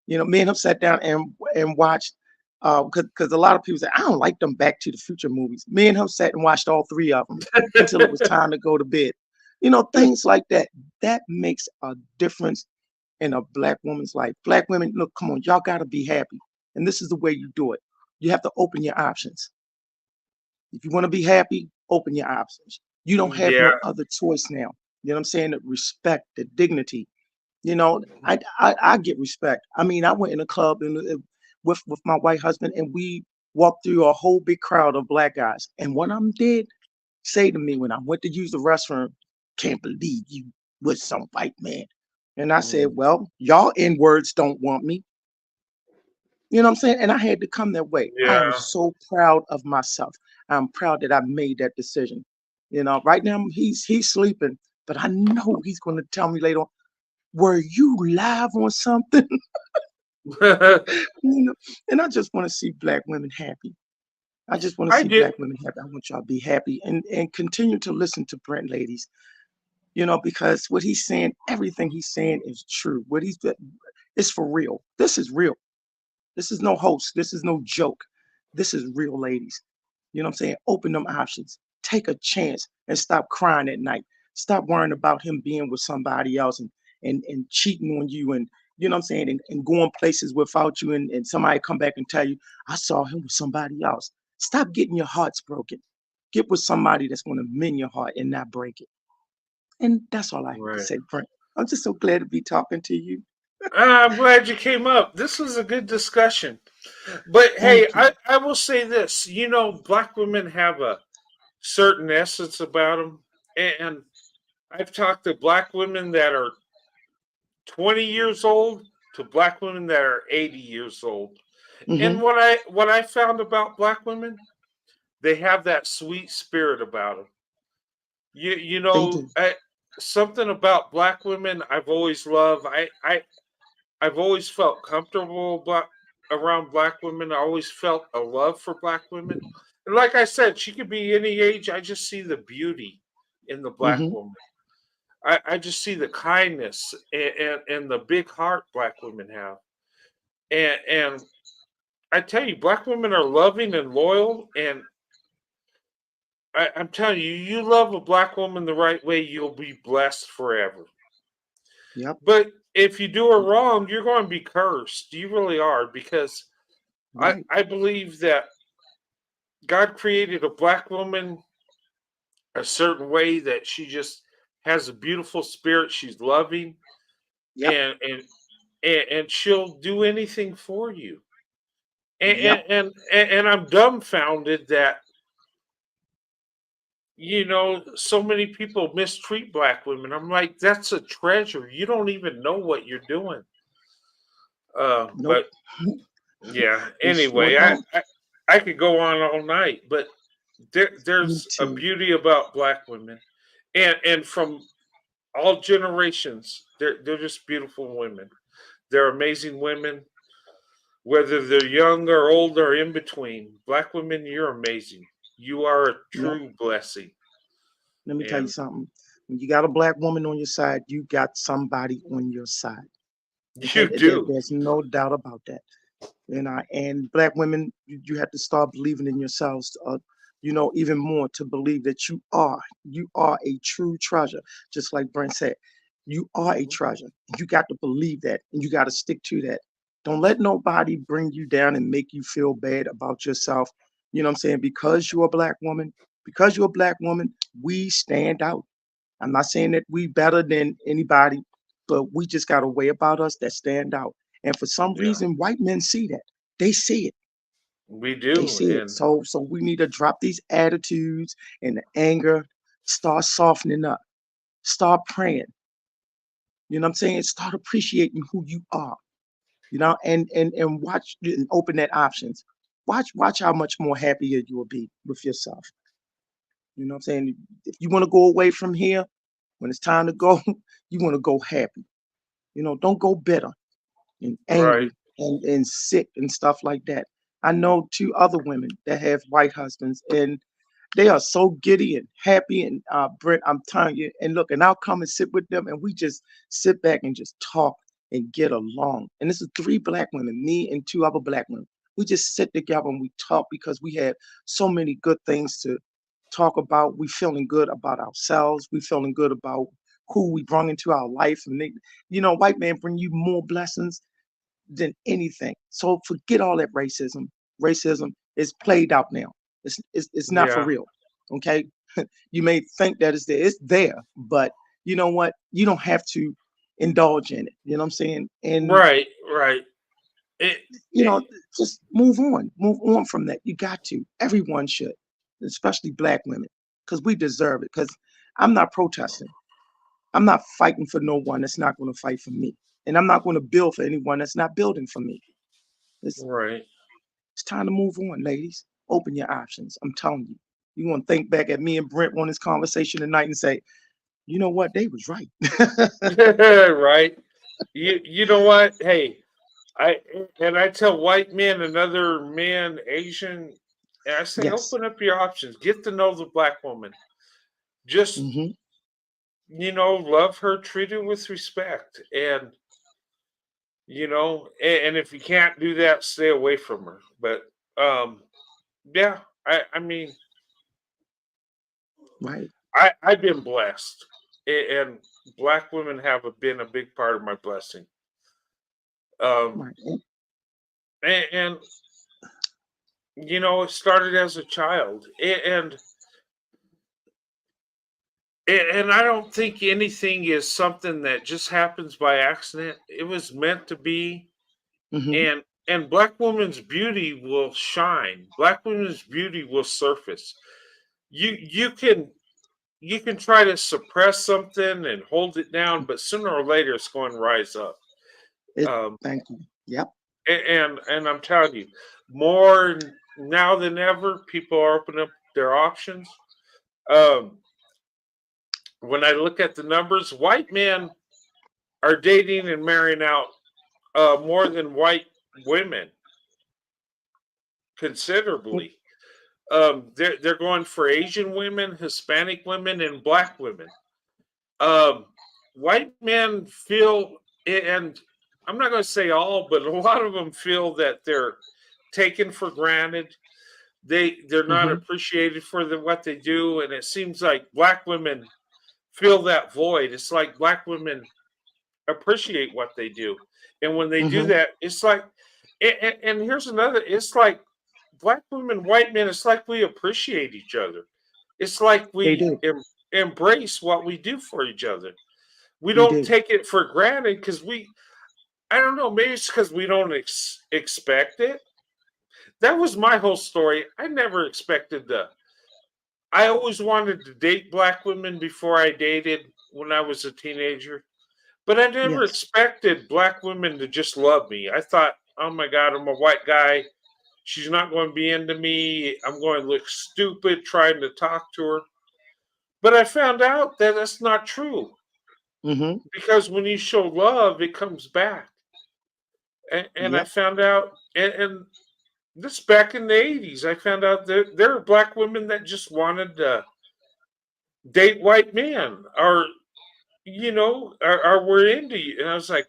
Speaker 8: Me and him sat down and watched. Because a lot of people say I don't like them Back to the Future movies. Me and him sat and watched all three of them until it was time to go to bed. Things like that. That makes a difference in a black woman's life. Black women, look, come on, y'all gotta be happy, and this is the way you do it. You have to open your options. If you want to be happy, open your options. You don't have
Speaker 1: Yeah.
Speaker 8: no other choice now. You know what I'm saying? The respect, the dignity. I get respect. I mean, I went in a club with my white husband, and we walked through a whole big crowd of black guys. And one of them did say to me when I went to use the restroom, "Can't believe you with some white man." And I said,
Speaker 1: Mm.
Speaker 8: "Well, y'all N words don't want me." You know what I'm saying? And I had to come that way. I am
Speaker 1: Yeah.
Speaker 8: so proud of myself. I'm proud that I made that decision. Right now he's sleeping, but I know he's going to tell me later on, "Were you live on something?" you know, and I just want to see black women happy. I just want to
Speaker 1: I
Speaker 8: see
Speaker 1: did.
Speaker 8: black women happy. I want y'all to be happy and continue to listen to Brent, ladies. Because what he's saying, everything he's saying is true. It's for real. This is real. This is no host. This is no joke. This is real, ladies. You know what I'm saying? Open them options. Take a chance and stop crying at night. Stop worrying about him being with somebody else and cheating on you and you know what I'm saying and going places without you and somebody come back and tell you, "I saw him with somebody else." Stop getting your hearts broken. Get with somebody that's going to mend your heart and not break it. And that's all I have to
Speaker 1: Right.
Speaker 8: say, Brent. I'm just so glad to be talking to you.
Speaker 1: I'm glad you came up. This was a good discussion. But hey,
Speaker 8: Thank you.
Speaker 1: I will say this. Black women have a certain essence about them. And I've talked to black women that are 20 years old to black women that are 80 years old.
Speaker 8: Hmm.
Speaker 1: And what I found about black women, they have that sweet spirit about them. You
Speaker 8: They
Speaker 1: know,
Speaker 8: do.
Speaker 1: something about black women I've always loved. I've always felt comfortable around black women. I always felt a love for black women. And like I said, she could be any age. I just see the beauty in the black
Speaker 8: Hmm.
Speaker 1: woman. I just see the kindness and the big heart black women have. And I tell you, black women are loving and loyal. And I'm telling you, you love a black woman the right way, you'll be blessed forever.
Speaker 8: Yep.
Speaker 1: But if you do her wrong, you're going to be cursed. You really are, because
Speaker 8: Right.
Speaker 1: I believe that God created a black woman a certain way that she just has a beautiful spirit. She's loving,
Speaker 8: Yep.
Speaker 1: and she'll do anything for you. And
Speaker 8: Yep.
Speaker 1: and, and and I'm dumbfounded that so many people mistreat black women. I'm like, that's a treasure. You don't even know what you're doing.
Speaker 8: Nope.
Speaker 1: But yeah.
Speaker 8: They sure
Speaker 1: Anyway, I,
Speaker 8: don't.
Speaker 1: I I could go on all night, but
Speaker 8: Me
Speaker 1: there's a
Speaker 8: too.
Speaker 1: beauty about black women, and from all generations, they're just beautiful women. They're amazing women, whether they're young or old or in between. Black women, you're amazing. You are a
Speaker 8: Yep.
Speaker 1: true blessing,
Speaker 8: Let me tell you
Speaker 1: and
Speaker 8: something. When you got a black woman on your side, you got somebody on your side. Okay,
Speaker 1: you do.
Speaker 8: there's no doubt about that. And black women, you have to start believing in yourselves, even more, to believe that you are a true treasure. Just like Brent said, you are a treasure. You got to believe that, and you got to stick to that. Don't let nobody bring you down and make you feel bad about yourself. You know what I'm saying? Because you're a black woman, we stand out. I'm not saying that we better than anybody, but we just got a way about us that stand out. And for some
Speaker 1: Yeah,
Speaker 8: reason, white men see that. They see it.
Speaker 1: we
Speaker 8: They
Speaker 1: do,
Speaker 8: see it.
Speaker 1: and
Speaker 8: So we need to drop these attitudes and the anger, start softening up, start praying. You know what I'm saying? Start appreciating who you are. And watch and open that options. Watch how much more happier you will be with yourself. You know what I'm saying? If you want to go away from here, when it's time to go, you want to go happy. Don't go bitter and
Speaker 1: right.
Speaker 8: angry and sick and stuff like that. I know two other women that have white husbands, and they are so giddy and happy. And Brent, I'm telling you, and look, and I'll come and sit with them, and we just sit back and just talk and get along. And this is three black women, me and two other black women. We just sit together and we talk because we have so many good things to talk about. We feeling good about ourselves. We feeling good about who we brought into our life. And white man bring you more blessings than anything. So forget all that racism. Racism is played out now. It's not for
Speaker 1: Yeah,
Speaker 8: real. Okay. You may think that it's there. It's there, but you know what? You don't have to indulge in it. You know what I'm saying? And
Speaker 1: right, right. It,
Speaker 8: you
Speaker 1: it
Speaker 8: know, just move on. Move on from that. You got to. Everyone should, especially black women, because we deserve it. Because I'm not protesting. I'm not fighting for no one that's not going to fight for me. And I'm not going to build for anyone that's not building for me. It's,
Speaker 1: right.
Speaker 8: it's time to move on, ladies. Open your options. I'm telling you. You want to think back at me and Brent on this conversation tonight and say, you know what? They was right.
Speaker 1: Right. You know what? Hey, I and I tell white men and other men, Asian, and I say
Speaker 8: Yes.
Speaker 1: open up your options. Get to know the black woman. Just
Speaker 8: Hmm.
Speaker 1: love her, treat her with respect, and if you can't do that, stay away from her. But yeah, I mean,
Speaker 8: Right.
Speaker 1: I've been blessed, and black women have been a big part of my blessing. Um,
Speaker 8: Right.
Speaker 1: and it started as a child, and I don't think anything is something that just happens by accident. It was meant to be,
Speaker 8: Hmm.
Speaker 1: and black women's beauty will shine. Black women's beauty will surface. You can try to suppress something and hold it down, but sooner or later it's going to rise up.
Speaker 8: It.
Speaker 1: Um,
Speaker 8: Thank you. Yep.
Speaker 1: and I'm telling you, more now than ever, people are opening up their options. Um, when I look at the numbers, white men are dating and marrying out more than white women considerably. They're going for Asian women, Hispanic women, and black women. Um, White men feel, and I'm not going to say all, but a lot of them feel that they're taken for granted. They're not
Speaker 8: Hmm.
Speaker 1: appreciated for what they do, and it seems like black women fill that void. It's like black women appreciate what they do, and when they do
Speaker 8: Hmm.
Speaker 1: that, it's like, and here's another. It's like black women, white men. It's like we appreciate each other. It's like
Speaker 8: They
Speaker 1: we
Speaker 8: do.
Speaker 1: embrace what we do for each other. We
Speaker 8: We
Speaker 1: don't
Speaker 8: do.
Speaker 1: take it for granted because I don't know, maybe it's because we don't expect it. That was my whole story. I never expected I always wanted to date black women before I dated when I was a teenager, but I never
Speaker 8: Yes.
Speaker 1: expected black women to just love me. I thought, oh my God, I'm a white guy. She's not going to be into me. I'm going to look stupid trying to talk to her. But I found out that that's not true
Speaker 8: Mm-hmm.
Speaker 1: because when you show love, it comes back. And I
Speaker 8: Yep.
Speaker 1: found out, and this back in the 80s, I found out that there are black women that just wanted to date white men or, or were into you. And I was like,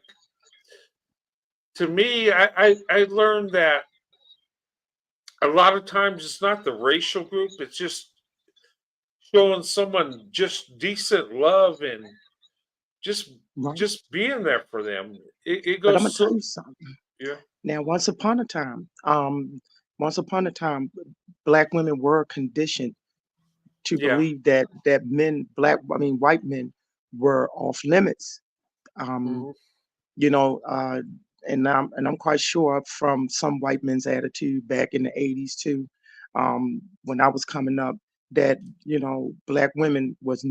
Speaker 1: to me, I learned that a lot of times it's not the racial group, it's just showing someone just decent love and just
Speaker 8: Right.
Speaker 1: just being there for them. It
Speaker 8: But I'm
Speaker 1: goes
Speaker 8: gonna tell
Speaker 1: so
Speaker 8: you something.
Speaker 1: yeah.
Speaker 8: Now, once upon a time, black women were conditioned to
Speaker 1: Yeah.
Speaker 8: believe that white men were off limits. Um,
Speaker 1: Hmm.
Speaker 8: you know, and I'm quite sure from some white men's attitude back in the '80s too, when I was coming up, that black women was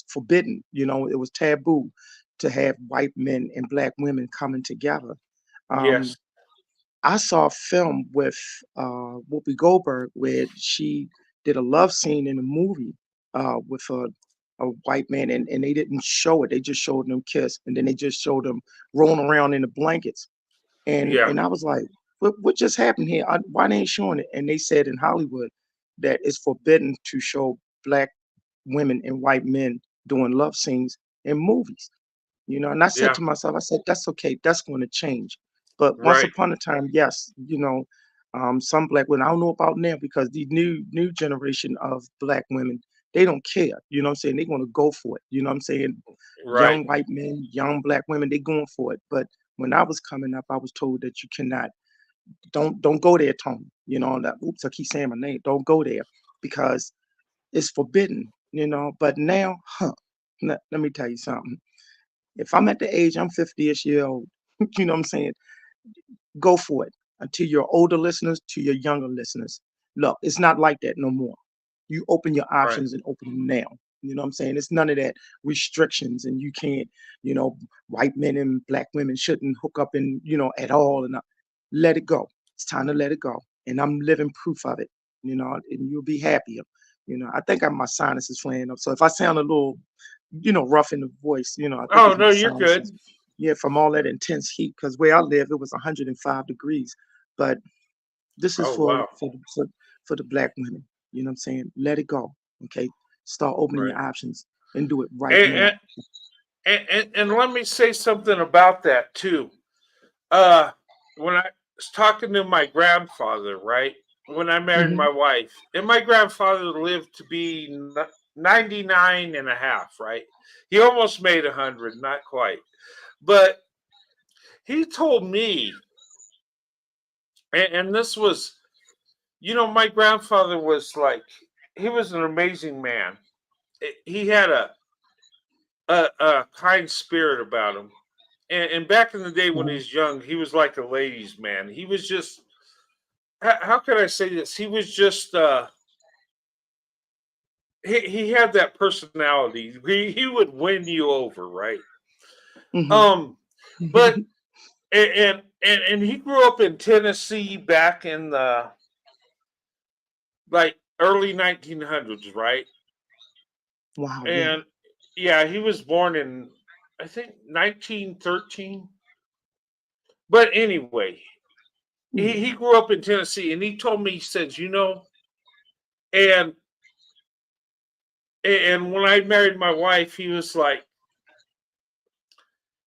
Speaker 8: forbidden. It was taboo to have white men and black women coming together. Um,
Speaker 1: Yes.
Speaker 8: I saw a film with Whoopi Goldberg where she did a love scene in a movie with a white man, and they didn't show it. They just showed them kiss, and then they just showed them rolling around in the blankets. And
Speaker 1: Yeah.
Speaker 8: and I was like, what just happened here? Why they ain't showing it? And they said in Hollywood that it's forbidden to show black women and white men doing love scenes in movies. And I said
Speaker 1: Yeah.
Speaker 8: to myself, I said, that's okay, that's going to change. But once
Speaker 1: Right.
Speaker 8: upon a time, yes, some black women, I don't know about now because the new generation of black women, they don't care. You know what I'm saying? They're going to go for it. You know what I'm saying?
Speaker 1: Right.
Speaker 8: Young white men, young black women, they going for it. But when I was coming up, I was told that you cannot, don't go there, Tony. That, oops, I keep saying my name. Don't go there because it's forbidden. But now, let me tell you something. If I'm at the age, I'm 50ish year old, you know what I'm saying? Go for it. And to your older listeners, to your younger listeners, look, it's not like that no more. You open your
Speaker 1: Right.
Speaker 8: options and open them now. You know what I'm saying? It's none of that restrictions, and you can't, you know, white men and black women shouldn't hook up at all. And let it go. It's time to let it go. And I'm living proof of it, and you'll be happier. I think my sinus is flaring up. So if I sound a little, rough in the voice, I think
Speaker 1: Oh
Speaker 8: it's
Speaker 1: no,
Speaker 8: my
Speaker 1: you're
Speaker 8: sinuses.
Speaker 1: good.
Speaker 8: Yeah, from all that intense heat, because where I live, it was 105 degrees. But this is
Speaker 1: Oh
Speaker 8: for
Speaker 1: wow.
Speaker 8: for the black women. You know what I'm saying? Let it go. Okay. Start opening
Speaker 1: Right.
Speaker 8: your options and do it right
Speaker 1: And
Speaker 8: now.
Speaker 1: and let me say something about that too. Uh, when I was talking to my grandfather, right? When I married
Speaker 8: Hmm.
Speaker 1: my wife, and my grandfather lived to be 99 and a half, right? He almost made 100, not quite. But he told me, and this was, my grandfather was like, he was an amazing man. He had a kind spirit about him. And back in the day when he
Speaker 8: Hmm.
Speaker 1: was young, he was like a ladies' man. He was just, how can I say this? He was just, he had that personality. He would win you over, right?
Speaker 8: Hmm.
Speaker 1: Um, but and he grew up in Tennessee back in the like early 1900s, right?
Speaker 8: Wow. Yeah.
Speaker 1: And yeah, he was born in I think 1913. But anyway, he
Speaker 8: Yeah.
Speaker 1: grew up in Tennessee, and he told me, he says, and and when I married my wife, he was like,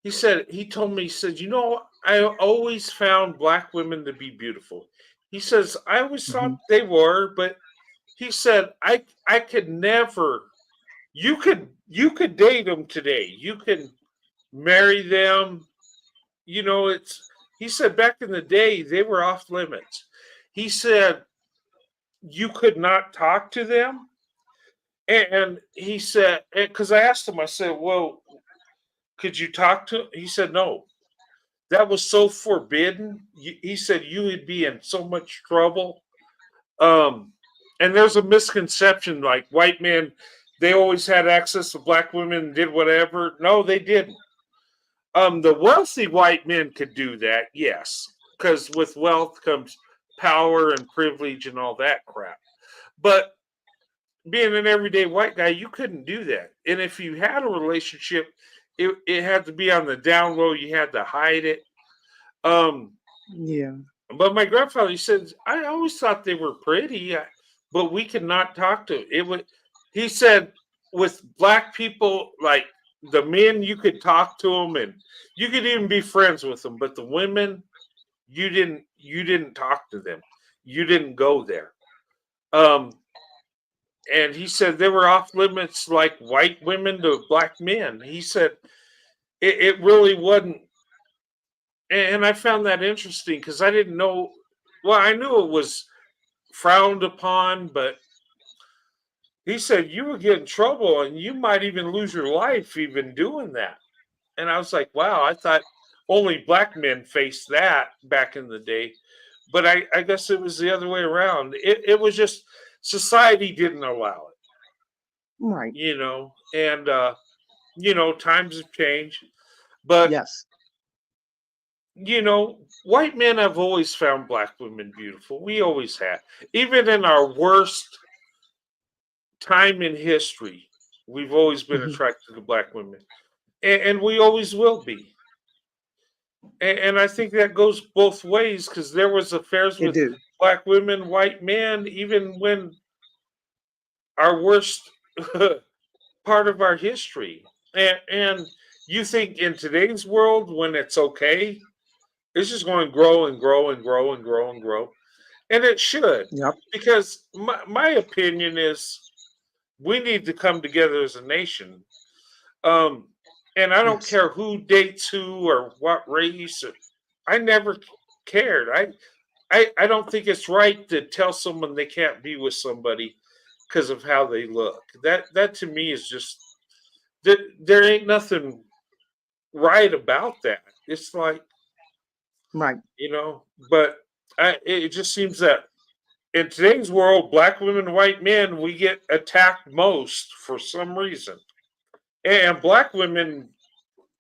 Speaker 1: he told me, he said, I always found black women to be beautiful. He says, I always
Speaker 8: Hmm.
Speaker 1: thought they were, but he said, I could never. You could date them today. You can marry them. It's. He said back in the day they were off limits. He said you could not talk to them, and he said because I asked him, I said, well, could you talk to? He said no. That was so forbidden. He said you would be in so much trouble. Um, And there's a misconception like white men, they always had access to black women and did whatever. No, they didn't. The wealthy white men could do that, yes, because with wealth comes power and privilege and all that crap. But being an everyday white guy, you couldn't do that. And if you had a relationship, it had to be on the down low. You had to hide it. Um,
Speaker 8: Yeah.
Speaker 1: but my grandfather, he said, I always thought they were pretty, but we could not talk to it. Would he said with black people, like the men, you could talk to them and you could even be friends with them, but the women, you didn't talk to them. You didn't go there. Um, and he said they were off limits like white women to black men. He said it really wasn't, and I found that interesting because I didn't know. Well, I knew it was frowned upon, but he said you would get in trouble and you might even lose your life even doing that. And I was like, wow, I thought only black men faced that back in the day. But I guess it was the other way around. It was just society didn't allow it,
Speaker 8: Right.
Speaker 1: and times have changed. But
Speaker 8: Yes.
Speaker 1: white men have always found black women beautiful. We always have. Even in our worst time in history, we've always been
Speaker 8: Hmm.
Speaker 1: attracted to black women. And we always will be. And I think that goes both ways because there was affairs
Speaker 8: It
Speaker 1: with
Speaker 8: do.
Speaker 1: black women, white men, even when our worst part of our history. And you think in today's world, when it's okay, it's just going to grow and grow and grow and grow and grow. And it should,
Speaker 8: Yep.
Speaker 1: because my opinion is we need to come together as a nation. Um, and I don't
Speaker 8: Yes.
Speaker 1: care who dates who or what race. I never cared. I don't think it's right to tell someone they can't be with somebody because of how they look. That to me is just there ain't nothing right about that. It's like
Speaker 8: Right.
Speaker 1: but it just seems that in today's world, black women, white men, we get attacked most for some reason, and black women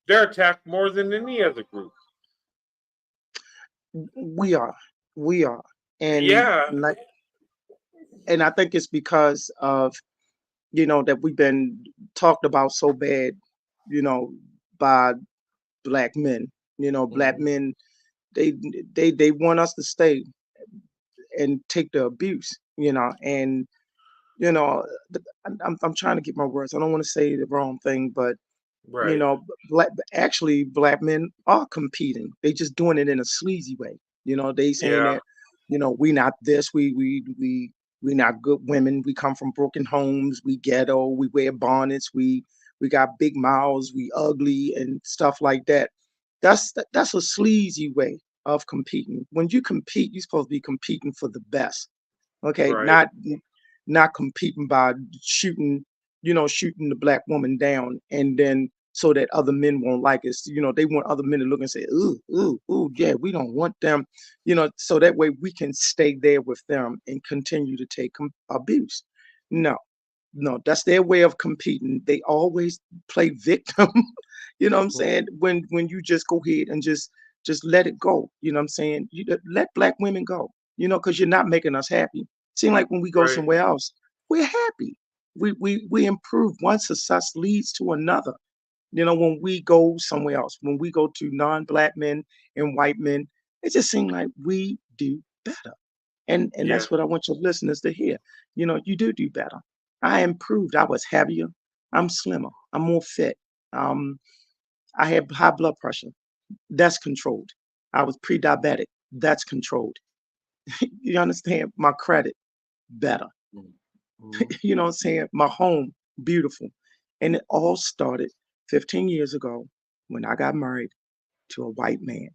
Speaker 1: they're attacked more than any other group.
Speaker 8: We are. We are. And
Speaker 1: Yeah,
Speaker 8: like, and I think it's because of that we've been talked about so bad, you know, by black men. Black
Speaker 1: mhm,
Speaker 8: men, they they want us to stay and take the abuse. And you know, I'm trying to get my words. I don't want to say the wrong thing, but
Speaker 1: right.
Speaker 8: actually black men are competing. They just doing it in a sleazy way. They saying
Speaker 1: Yeah,
Speaker 8: that, we not this, we not good women. We come from broken homes, we ghetto, we wear bonnets, we got big mouths, we ugly and stuff like that. That's a sleazy way of competing. When you compete, you're supposed to be competing for the best. Okay,
Speaker 1: right.
Speaker 8: not competing by shooting the black woman down, and then so that other men won't like us. They want other men to look and say, ooh, ooh, ooh, yeah, we don't want them, so that way we can stay there with them and continue to take abuse. No, no, that's their way of competing. They always play victim. You know what I'm
Speaker 1: Mhm,
Speaker 8: saying? When you just go ahead and just let it go. You know what I'm saying? Let black women go. Because you're not making us happy. Seem like when we go
Speaker 1: right.
Speaker 8: somewhere else, we're happy. We improve. One success leads to another. When we go somewhere else, when we go to non-black men and white men, it just seems like we do better. And
Speaker 1: Yeah.
Speaker 8: that's what I want your listeners to hear. You do better. I improved. I was heavier. I'm slimmer. I'm more fit. Um, I had high blood pressure. That's controlled. I was pre-diabetic. That's controlled. You understand? My credit better.
Speaker 1: Mhm, mhm,
Speaker 8: You know what I'm saying? My home beautiful. And it all started 15 years ago when I got married to a white man.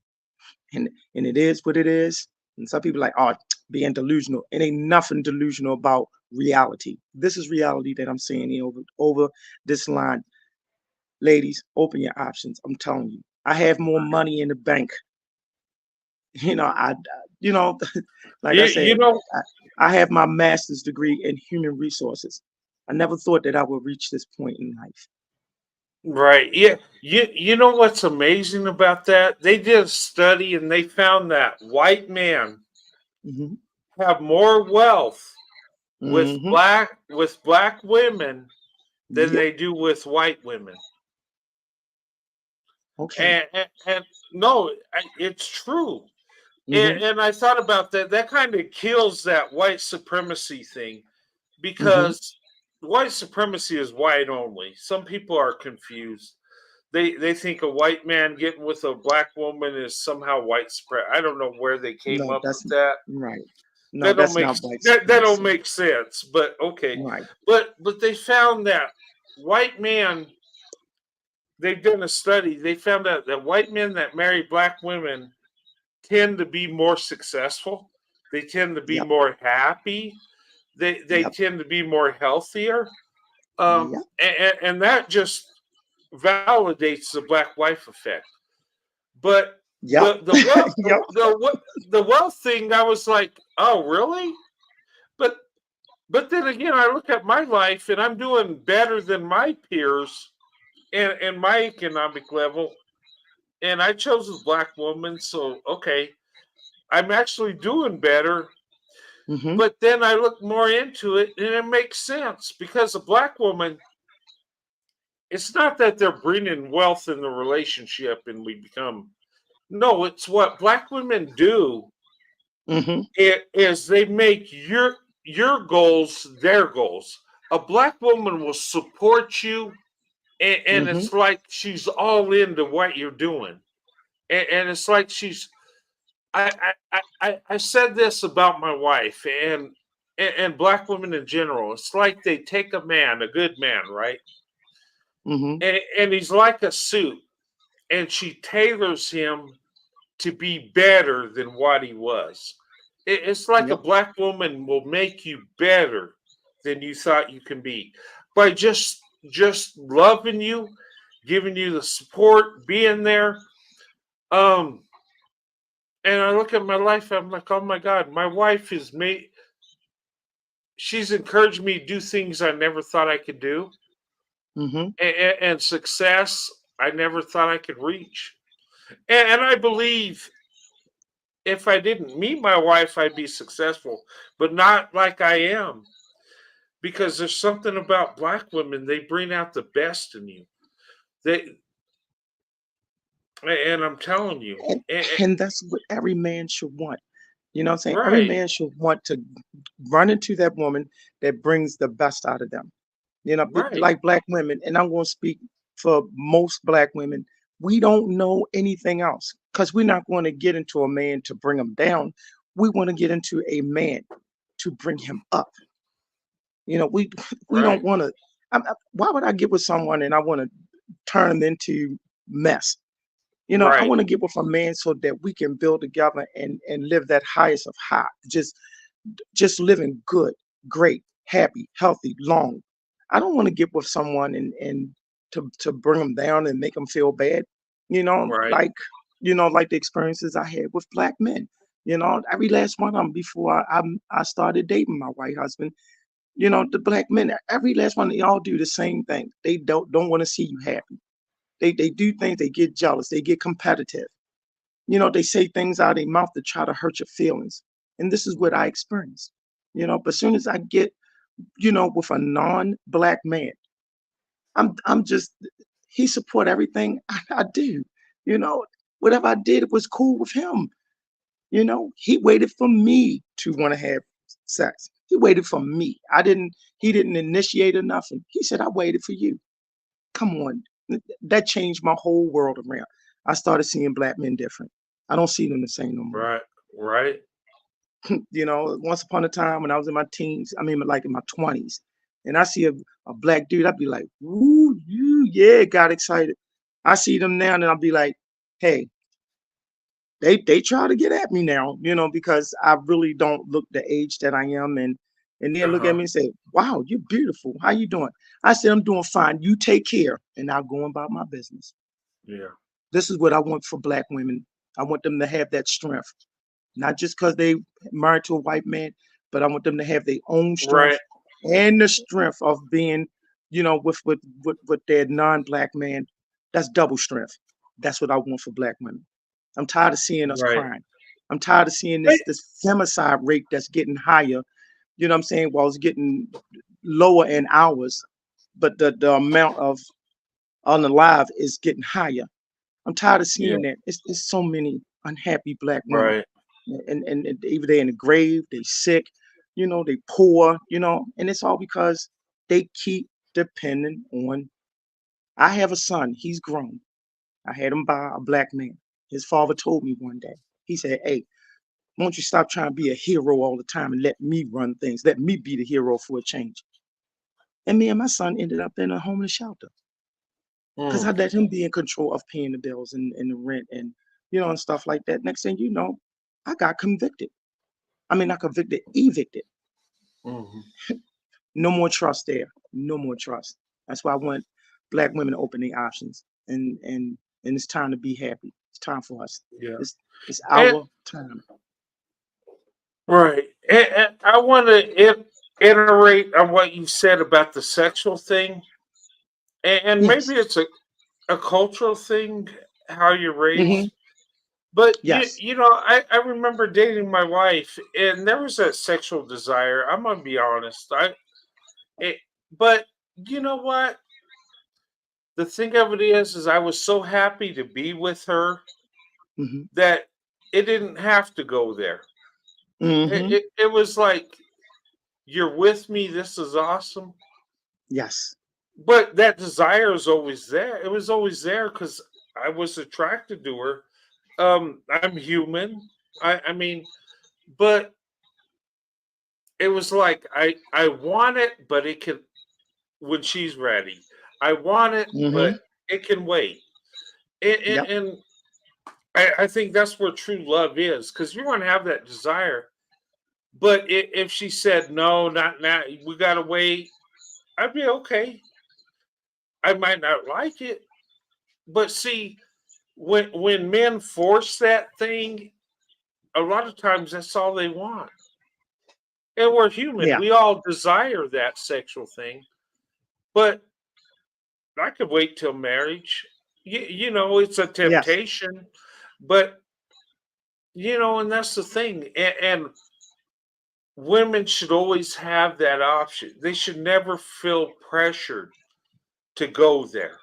Speaker 8: And it is what it is. And some people like, oh, being delusional. It ain't nothing delusional about reality. This is reality that I'm seeing here over this line. Ladies, open your options. I'm telling you. I have more money in the bank. I You know, like I
Speaker 1: You
Speaker 8: said,
Speaker 1: know,
Speaker 8: I have my master's degree in human resources. I never thought that I would reach this point in life.
Speaker 1: right? Yeah, you know what's amazing about that? They did a study and they found that white men
Speaker 8: Hmm.
Speaker 1: have more wealth
Speaker 8: Hmm.
Speaker 1: with black women than
Speaker 8: Yep.
Speaker 1: they do with white women.
Speaker 8: Okay.
Speaker 1: And no, it's true.
Speaker 8: Hmm.
Speaker 1: And I thought about that. That kind of kills that white supremacy thing
Speaker 8: Hmm.
Speaker 1: because white supremacy is white only. Some people are confused. They think a white man getting with a black woman is somehow white spread. I don't know where they came
Speaker 8: No,
Speaker 1: up
Speaker 8: that's
Speaker 1: with that.
Speaker 8: right. No, that's not white
Speaker 1: That don't
Speaker 8: supremacy.
Speaker 1: make sense. But okay,
Speaker 8: Right.
Speaker 1: but they found that white man. They've done a study. They found out that white men that marry black women tend to be more successful. They tend to be
Speaker 8: Yep.
Speaker 1: more happy. They
Speaker 8: Yep.
Speaker 1: tend to be more healthier.
Speaker 8: Yep.
Speaker 1: And that just validates the black wife effect. But
Speaker 8: Yep. Yep.
Speaker 1: the wealth thing, I was like, oh really? But but then again, I look at my life and I'm doing better than my peers in my economic level, and I chose a black woman, so okay, I'm actually doing better.
Speaker 8: Hmm.
Speaker 1: But then I look more into it, and it makes sense because a black woman, it's not that they're bringing wealth in the relationship and we become. No, it's what black women do.
Speaker 8: Hmm.
Speaker 1: It is they make your goals their goals. A black woman will support you, and
Speaker 8: Hmm.
Speaker 1: it's like she's all into what you're doing, and it's like she's. I said this about my wife and black women in general. It's like they take a man, a good man, right,
Speaker 8: Hmm.
Speaker 1: and he's like a suit, and she tailors him to be better than what he was. It's like a
Speaker 8: Yep.
Speaker 1: black woman will make you better than you thought you can be by just loving you, giving you the support, being there. Um, and I look at my life, I'm like, oh my God, my wife is made. She's encouraged me to do things I never thought I could do,
Speaker 8: Hmm.
Speaker 1: and success I never thought I could reach. And I believe if I didn't meet my wife, I'd be successful, but not like I am because there's something about black women. They bring out the best in you. They and I'm telling you,
Speaker 8: And, and that's what every man should want. You know what I'm saying? Every
Speaker 1: right,
Speaker 8: man should want to run into that woman that brings the best out of them. You know, but
Speaker 1: right,
Speaker 8: like black women, and I'm going to speak for most black women, we don't know anything else because we're not going to get into a man to bring him down. We want to get into a man to bring him up. You know, we we don't
Speaker 1: right,
Speaker 8: want to. Why would I get with someone and I want to turn them into mess? You know, I
Speaker 1: right,
Speaker 8: want to get with a man so that we can build together and live that highest of high. Just living good, great, happy, healthy, long. I don't want to get with someone and to bring them down and make them feel bad. You know,
Speaker 1: right,
Speaker 8: like the experiences I had with black men. You know, every last one of them before I started dating my white husband. You know, the black men, every last one, they all do the same thing. They don't want to see you happy. They do things. They get jealous. They get competitive. You know, they say things out of their mouth to try to hurt your feelings. And this is what I experienced. You know, but as soon as I get, with a non-black man, I'm just he support everything I do. You know, whatever I did, it was cool with him. You know, he waited for me to want to have sex. He waited for me. He didn't initiate or nothing. He said, I waited for you. Come on. That changed my whole world around. I started seeing black men different. I don't see them the same no more.
Speaker 1: right, right,
Speaker 8: You know, once upon a time when I was in my teens, I mean, like in my 20s, and I see a black dude, I'd be like, "Ooh, you, yeah," got excited. I see them now, and I'll be like, "Hey, they try to get at me now, because I really don't look the age that I am, and they
Speaker 1: uh
Speaker 8: look at
Speaker 1: huh,
Speaker 8: me and say, "Wow, you're beautiful. How you doing?" I said, "I'm doing fine. You take care," and I'll go about my business.
Speaker 1: yeah,
Speaker 8: This is what I want for black women. I want them to have that strength. not just because they married to a white man, but I want them to have their own strength
Speaker 1: Right.
Speaker 8: and the strength of being, with their non-black man. That's double strength. That's what I want for black women. I'm tired of seeing us
Speaker 1: Right.
Speaker 8: crying. I'm tired of seeing
Speaker 1: Hey,
Speaker 8: this femicide rate that's getting higher. You know what I'm saying? While it's getting lower in hours, but the amount of unalive is getting higher. I'm tired of
Speaker 1: yeah.
Speaker 8: seeing that. It's so many unhappy black women,
Speaker 1: Right.
Speaker 8: and either they're in the grave, they sick, they poor, and it's all because they keep depending on. I have a son. He's grown. I had him by a black man. His father told me one day. He said, "Hey, won't you stop trying to be a hero all the time and let me run things? Let me be the hero for a change." And me and my son ended up in a homeless shelter because I
Speaker 1: Mm,
Speaker 8: let him be in control of paying the bills and the rent and and stuff like that. Next thing you know, I got convicted. I mean, not convicted, evicted.
Speaker 1: mhm.
Speaker 8: No more trust there. No more trust. That's why I want black women to open their options and it's time to be happy. It's time for us.
Speaker 1: Yeah.
Speaker 8: It's
Speaker 1: And
Speaker 8: our time.
Speaker 1: right. And I want to iterate on what you said about the sexual thing, and maybe
Speaker 8: Yes.
Speaker 1: it's a cultural thing, how you're
Speaker 8: Hmm.
Speaker 1: raised. But
Speaker 8: Yes.
Speaker 1: I remember dating my wife, and there was a sexual desire. I'm gonna be honest. It, but you know what? The thing of it is I was so happy to be with her
Speaker 8: Hmm.
Speaker 1: that it didn't have to go there. It,
Speaker 8: Hmm.
Speaker 1: it, it was like, you're with me. This is awesome.
Speaker 8: Yes.
Speaker 1: But that desire is always there. It was always there because I was attracted to her. I'm human. I mean, but it was like I want it, but it can when she's ready. I want it,
Speaker 8: Hmm.
Speaker 1: but it can wait. And, and,
Speaker 8: Yep.
Speaker 1: and I think that's where true love is because you want to have that desire. But if she said no, not now, we gotta wait, I'd be okay. I might not like it, but see, when men force that thing, a lot of times that's all they want. And we're human.
Speaker 8: Yeah.
Speaker 1: We all desire that sexual thing. But I could wait till marriage. It's a
Speaker 8: Yes.
Speaker 1: temptation. But, and that's the thing. And women should always have that option. They should never feel pressured to go there.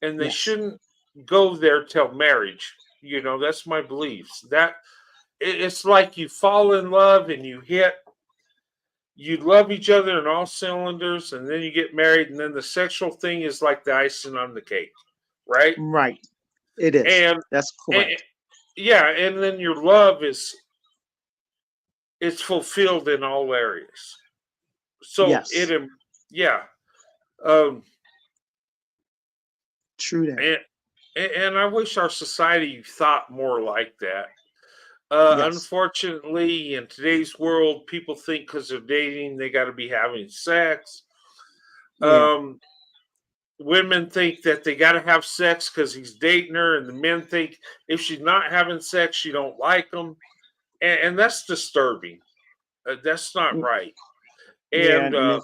Speaker 1: And they
Speaker 8: Yes.
Speaker 1: shouldn't go there till marriage. That's my beliefs. It's like you fall in love and you love each other in all cylinders, and then you get married, and then the sexual thing is like the icing on the cake, right?
Speaker 8: Right. It is.
Speaker 1: And,
Speaker 8: That's
Speaker 1: and
Speaker 8: correct.
Speaker 1: yeah, and then your love is fulfilled in all areas. So
Speaker 8: Yes.
Speaker 1: yeah, um,
Speaker 8: True that.
Speaker 1: and and I wish our society thought more like that.
Speaker 8: Yes.
Speaker 1: Unfortunately, in today's world, people think because they're dating, they got to be having sex.
Speaker 8: Yeah.
Speaker 1: Um, Women think that they got to have sex because he's dating her, and the men think if she's not having sex, she don't like him, and that's disturbing. That's not
Speaker 8: Mm,
Speaker 1: right.
Speaker 8: yeah.
Speaker 1: And
Speaker 8: And if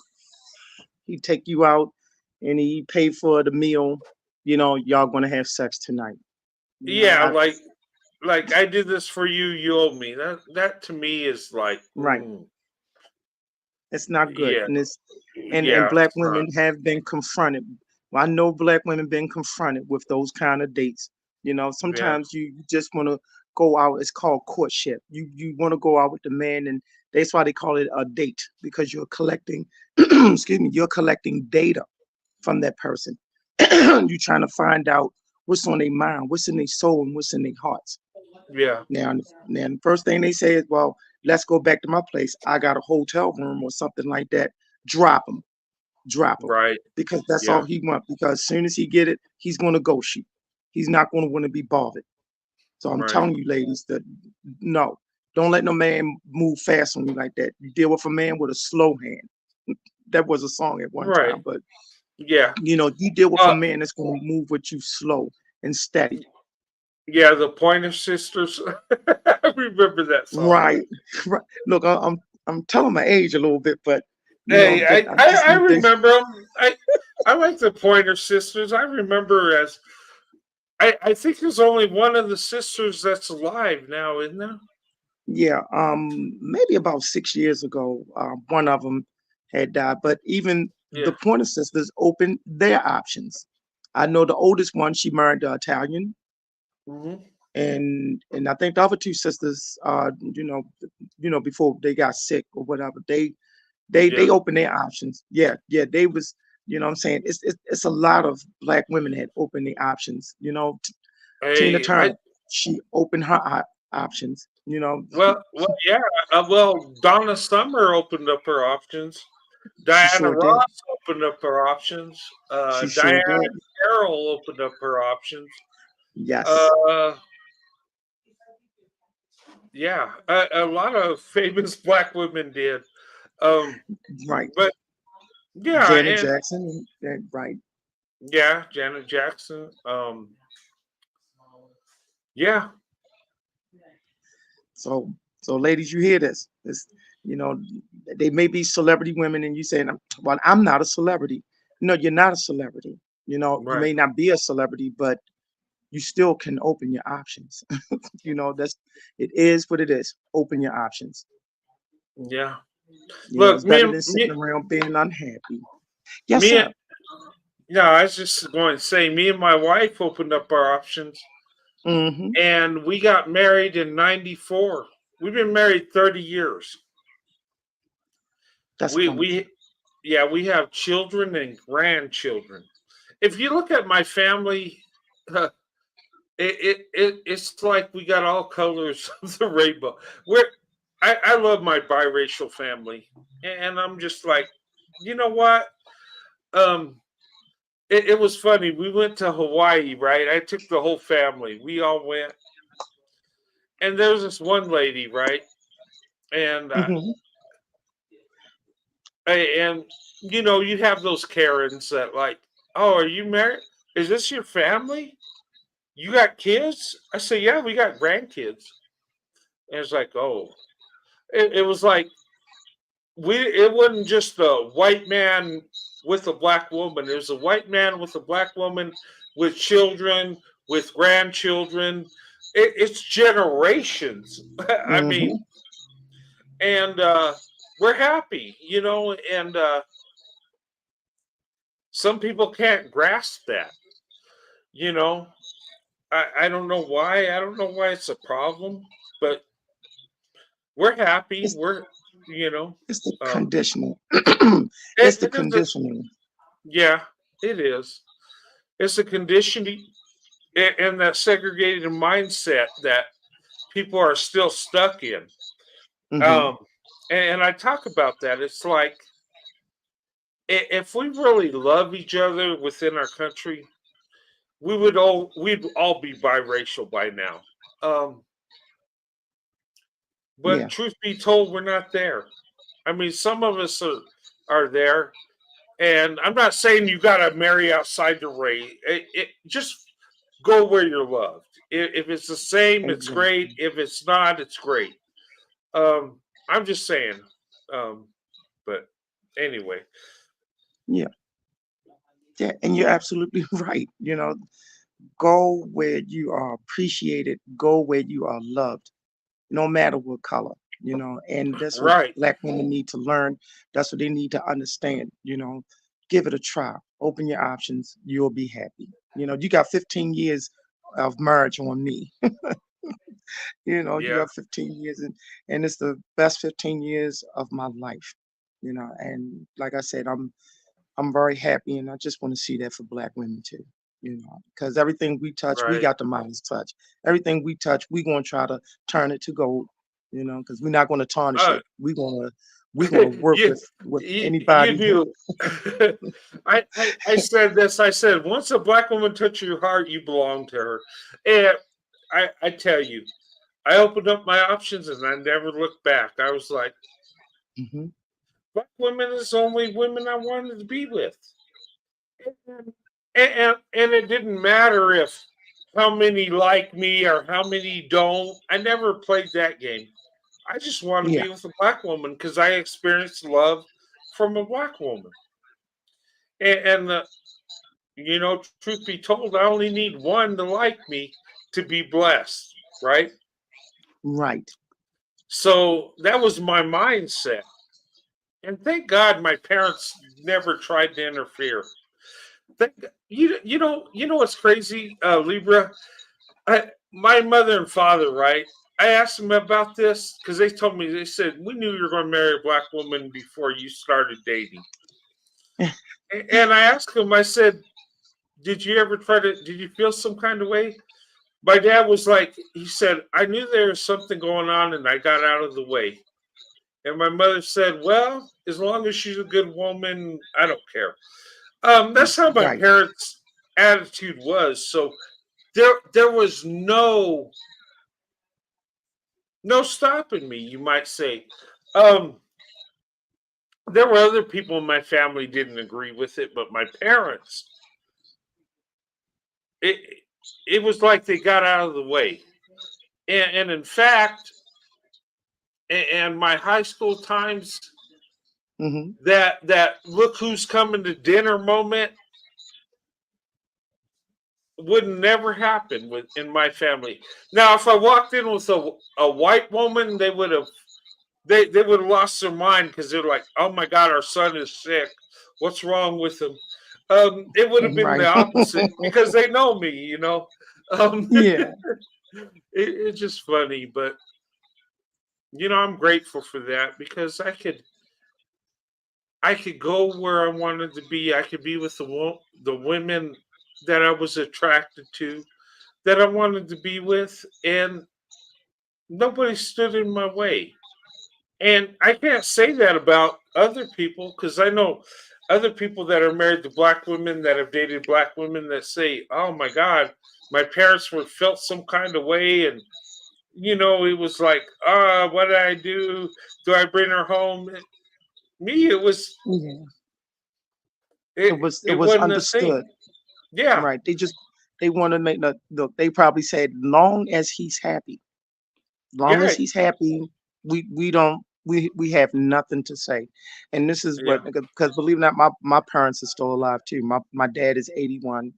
Speaker 8: he take you out and he pay for the meal, y'all gonna have sex tonight.
Speaker 1: yeah,
Speaker 8: I,
Speaker 1: like I did this for you, you owe me. That to me is like,
Speaker 8: right. It's not good.
Speaker 1: yeah,
Speaker 8: And
Speaker 1: yeah,
Speaker 8: black
Speaker 1: it's not
Speaker 8: women have been confronted. Well, I know black women been confronted with those kind of dates.
Speaker 1: yeah,
Speaker 8: Sometimes you just want to go out. It's called courtship. You want to go out with the man, and that's why they call it a date because you're collecting. Excuse me. You're collecting data from that person. You're trying to find out what's on their mind, what's in their soul, and what's in their hearts.
Speaker 1: yeah,
Speaker 8: Now, the first thing they say is, "Well, let's go back to my place. I got a hotel room or something like that." Drop him,
Speaker 1: right,
Speaker 8: because that's all
Speaker 1: yeah,
Speaker 8: he wants. Because as soon as he get it, he's gonna ghost you. He's not gonna want to be bothered. So I'm
Speaker 1: right,
Speaker 8: telling you, ladies, that no, don't let no man move fast on you like that. You deal with a man with a slow hand. That was a song at one
Speaker 1: right,
Speaker 8: time, but
Speaker 1: yeah.
Speaker 8: you deal with a
Speaker 1: Uh,
Speaker 8: man that's gonna move with you slow and steady.
Speaker 1: Yeah, the Pointer Sisters. I remember that song.
Speaker 8: Right. Right. Look, I'm telling my age a little bit, but
Speaker 1: Hey,
Speaker 8: that
Speaker 1: I,
Speaker 8: I
Speaker 1: I,
Speaker 8: just
Speaker 1: I
Speaker 8: need to.
Speaker 1: remember 'em. I like the Pointer Sisters. I remember as I think there's only one of the sisters that's alive now, isn't there?
Speaker 8: Yeah. Maybe about 6 years ago, one of them had died, but even the
Speaker 1: Yeah.
Speaker 8: Pointer Sisters opened their options. I know the oldest one, she married the Italian,
Speaker 1: Hmm.
Speaker 8: and I think the other two sisters, before they got sick or whatever, they
Speaker 1: Yeah.
Speaker 8: opened their options. Yeah, yeah, they was, what I'm saying, it's a lot of black women had opened their options. Tina
Speaker 1: Hey,
Speaker 8: Turner, she opened her options.
Speaker 1: yeah. Well, Donna Summer opened up her options.
Speaker 8: She
Speaker 1: Diana
Speaker 8: sure did.
Speaker 1: Ross opened up her options.
Speaker 8: She sure
Speaker 1: Diana
Speaker 8: did.
Speaker 1: Carroll opened up her options.
Speaker 8: Yes.
Speaker 1: Uh, yeah, a lot of famous black women did. Um,
Speaker 8: Right.
Speaker 1: but yeah,
Speaker 8: Janet
Speaker 1: and
Speaker 8: Jackson. Right.
Speaker 1: yeah, Janet Jackson. Yeah,
Speaker 8: So ladies, you hear this? You know, they may be celebrity women, and you saying, "Well, I'm not a celebrity." No, you're not a celebrity. You
Speaker 1: right.
Speaker 8: may not be a celebrity, but you still can open your options. That's it is what it is. Open your options.
Speaker 1: Yeah.
Speaker 8: It's
Speaker 1: Look,
Speaker 8: better than sitting around being unhappy. Yes,
Speaker 1: me,
Speaker 8: sir.
Speaker 1: no, I was just going to say, me and my wife opened up our options,
Speaker 8: Mm-hmm.
Speaker 1: and we got married in '94. We've been married 30 years.
Speaker 8: That's wonderful.
Speaker 1: We yeah, we have children and grandchildren. If you look at my family, uh, it's like we got all colors of the rainbow. I love my biracial family, and I'm just like, you know what? Um, it was funny. We went to Hawaii, right? I took the whole family. We all went, and there was this one lady, right? And
Speaker 8: Mm-hmm.
Speaker 1: and you have those Karens that like, oh, are you married? Is this your family? You got kids? I say, yeah, we got grandkids. And it's like, oh, it was like it wasn't just a white man with a black woman. It was a white man with a black woman with children, with grandchildren. It's generations. I mean,
Speaker 8: Mm-hmm.
Speaker 1: and we're happy, and some people can't grasp that, you know. I don't know why. I don't know why it's a problem, but we're happy.
Speaker 8: It's
Speaker 1: You know,
Speaker 8: it's the
Speaker 1: um,
Speaker 8: conditioning. It's
Speaker 1: it,
Speaker 8: the
Speaker 1: it is a,
Speaker 8: conditioning.
Speaker 1: yeah, it is. It's a conditioning and that segregated mindset that people are still stuck in.
Speaker 8: Mm-hmm.
Speaker 1: Um, and I talk about that. It's like if we really love each other within our country, we'd all be biracial by now. Um, but
Speaker 8: Yeah.
Speaker 1: truth be told, we're not there. I mean, some of us are there, and I'm not saying you got to marry outside the race. It just go where you're loved. If it's the same, it's great.
Speaker 8: Exactly.
Speaker 1: If it's not, it's great. I'm just saying. Um, but anyway,
Speaker 8: Yeah. Yeah. And you're absolutely right. Go where you are appreciated. Go where you are loved, no matter what color. And that's what
Speaker 1: right?
Speaker 8: black women need to learn. That's what they need to understand. Give it a try. Open your options. You'll be happy. You got 15 years of marriage on me. You
Speaker 1: Yeah.
Speaker 8: got 15 years, and it's the best 15 years of my life. And like I said, I'm very happy, and I just want to see that for black women too. Because everything we touch, we
Speaker 1: Right.
Speaker 8: got the Midas touch. Everything we touch, we gonna try to turn it to gold. Because we're not gonna tarnish
Speaker 1: Uh,
Speaker 8: it. We gonna work
Speaker 1: you,
Speaker 8: with
Speaker 1: you
Speaker 8: anybody.
Speaker 1: knew. I said this. I said once a black woman touches your heart, you belong to her. And I tell you, I opened up my options and I never looked back. I was like,
Speaker 8: Hmm.
Speaker 1: black women is the only women I wanted to be with. And it didn't matter if how many like me or how many don't. I never played that game. I just want to
Speaker 8: Yeah.
Speaker 1: be with a black woman because I experienced love from a black woman. And truth be told, I only need one to like me to be blessed, right?
Speaker 8: Right.
Speaker 1: So that was my mindset. And thank God my parents never tried to interfere. You know what's crazy, Libra? My mother and father, right? I asked them about this because they told me, they said, we knew you were going to marry a black woman before you started dating. And I asked them, I said, did you feel some kind of way? My dad was like, he said, I knew there was something going on and I got out of the way. And my mother said, well, as long as she's a good woman, I don't care. That's how my
Speaker 8: Right.
Speaker 1: parents' attitude was. So there was no stopping me, you might say. Um, there were other people in my family didn't agree with it, but my parents, it it was like they got out of the way. And in fact, and my high school times,
Speaker 8: Hmm.
Speaker 1: that look who's coming to dinner moment would never happen with in my family. Now, if I walked in with a white woman, they would have lost their mind because they're like, "Oh my God, our son is sick. What's wrong with him?" It would have been
Speaker 8: Right.
Speaker 1: the opposite because they know me,
Speaker 8: Yeah.
Speaker 1: it's just funny, but I'm grateful for that because I could go where I wanted to be. I could be with the women that I was attracted to, that I wanted to be with, and nobody stood in my way. And I can't say that about other people because I know other people that are married to black women that have dated black women that say, "Oh my God, my parents were felt some kind of way," and it was like, what did I do? Do I bring her home? Me, it was
Speaker 8: Yeah.
Speaker 1: it.
Speaker 8: It
Speaker 1: It
Speaker 8: was
Speaker 1: wasn't a thing.
Speaker 8: understood.
Speaker 1: Yeah,
Speaker 8: Right. They want to make the look. They probably said, long as he's happy, long as
Speaker 1: yeah,
Speaker 8: he's happy, we don't we have nothing to say. And this is
Speaker 1: yeah.
Speaker 8: what, because believe it or not, my parents are still alive too. My dad is 81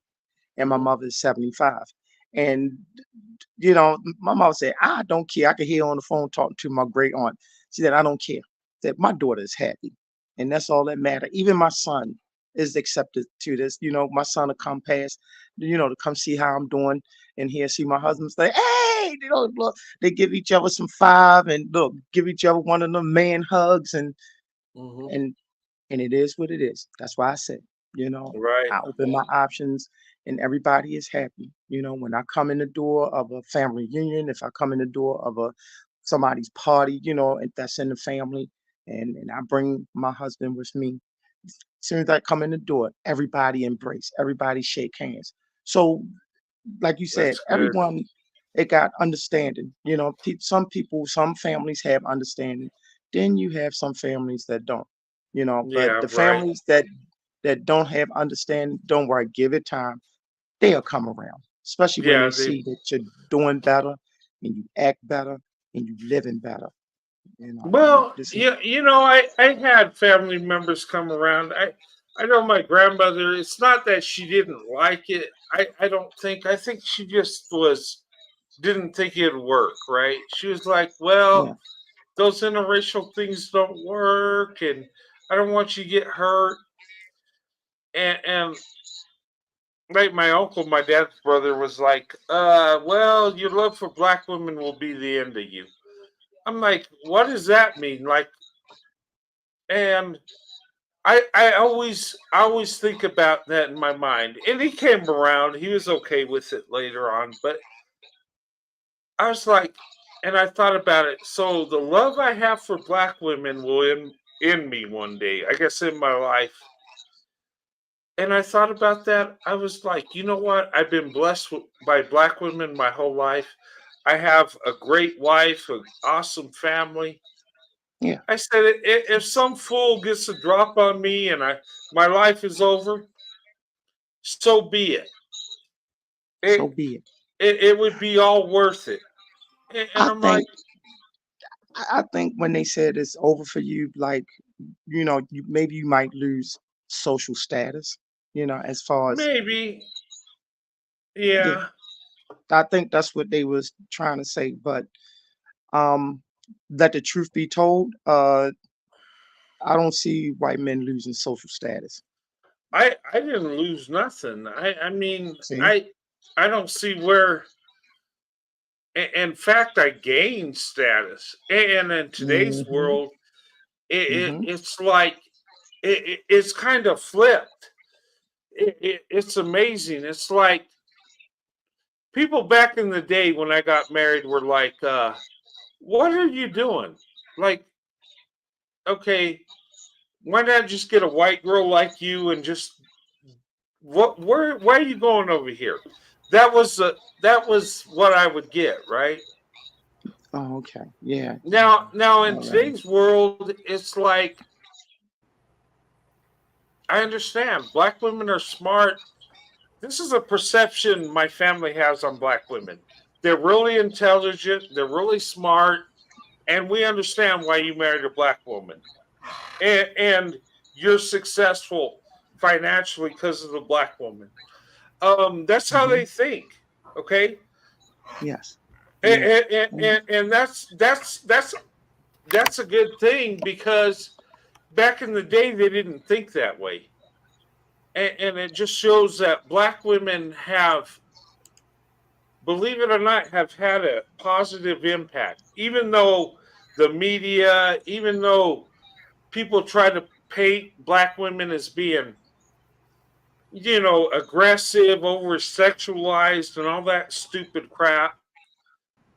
Speaker 8: and my
Speaker 1: Hmm.
Speaker 8: mother is 75. And my mom said, I don't care. I could hear her on the phone talking to my great aunt. She said, I don't care. That my daughter is happy. And that's all that matters. Even my son is accepted to this. My son will come past, to come see how I'm doing. And he'll see my husband say, hey, look, they give each other some five and look, give each other one of them man hugs
Speaker 1: Hmm.
Speaker 8: and and it is what it is. That's why I said,
Speaker 1: Right.
Speaker 8: I open my options and everybody is happy. When I come in the door of a family reunion, if I come in the door of somebody's party, and that's in the family, and I bring my husband with me, as soon as I come in the door, everybody embrace, everybody shake hands. So, like you said,
Speaker 1: That's good.
Speaker 8: everyone it got understanding. Some people, some families have understanding. Then you have some families that don't. But
Speaker 1: Yeah,
Speaker 8: the
Speaker 1: right.
Speaker 8: families that don't have understanding, don't worry, give it time. They'll come around, especially when
Speaker 1: Yeah,
Speaker 8: they
Speaker 1: they
Speaker 8: see that you're doing better and you act better and you living better.
Speaker 1: Well,
Speaker 8: This is
Speaker 1: I had family members come around. I know my grandmother. It's not that she didn't like it. I don't think. I think she just didn't think it'd work. Right? She was like,
Speaker 8: yeah,
Speaker 1: "Well, those interracial things don't work, and I don't want you to get hurt." And like my uncle, my dad's brother, was like, well, your love for black women will be the end of you." I'm like, "What does that mean?" Like, and I always think about that in my mind. And he came around. He was okay with it later on, but I was like, and I thought about it. So the love I have for black women will end me one day. I guess in my life. And I thought about that. I was like, you know what? I've been blessed by black women my whole life. I have a great wife, an awesome family.
Speaker 8: yeah.
Speaker 1: I said, if some fool gets a drop on me and my life is over, so be it.
Speaker 8: So
Speaker 1: It
Speaker 8: be it.
Speaker 1: it would be all worth it. And
Speaker 8: I
Speaker 1: I'm like,
Speaker 8: think I think when they said it's over for you, like, you maybe you might lose social status, as far as,
Speaker 1: maybe,
Speaker 8: yeah,
Speaker 1: yeah.
Speaker 8: I think that's what they was trying to say. But um, let the truth be told, I don't see white men losing social status.
Speaker 1: I didn't lose nothing. I mean,
Speaker 8: See?
Speaker 1: I don't see where. In fact, I gained status. And in today's
Speaker 8: Mm-hmm.
Speaker 1: world,
Speaker 8: Mm-hmm.
Speaker 1: it's like it's kind of flipped. It's amazing. It's like people back in the day when I got married were like, "What are you doing?" Like, okay, why not just get a white girl like you and just what? Why are you going over here? That was what I would get, right?
Speaker 8: Oh, okay. Yeah.
Speaker 1: Now in
Speaker 8: All right.
Speaker 1: today's world, it's like I understand black women are smart. This is a perception my family has on black women. They're really intelligent, they're really smart, and we understand why you married a black woman. And you're successful financially because of the black woman. That's how
Speaker 8: Mm-hmm.
Speaker 1: they think. Okay.
Speaker 8: Yes.
Speaker 1: And,
Speaker 8: Yeah. Mm.
Speaker 1: and that's a good thing because back in the day they didn't think that way. And it just shows that black women have, believe it or not, have had a positive impact. Even though the media, even though people try to paint black women as being, aggressive, over sexualized, and all that stupid crap,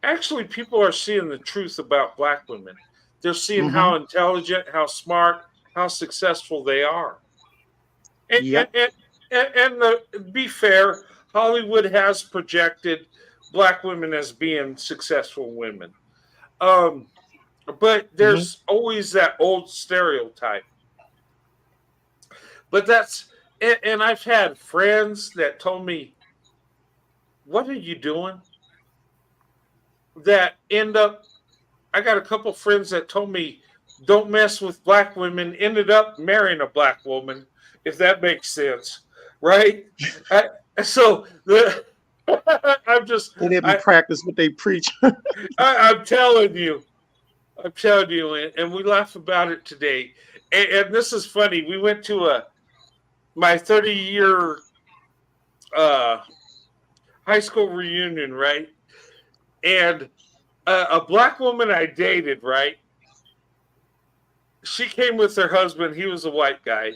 Speaker 1: actually, people are seeing the truth about black women. They're seeing
Speaker 8: Mm-hmm.
Speaker 1: how intelligent, how smart, how successful they are. And, and,
Speaker 8: Yep.
Speaker 1: and, be fair, Hollywood has projected black women as being successful women. Um, but
Speaker 8: Mm-hmm.
Speaker 1: there's always that old stereotype. But and I've had friends that told me, "What are you doing?" That end up, I got a couple friends that told me, "Don't mess with black women," ended up marrying a black woman, if that makes sense, right? I, so the I'm just
Speaker 8: They didn't
Speaker 1: I,
Speaker 8: practice what they preach.
Speaker 1: I'm telling you, and we laugh about it today. And this is funny. We went to a my 30-year uh, high school reunion, right? And a black woman I dated, right? She came with her husband. He was a white guy.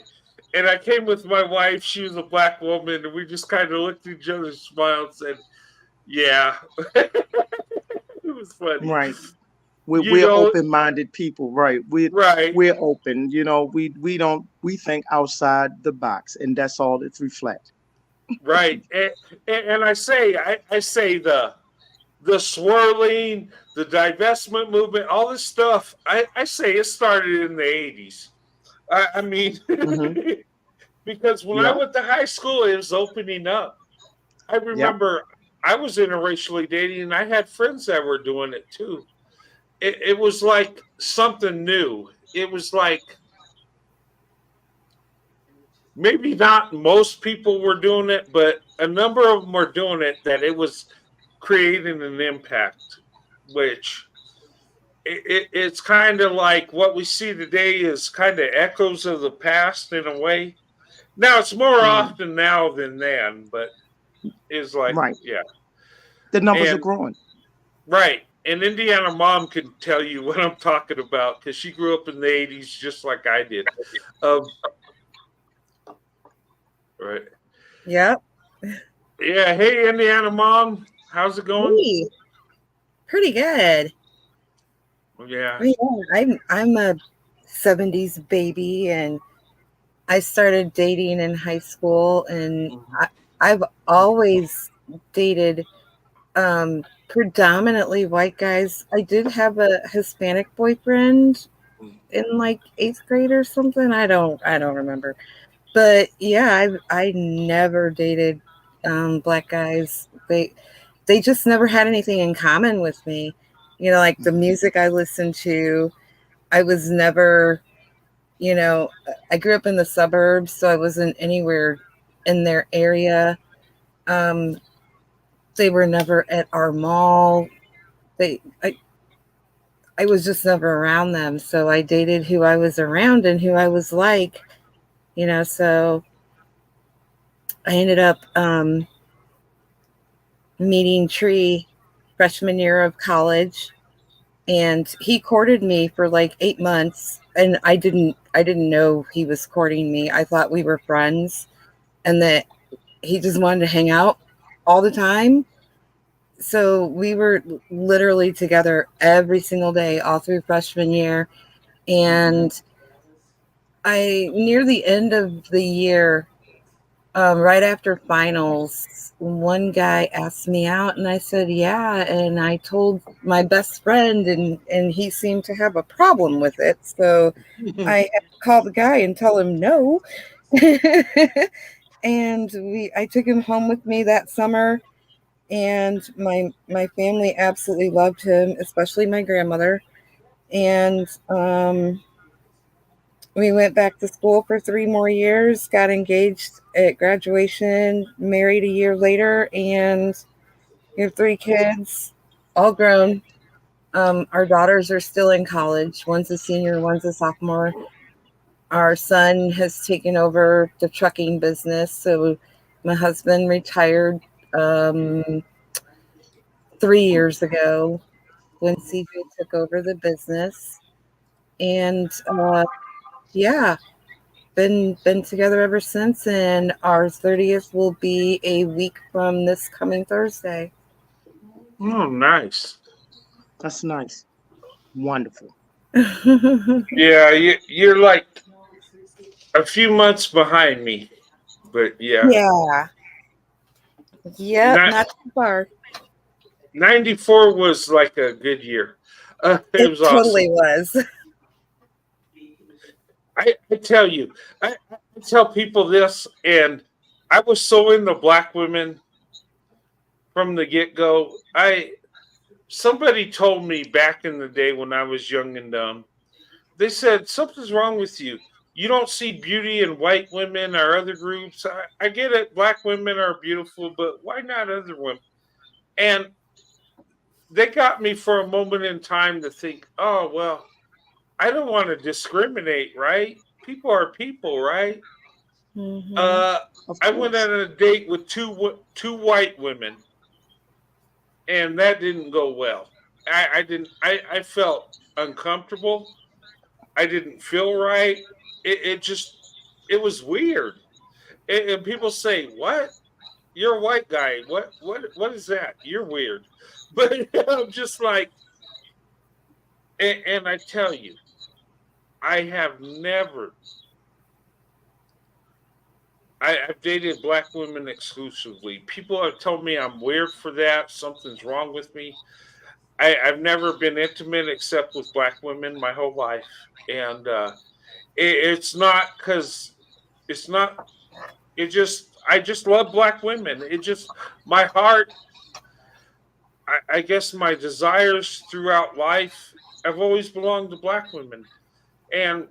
Speaker 1: And I came with my wife. She was a black woman. And we just kind of looked at each other, smiled, and said, "Yeah." It was funny.
Speaker 8: Right.
Speaker 1: You
Speaker 8: We're
Speaker 1: know,
Speaker 8: open-minded people, right?
Speaker 1: right,
Speaker 8: We're open. We don't we think outside the box, and that's all it reflects.
Speaker 1: right. And I say the swirling, the divestment movement, all this stuff, I say it started in the 80s. I mean,
Speaker 8: Mm-hmm.
Speaker 1: because when I
Speaker 8: Yeah.
Speaker 1: went to high school, it was opening up. I
Speaker 8: Yep.
Speaker 1: remember I was interracially dating, and I had friends that were doing it too. It was like something new. It was like maybe not most people were doing it, but a number of them were doing it. That it was creating an impact, which it's kind of like what we see today is kind of echoes of the past in a way. Now it's more
Speaker 8: Mm.
Speaker 1: often now than then, but it's like,
Speaker 8: Right.
Speaker 1: yeah.
Speaker 8: The numbers are
Speaker 1: And
Speaker 8: growing.
Speaker 1: right. And Indiana mom can tell you what I'm talking about because she grew up in the 80s just like I did. Um, right.
Speaker 9: Yep.
Speaker 1: Yeah. Hey, Indiana mom. How's it going?
Speaker 9: Hey, pretty good.
Speaker 1: Yeah.
Speaker 9: Yeah, I'm a 70s baby, and I started dating in high school, and
Speaker 1: Mhm.
Speaker 9: I've always dated predominantly white guys. I did have a Hispanic boyfriend in like 8th grade or something. I don't remember. But yeah, I never dated black guys. they just never had anything in common with me. You know, like the music I listened to, I was never, you know, I grew up in the suburbs, so I wasn't anywhere in their area. Um, they were never at our mall. They, I was just never around them. So I dated who I was around and who I was like, you know, so I ended up meeting Tree freshman year of college, and he courted me for like 8 months, and I didn't know he was courting me. I thought we were friends and that he just wanted to hang out all the time. So we were literally together every single day all through freshman year. And I, near the end of the year, right after finals, one guy asked me out, and I said, yeah. And I told my best friend, and he seemed to have a problem with it. So I had to call the guy and tell him no. And I took him home with me that summer, and my family absolutely loved him, especially my grandmother. And we went back to school for 3 more years, got engaged at graduation, married a year later, and we have 3 kids, all grown. Our daughters are still in college. One's a senior, one's a sophomore. Our son has taken over the trucking business. So my husband retired 3 years ago when CJ took over the business. And yeah, been together ever since, and our 30th will be a week from this coming Thursday.
Speaker 1: Oh, nice.
Speaker 8: That's nice. Wonderful.
Speaker 1: Yeah, you're like a few months behind me, but yeah,
Speaker 9: Yeah. Yep,
Speaker 1: not
Speaker 9: not too far.
Speaker 1: 94 was like a good year. It
Speaker 9: It
Speaker 1: was awesome.
Speaker 9: totally was.
Speaker 1: I tell you, I tell people this, and I was so into black women from the get go. I Somebody told me back in the day when I was young and dumb. They said something's wrong with you. You don't see beauty in white women or other groups. I get it, black women are beautiful, but why not other women? And they got me for a moment in time to think, oh well, I don't want to discriminate, right? People are people, right?
Speaker 9: Hmm.
Speaker 1: Uh,
Speaker 8: Of
Speaker 1: I went
Speaker 8: course.
Speaker 1: on a date with two white women, and that didn't go well. I didn't. I felt uncomfortable. I didn't feel right. It just it was weird. And people say, "What? You're a white guy. What is that? You're weird." But I'm just like, and I tell you, I have never. I've dated black women exclusively. People have told me I'm weird for that. Something's wrong with me. I've never been intimate except with black women my whole life, and it's not because it's not. It just I just love black women. It just my heart. I guess my desires throughout life have always belonged to black women, and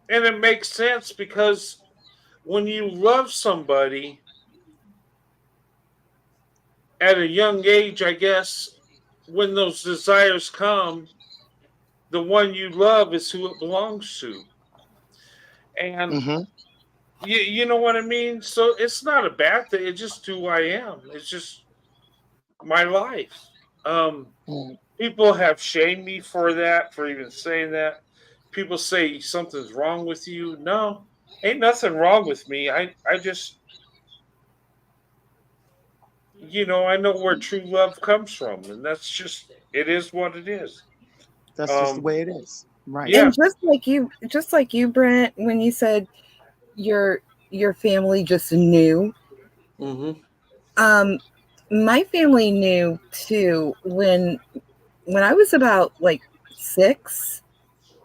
Speaker 1: it makes sense because when you love somebody at a young age, I guess when those desires come, the one you love is who it belongs to. And
Speaker 8: Mm-hmm.
Speaker 1: you know what I mean? So it's not a bad thing. It's just who I am. It's just my life. Um,
Speaker 8: Mm.
Speaker 1: People have shamed me for that, for even saying that. People say something's wrong with you. No, ain't nothing wrong with me. I just, I know where true love comes from, and that's just, it is what it is.
Speaker 8: That's just the
Speaker 1: Um,
Speaker 8: way it is. Right.
Speaker 1: yeah.
Speaker 9: And just like you, Brent, when you said your your family just knew,
Speaker 1: Hmm.
Speaker 9: um, my family knew too when I was about like six,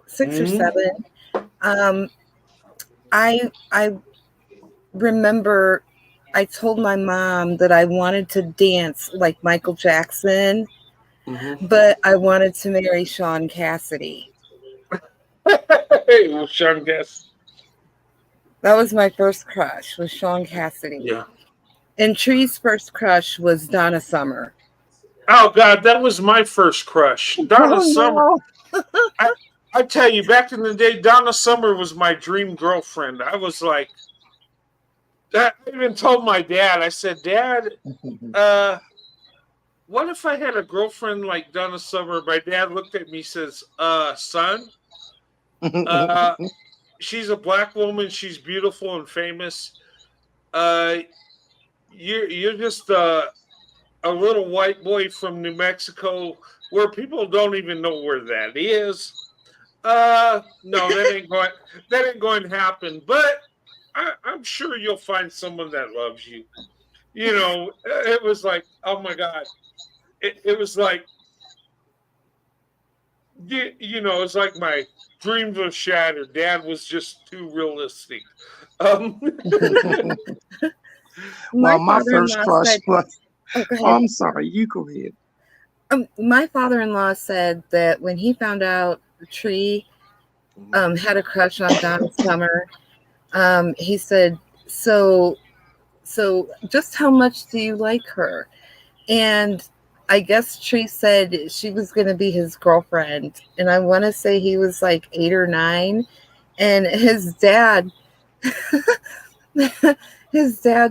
Speaker 9: 6 or 7. Um, I remember I told my mom that I wanted to dance like Michael Jackson, but I wanted to marry Sean Cassidy.
Speaker 1: Well, Sean Guess.
Speaker 9: That was my first crush, was Sean Cassidy.
Speaker 1: Yeah.
Speaker 9: And Tree's first crush was Donna Summer.
Speaker 1: Oh God, that was my first crush. Donna Summer.
Speaker 9: Oh no.
Speaker 1: I tell you, back in the day, Donna Summer was my dream girlfriend. I was like, I even told my dad. I said, Dad, what if I had a girlfriend like Donna Summer? My dad looked at me, says, son, uh, she's a black woman. She's beautiful and famous. Uh, you're just a little white boy from New Mexico, where people don't even know where that is. No, that ain't going to happen. But I'm sure you'll find someone that loves you. You know, it was like, oh my God, it was like, you know, it's like my dreams were shattered. Dad was just too realistic. Um,
Speaker 8: Well, my first
Speaker 9: father-in-law
Speaker 8: crush
Speaker 9: said,
Speaker 8: was.
Speaker 9: oh, go
Speaker 8: Oh,
Speaker 9: ahead.
Speaker 8: I'm sorry. You go ahead.
Speaker 9: My father-in-law said that when he found out Tree had a crush on Donna Summer, he said, so just how much do you like her? And I guess Tree said she was going to be his girlfriend. And I want to say he was like 8 or 9. And his dad,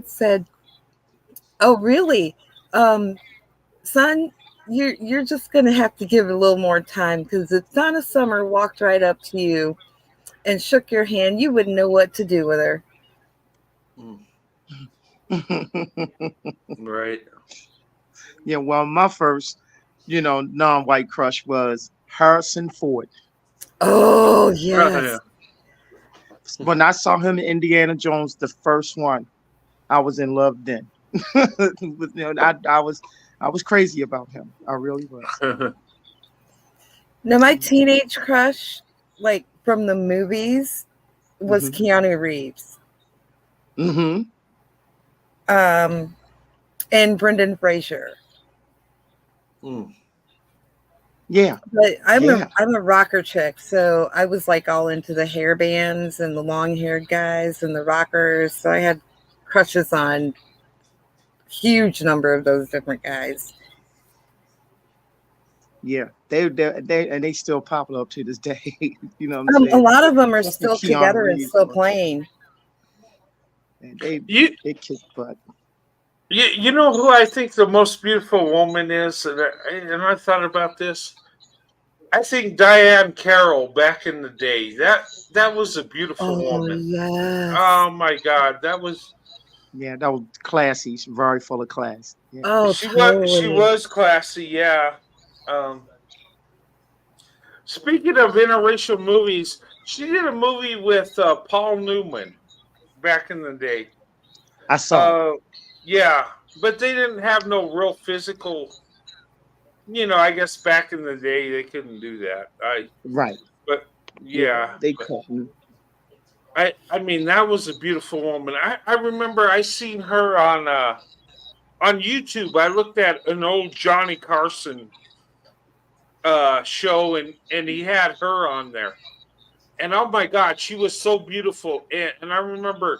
Speaker 9: said, oh, really? Son, you're just going to have to give it a little more time, because if Donna Summer walked right up to you and shook your hand, you wouldn't know what to do with her.
Speaker 1: right.
Speaker 8: Yeah, well, my first, non-white crush was Harrison Ford.
Speaker 9: Oh,
Speaker 1: Yeah.
Speaker 9: yes.
Speaker 8: When I saw him in Indiana Jones, the first one, I was in love then. I was crazy about him. I really was.
Speaker 9: Now, my teenage crush, like from the movies, was Keanu Reeves.
Speaker 8: Mm-hmm.
Speaker 9: And Brendan Fraser.
Speaker 8: Yeah.
Speaker 9: But I'm
Speaker 8: Yeah.
Speaker 9: a rocker chick, so I was like all into the hair bands and the long haired guys and the rockers. So I had crushes on huge number of those different guys.
Speaker 8: Yeah. They still popular up to this day. You know what I'm
Speaker 9: A
Speaker 8: saying?
Speaker 9: lot of them are
Speaker 8: That's
Speaker 9: still
Speaker 8: what Keanu
Speaker 9: together and
Speaker 8: Reeves
Speaker 9: still
Speaker 8: was.
Speaker 9: playing.
Speaker 8: And
Speaker 1: You
Speaker 8: they kick butt.
Speaker 1: you know who I think the most beautiful woman is, and I thought about this. I think Diane Carroll back in the day. That was a beautiful
Speaker 9: Oh,
Speaker 1: woman.
Speaker 9: yes.
Speaker 1: Oh my God, that was
Speaker 8: Yeah, that was classy. She's very full of class. Yeah.
Speaker 9: Oh,
Speaker 1: she
Speaker 9: totally.
Speaker 1: was classy. Yeah. Um, Speaking of interracial movies, she did a movie with Paul Newman back in the day.
Speaker 8: I saw it.
Speaker 1: Uh, yeah, but they didn't have no real physical. You know, I guess back in the day they couldn't do that.
Speaker 8: Right.
Speaker 1: But
Speaker 8: Yeah,
Speaker 1: yeah,
Speaker 8: they
Speaker 1: but
Speaker 8: couldn't.
Speaker 1: I mean that was a beautiful woman. I remember I seen her on YouTube. I looked at an old Johnny Carson show, and he had her on there. And oh my God, she was so beautiful. And I remember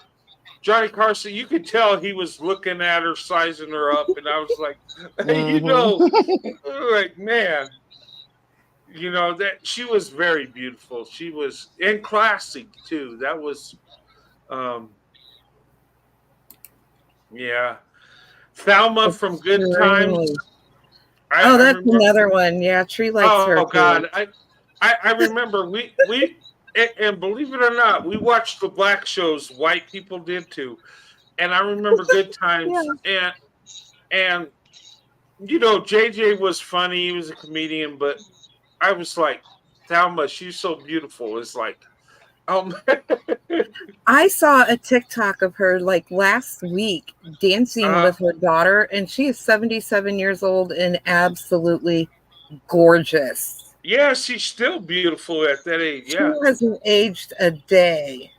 Speaker 1: Johnny Carson, you could tell he was looking at her, sizing her up, and I was like, you know, like man, you know that she was very beautiful. She was and classic too. That was, um, yeah, Thelma from Good Times.
Speaker 9: Extremely. Oh,
Speaker 1: I
Speaker 9: that's
Speaker 1: remember.
Speaker 9: another one. Yeah, Tree likes her
Speaker 1: Oh
Speaker 9: too.
Speaker 1: God, I remember we and believe it or not, we watched the black shows. White people did too, and I remember Good
Speaker 9: Yeah.
Speaker 1: Times and you know JJ was funny. He was a comedian, but I was like, Thelma, she's so beautiful. It's like, um,
Speaker 9: I saw a TikTok of her like last week dancing
Speaker 1: uh,
Speaker 9: with her daughter, and she is 77 years old and absolutely gorgeous.
Speaker 1: yeah, she's still beautiful at that age.
Speaker 9: She
Speaker 1: Yeah,
Speaker 9: hasn't aged a day.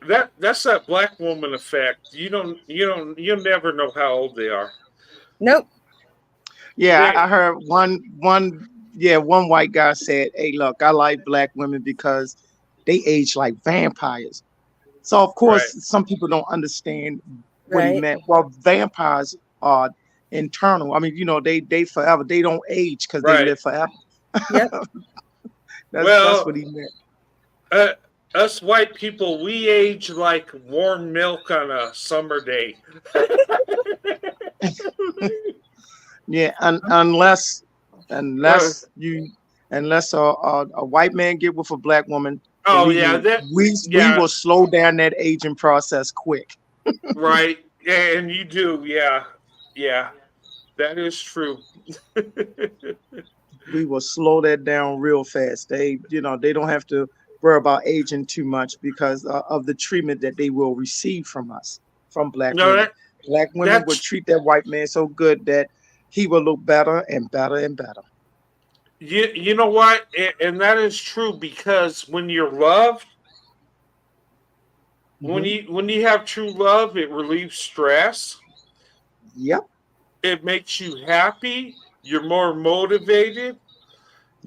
Speaker 1: that's that black woman effect. You'll never know how old they are.
Speaker 9: Nope.
Speaker 8: Yeah,
Speaker 1: They
Speaker 8: I heard one white guy said, "Hey, look, I like black women because they age like vampires." So of
Speaker 1: right,
Speaker 8: course, some people don't understand what he
Speaker 9: Right.
Speaker 8: meant. Well, vampires are internal. I mean, they forever. They don't age because they
Speaker 1: right.
Speaker 8: live forever.
Speaker 9: Yep.
Speaker 8: That's
Speaker 1: Well,
Speaker 8: what he meant.
Speaker 1: uh, us white people, we age like warm milk on a summer day.
Speaker 8: Yeah,
Speaker 1: Uh,
Speaker 8: unless you unless a white man get with a black woman,
Speaker 1: oh
Speaker 8: believe
Speaker 1: yeah,
Speaker 8: me, we
Speaker 1: yeah,
Speaker 8: will slow down that aging process quick.
Speaker 1: right. Yeah, and you do, yeah, yeah. That is true.
Speaker 8: We will slow that down real fast. They don't have to worry about aging too much because of the treatment that they will receive from us, from black
Speaker 1: No,
Speaker 8: women. Black women would
Speaker 1: that's
Speaker 8: treat that white man so good that he will look better and better and better.
Speaker 1: you know what, and that is true because when you're loved,
Speaker 8: Hmm.
Speaker 1: when you have true love, it relieves stress.
Speaker 8: Yep,
Speaker 1: It makes you happy. You're more motivated,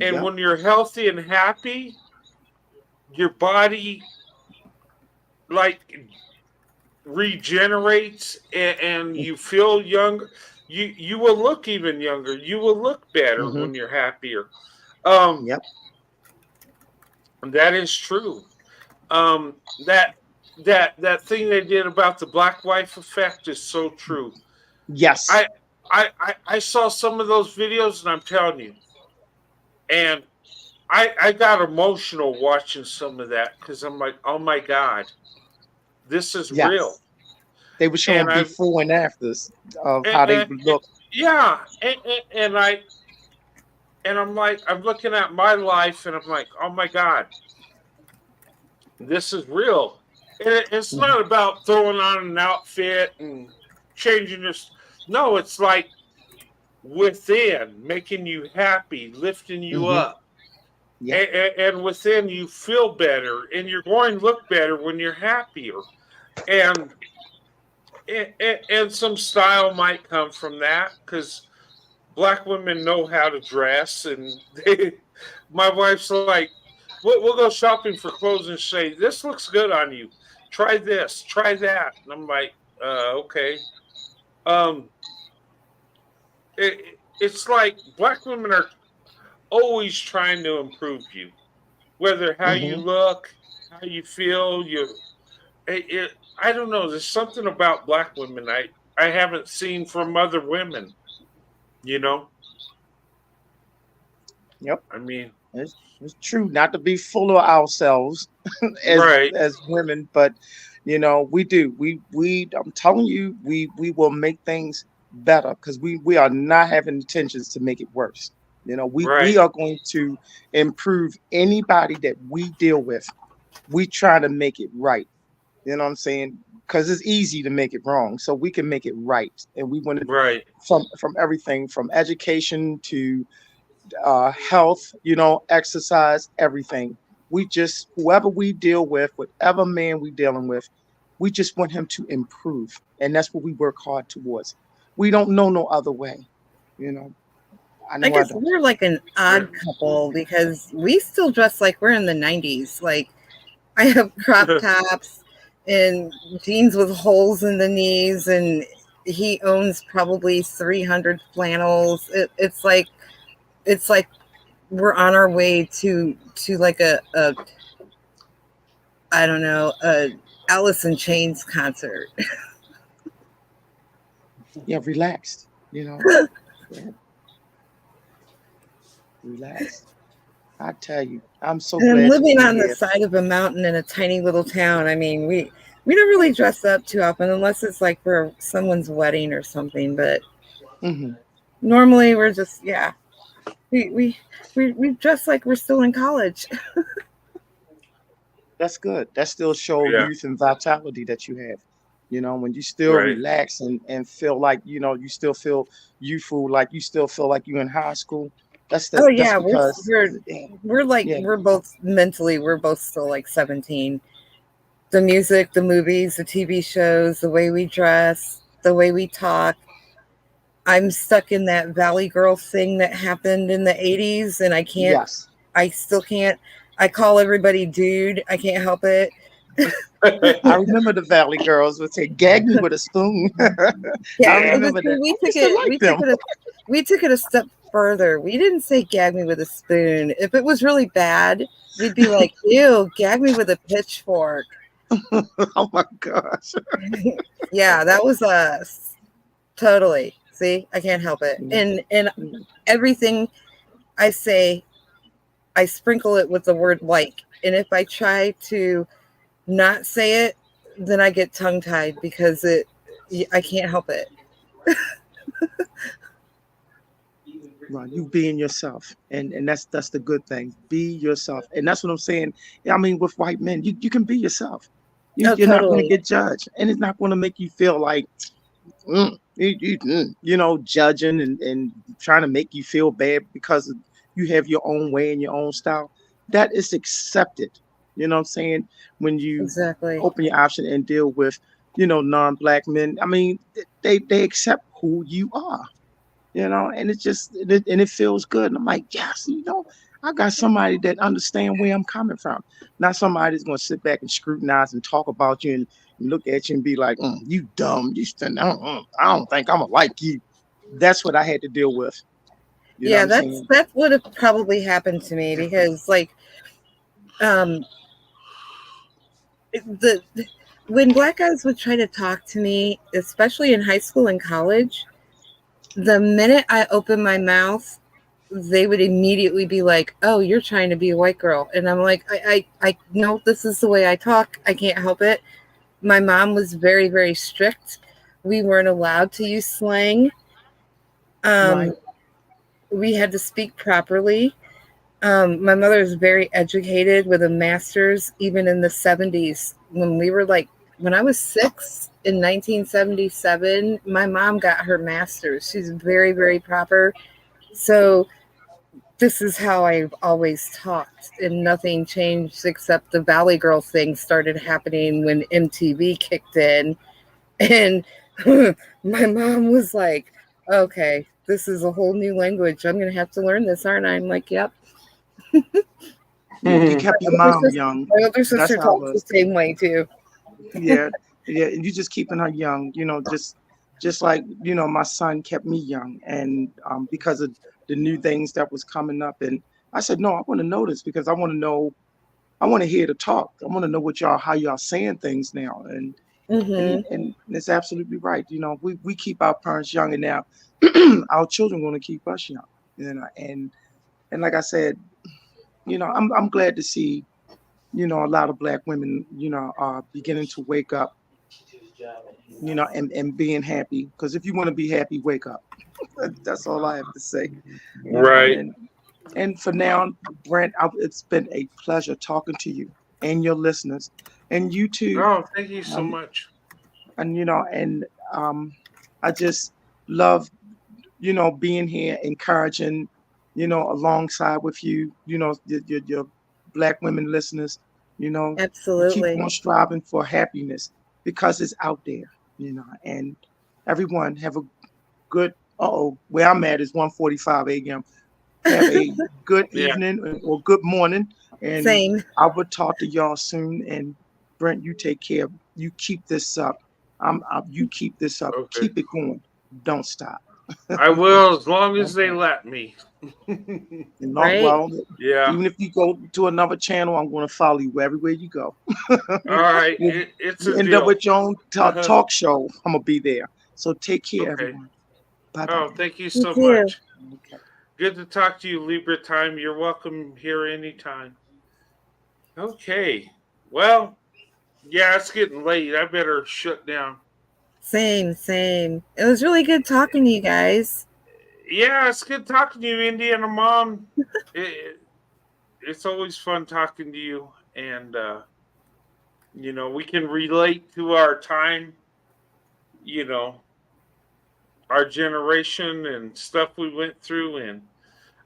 Speaker 1: and
Speaker 8: yep.
Speaker 1: when you're healthy and happy, your body like regenerates and you feel younger. You will look even younger. You will look better
Speaker 8: Hmm.
Speaker 1: when you're happier. Um,
Speaker 8: Yep.
Speaker 1: that is true. That thing they did about the black wife effect is so true.
Speaker 8: Yes.
Speaker 1: I I saw some of those videos and I'm telling you, and I got emotional watching some of that because I'm like, oh my god, this is real.
Speaker 8: Yes. They were showing
Speaker 1: And I
Speaker 8: before and afters of
Speaker 1: and,
Speaker 8: how they
Speaker 1: and,
Speaker 8: would
Speaker 1: and-
Speaker 8: look.
Speaker 1: yeah, and I'm like, I'm looking at my life and I'm like, oh my god, this is real. And it's
Speaker 8: Hmm.
Speaker 1: not about throwing on an outfit and changing your. No, it's like within, making you happy, lifting you
Speaker 8: Hmm.
Speaker 1: up.
Speaker 8: Yep.
Speaker 1: And within you feel better and you're going to look better when you're happier. And and some style might come from that because black women know how to dress and my wife's like we'll go shopping for clothes and say this looks good on you, try this, try that, and I'm like okay. um it's like black women are always trying to improve you, whether how you
Speaker 8: Hmm.
Speaker 1: look, how you feel, I don't know, there's something about black women I haven't seen from other women, you know.
Speaker 8: Yep.
Speaker 1: I mean,
Speaker 8: It's true not to be full of ourselves
Speaker 1: right,
Speaker 8: as women, but we do. We I'm telling you, we will make things better because we are not having intentions to make it worse. We
Speaker 1: right,
Speaker 8: are going to improve anybody that we deal with. We try to make it right. You know what I'm saying? Because it's easy to make it wrong, so we can make it right. And we want to
Speaker 1: right,
Speaker 8: from everything from education to health, exercise, everything. We just, whoever we deal with, whatever man we dealing with, we just want him to improve. And that's what we work hard towards. We don't know no other way. You know, I
Speaker 9: I
Speaker 8: know I
Speaker 9: guess
Speaker 8: don't.
Speaker 9: we're like an
Speaker 1: right.
Speaker 9: odd couple because we still dress like we're in the 90s. Like, I have crop tops and jeans with holes in the knees, and he owns probably 300 flannels. It's like we're on our way to like a I don't know, a Alice in Chains concert.
Speaker 8: Yeah, relaxed. Yeah, relaxed. I tell you, I'm so
Speaker 9: And
Speaker 8: glad to
Speaker 9: living
Speaker 8: be
Speaker 9: on the
Speaker 8: here.
Speaker 9: side of a mountain in a tiny little town, I mean, we don't really dress up too often unless it's like for someone's wedding or something. But
Speaker 8: Hmm.
Speaker 9: normally we're just we we we dress like we're still in college.
Speaker 8: That's good. That still show
Speaker 1: Yeah,
Speaker 8: youth and vitality that you have. When you still
Speaker 1: right,
Speaker 8: relax and feel like, you still feel youthful, like you still feel like you in high school.
Speaker 9: Oh
Speaker 8: That's
Speaker 9: yeah, we're
Speaker 8: because
Speaker 9: we're
Speaker 8: yeah,
Speaker 9: we're like
Speaker 8: yeah.
Speaker 9: we're both mentally we're both still like 17. the music, the movies, the TV shows, the way we dress, the way we talk. I'm stuck in that Valley Girl thing that happened in the 80s, and
Speaker 8: Yes.
Speaker 9: I still can't. I call everybody dude. I can't help it.
Speaker 8: I remember the Valley Girls would say, "Gag me with a spoon."
Speaker 9: Yeah,
Speaker 8: I
Speaker 9: but
Speaker 8: remember
Speaker 9: see,
Speaker 8: that. I used to like them.
Speaker 9: we took it a step further. We didn't say gag me with a spoon. If it was really bad, we'd be like, ew, gag me with a pitchfork.
Speaker 8: Oh my gosh.
Speaker 9: Yeah, that was us. Totally. See, I can't help it. And everything I say, I sprinkle it with the word like. And if I try to not say it, then I get tongue tied because I can't help it.
Speaker 8: Right, you being yourself, and that's the good thing. Be yourself, and that's what I'm saying. I mean, with white men, you can be yourself.
Speaker 9: Oh,
Speaker 8: You're not going to
Speaker 9: totally.
Speaker 8: get judged, and it's not going to make you feel like judging and trying to make you feel bad because you have your own way and your own style. That is accepted. You know what I'm saying? When you
Speaker 9: Exactly.
Speaker 8: open your option and deal with non-black men, I mean, they accept who you are. And it's just and it feels good. And I'm like, yes, I got somebody that understand where I'm coming from. Not somebody that's gonna sit back and scrutinize and talk about you and look at you and be like, you dumb, I don't think I'm gonna like you. That's what I had to deal with. You know what
Speaker 9: Yeah,
Speaker 8: I'm saying?
Speaker 9: that would have probably happened to me because um the when black guys would try to talk to me, especially in high school and college, the minute I opened my mouth, they would immediately be like, "Oh, you're trying to be a white girl," and I'm like, I know this is the way I talk. I can't help it. My mom was very, very strict. We weren't allowed to use slang.
Speaker 8: Right.
Speaker 9: We had to speak properly. My mother is very educated with a master's, even in the 70s. When I was 6 in 1977, my mom got her master's. She's very, very proper. So this is how I've always talked, and nothing changed except the Valley Girl thing started happening when MTV kicked in. And my mom was like, okay, this is a whole new language. I'm going to have to learn this, aren't I? I'm like, yep.
Speaker 8: You kept your mom young.
Speaker 9: My older
Speaker 8: That's
Speaker 9: sister
Speaker 8: how it
Speaker 9: talks the
Speaker 8: was.
Speaker 9: same way, too.
Speaker 8: Yeah, yeah, and you just keeping her young, just like my son kept me young, and because of the new things that was coming up, and I said, no, I want to know this because I want to know, I want to hear the talk, I want to know how y'all saying things now, and it's absolutely right. We keep our parents young, and now our children want to keep us young, and like I said, I'm glad to see a lot of black women are beginning to wake up, and being happy. Because if you want to be happy, wake up. That's all I have to say.
Speaker 1: Right.
Speaker 8: And for now, Brent, it's been a pleasure talking to you and your listeners, and you too.
Speaker 1: Oh, thank you so
Speaker 8: Um,
Speaker 1: much.
Speaker 8: and I just love being here, encouraging, alongside with you, your black women listeners, you keep
Speaker 9: Absolutely.
Speaker 8: on striving for happiness because it's out there, and everyone have a good, where I'm at is 1:45 a.m. Have a good
Speaker 1: Yeah.
Speaker 8: evening or good morning, and
Speaker 9: Same.
Speaker 8: I will talk to y'all soon. And Brent, you take care. You keep this up. You keep this up.
Speaker 1: Okay.
Speaker 8: Keep it going. Don't stop.
Speaker 1: I will as long as they
Speaker 8: Okay.
Speaker 1: let me.
Speaker 8: And not
Speaker 9: Right?
Speaker 8: well,
Speaker 1: Yeah.
Speaker 8: even if you go to another channel, I'm going to follow you everywhere you go.
Speaker 1: All right.
Speaker 8: you,
Speaker 1: It's
Speaker 8: you
Speaker 1: a
Speaker 8: end up
Speaker 1: deal.
Speaker 8: with your own
Speaker 1: Uh-huh.
Speaker 8: talk show. I'm gonna be there. So take care,
Speaker 1: Okay.
Speaker 8: everyone. Bye
Speaker 1: Oh,
Speaker 8: bye.
Speaker 1: thank you
Speaker 9: You
Speaker 1: so
Speaker 9: too.
Speaker 1: much. Good to talk to you, Libra Time. You're welcome here anytime. Okay. Well, yeah, it's getting late. I better shut down.
Speaker 9: Same, same. It was really good talking to you guys.
Speaker 1: Yeah, it's good talking to you, Indiana Mom. It, it's always fun talking to you. And, we can relate to our time, you know, our generation and stuff we went through. And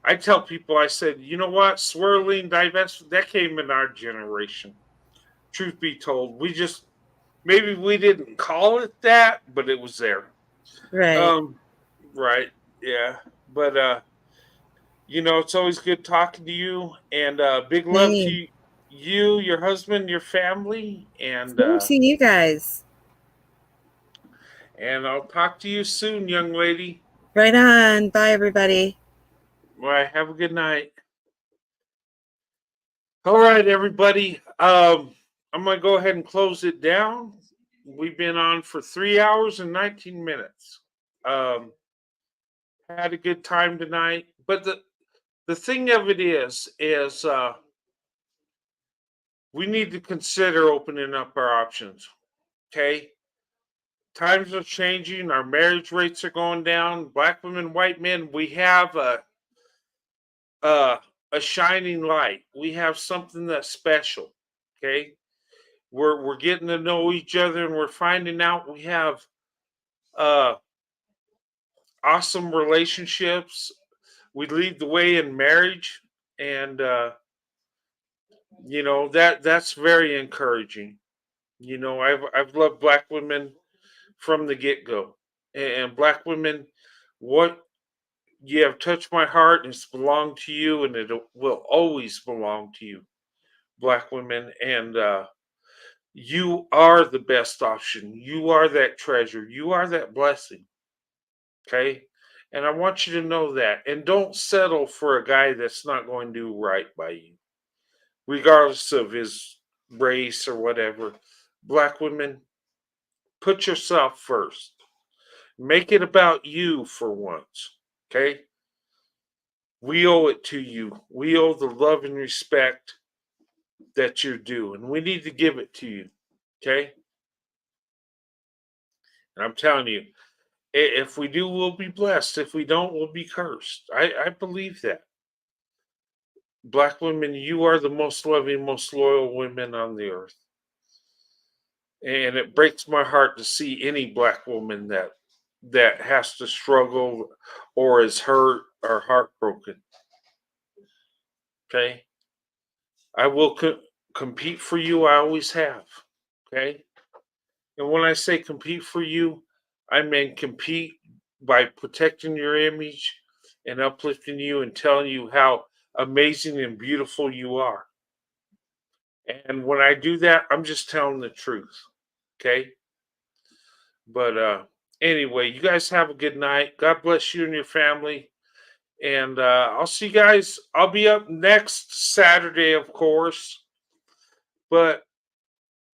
Speaker 1: I tell people, I said, you know what? Swirling, divestment, that came in our generation. Truth be told, maybe we didn't call it that, but it was there.
Speaker 9: Right.
Speaker 1: Um, right, yeah. But it's always good talking to you, and big love to
Speaker 9: Same.
Speaker 1: you, your husband, your family, and
Speaker 9: Same to you guys.
Speaker 1: I'll talk to you soon, young lady.
Speaker 9: Right on. Bye, everybody.
Speaker 1: All right, have a good night. All right, everybody. I'm gonna go ahead and close it down. We've been on for 3 hours and 19 minutes. Um, had a good time tonight, but the thing of it is we need to consider opening up our options. Okay, times are changing. Our marriage rates are going down. Black women, white men. We have uh, a shining light. We have something that's special. Okay, we're getting to know each other, and we're finding out we have uh, awesome relationships. We lead the way in marriage, and that's very encouraging. I've loved black women from the get go, and black women, what you have touched my heart, and it's belonged to you, and it will always belong to you, black women, and you are the best option. You are that treasure. You are that blessing. Okay. And I want you to know that. And don't settle for a guy that's not going to do right by you, regardless of his race or whatever. Black women, put yourself first. Make it about you for once. Okay. We owe it to you. We owe the love and respect that you're due, and we need to give it to you. Okay. And I'm telling you, if we do, we'll be blessed. If we don't, we'll be cursed. I believe that. Black women, you are the most loving, most loyal women on the earth. And it breaks my heart to see any black woman that has to struggle or is hurt or heartbroken. Okay? I will compete for you. I always have. Okay? And when I say compete for you, I mean compete by protecting your image and uplifting you and telling you how amazing and beautiful you are. And when I do that, I'm just telling the truth. Okay. But anyway, you guys have a good night. God bless you and your family. And I'll see you guys. I'll be up next Saturday, of course. But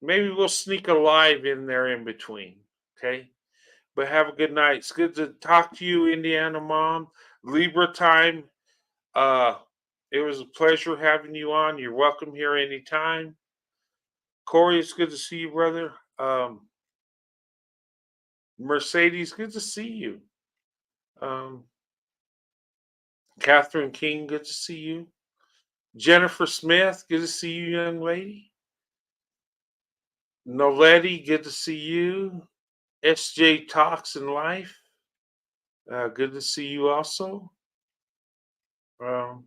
Speaker 1: maybe we'll sneak a live in there in between. Okay. But have a good night. It's good to talk to you, Indiana Mom. Libra time. Uh, it was a pleasure having you on. You're welcome here anytime. Corey, it's good to see you, brother. Mercedes, good to see you. Um, Catherine King, good to see you. Jennifer Smith, good to see you, young lady. Noletti, good to see you. SJ Talks in Life, good to see you also. Um,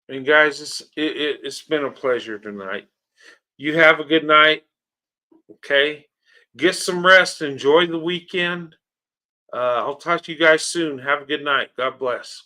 Speaker 1: and guys, it's been a pleasure tonight. You have a good night. Okay, get some rest. Enjoy the weekend. I'll talk to you guys soon. Have a good night. God bless.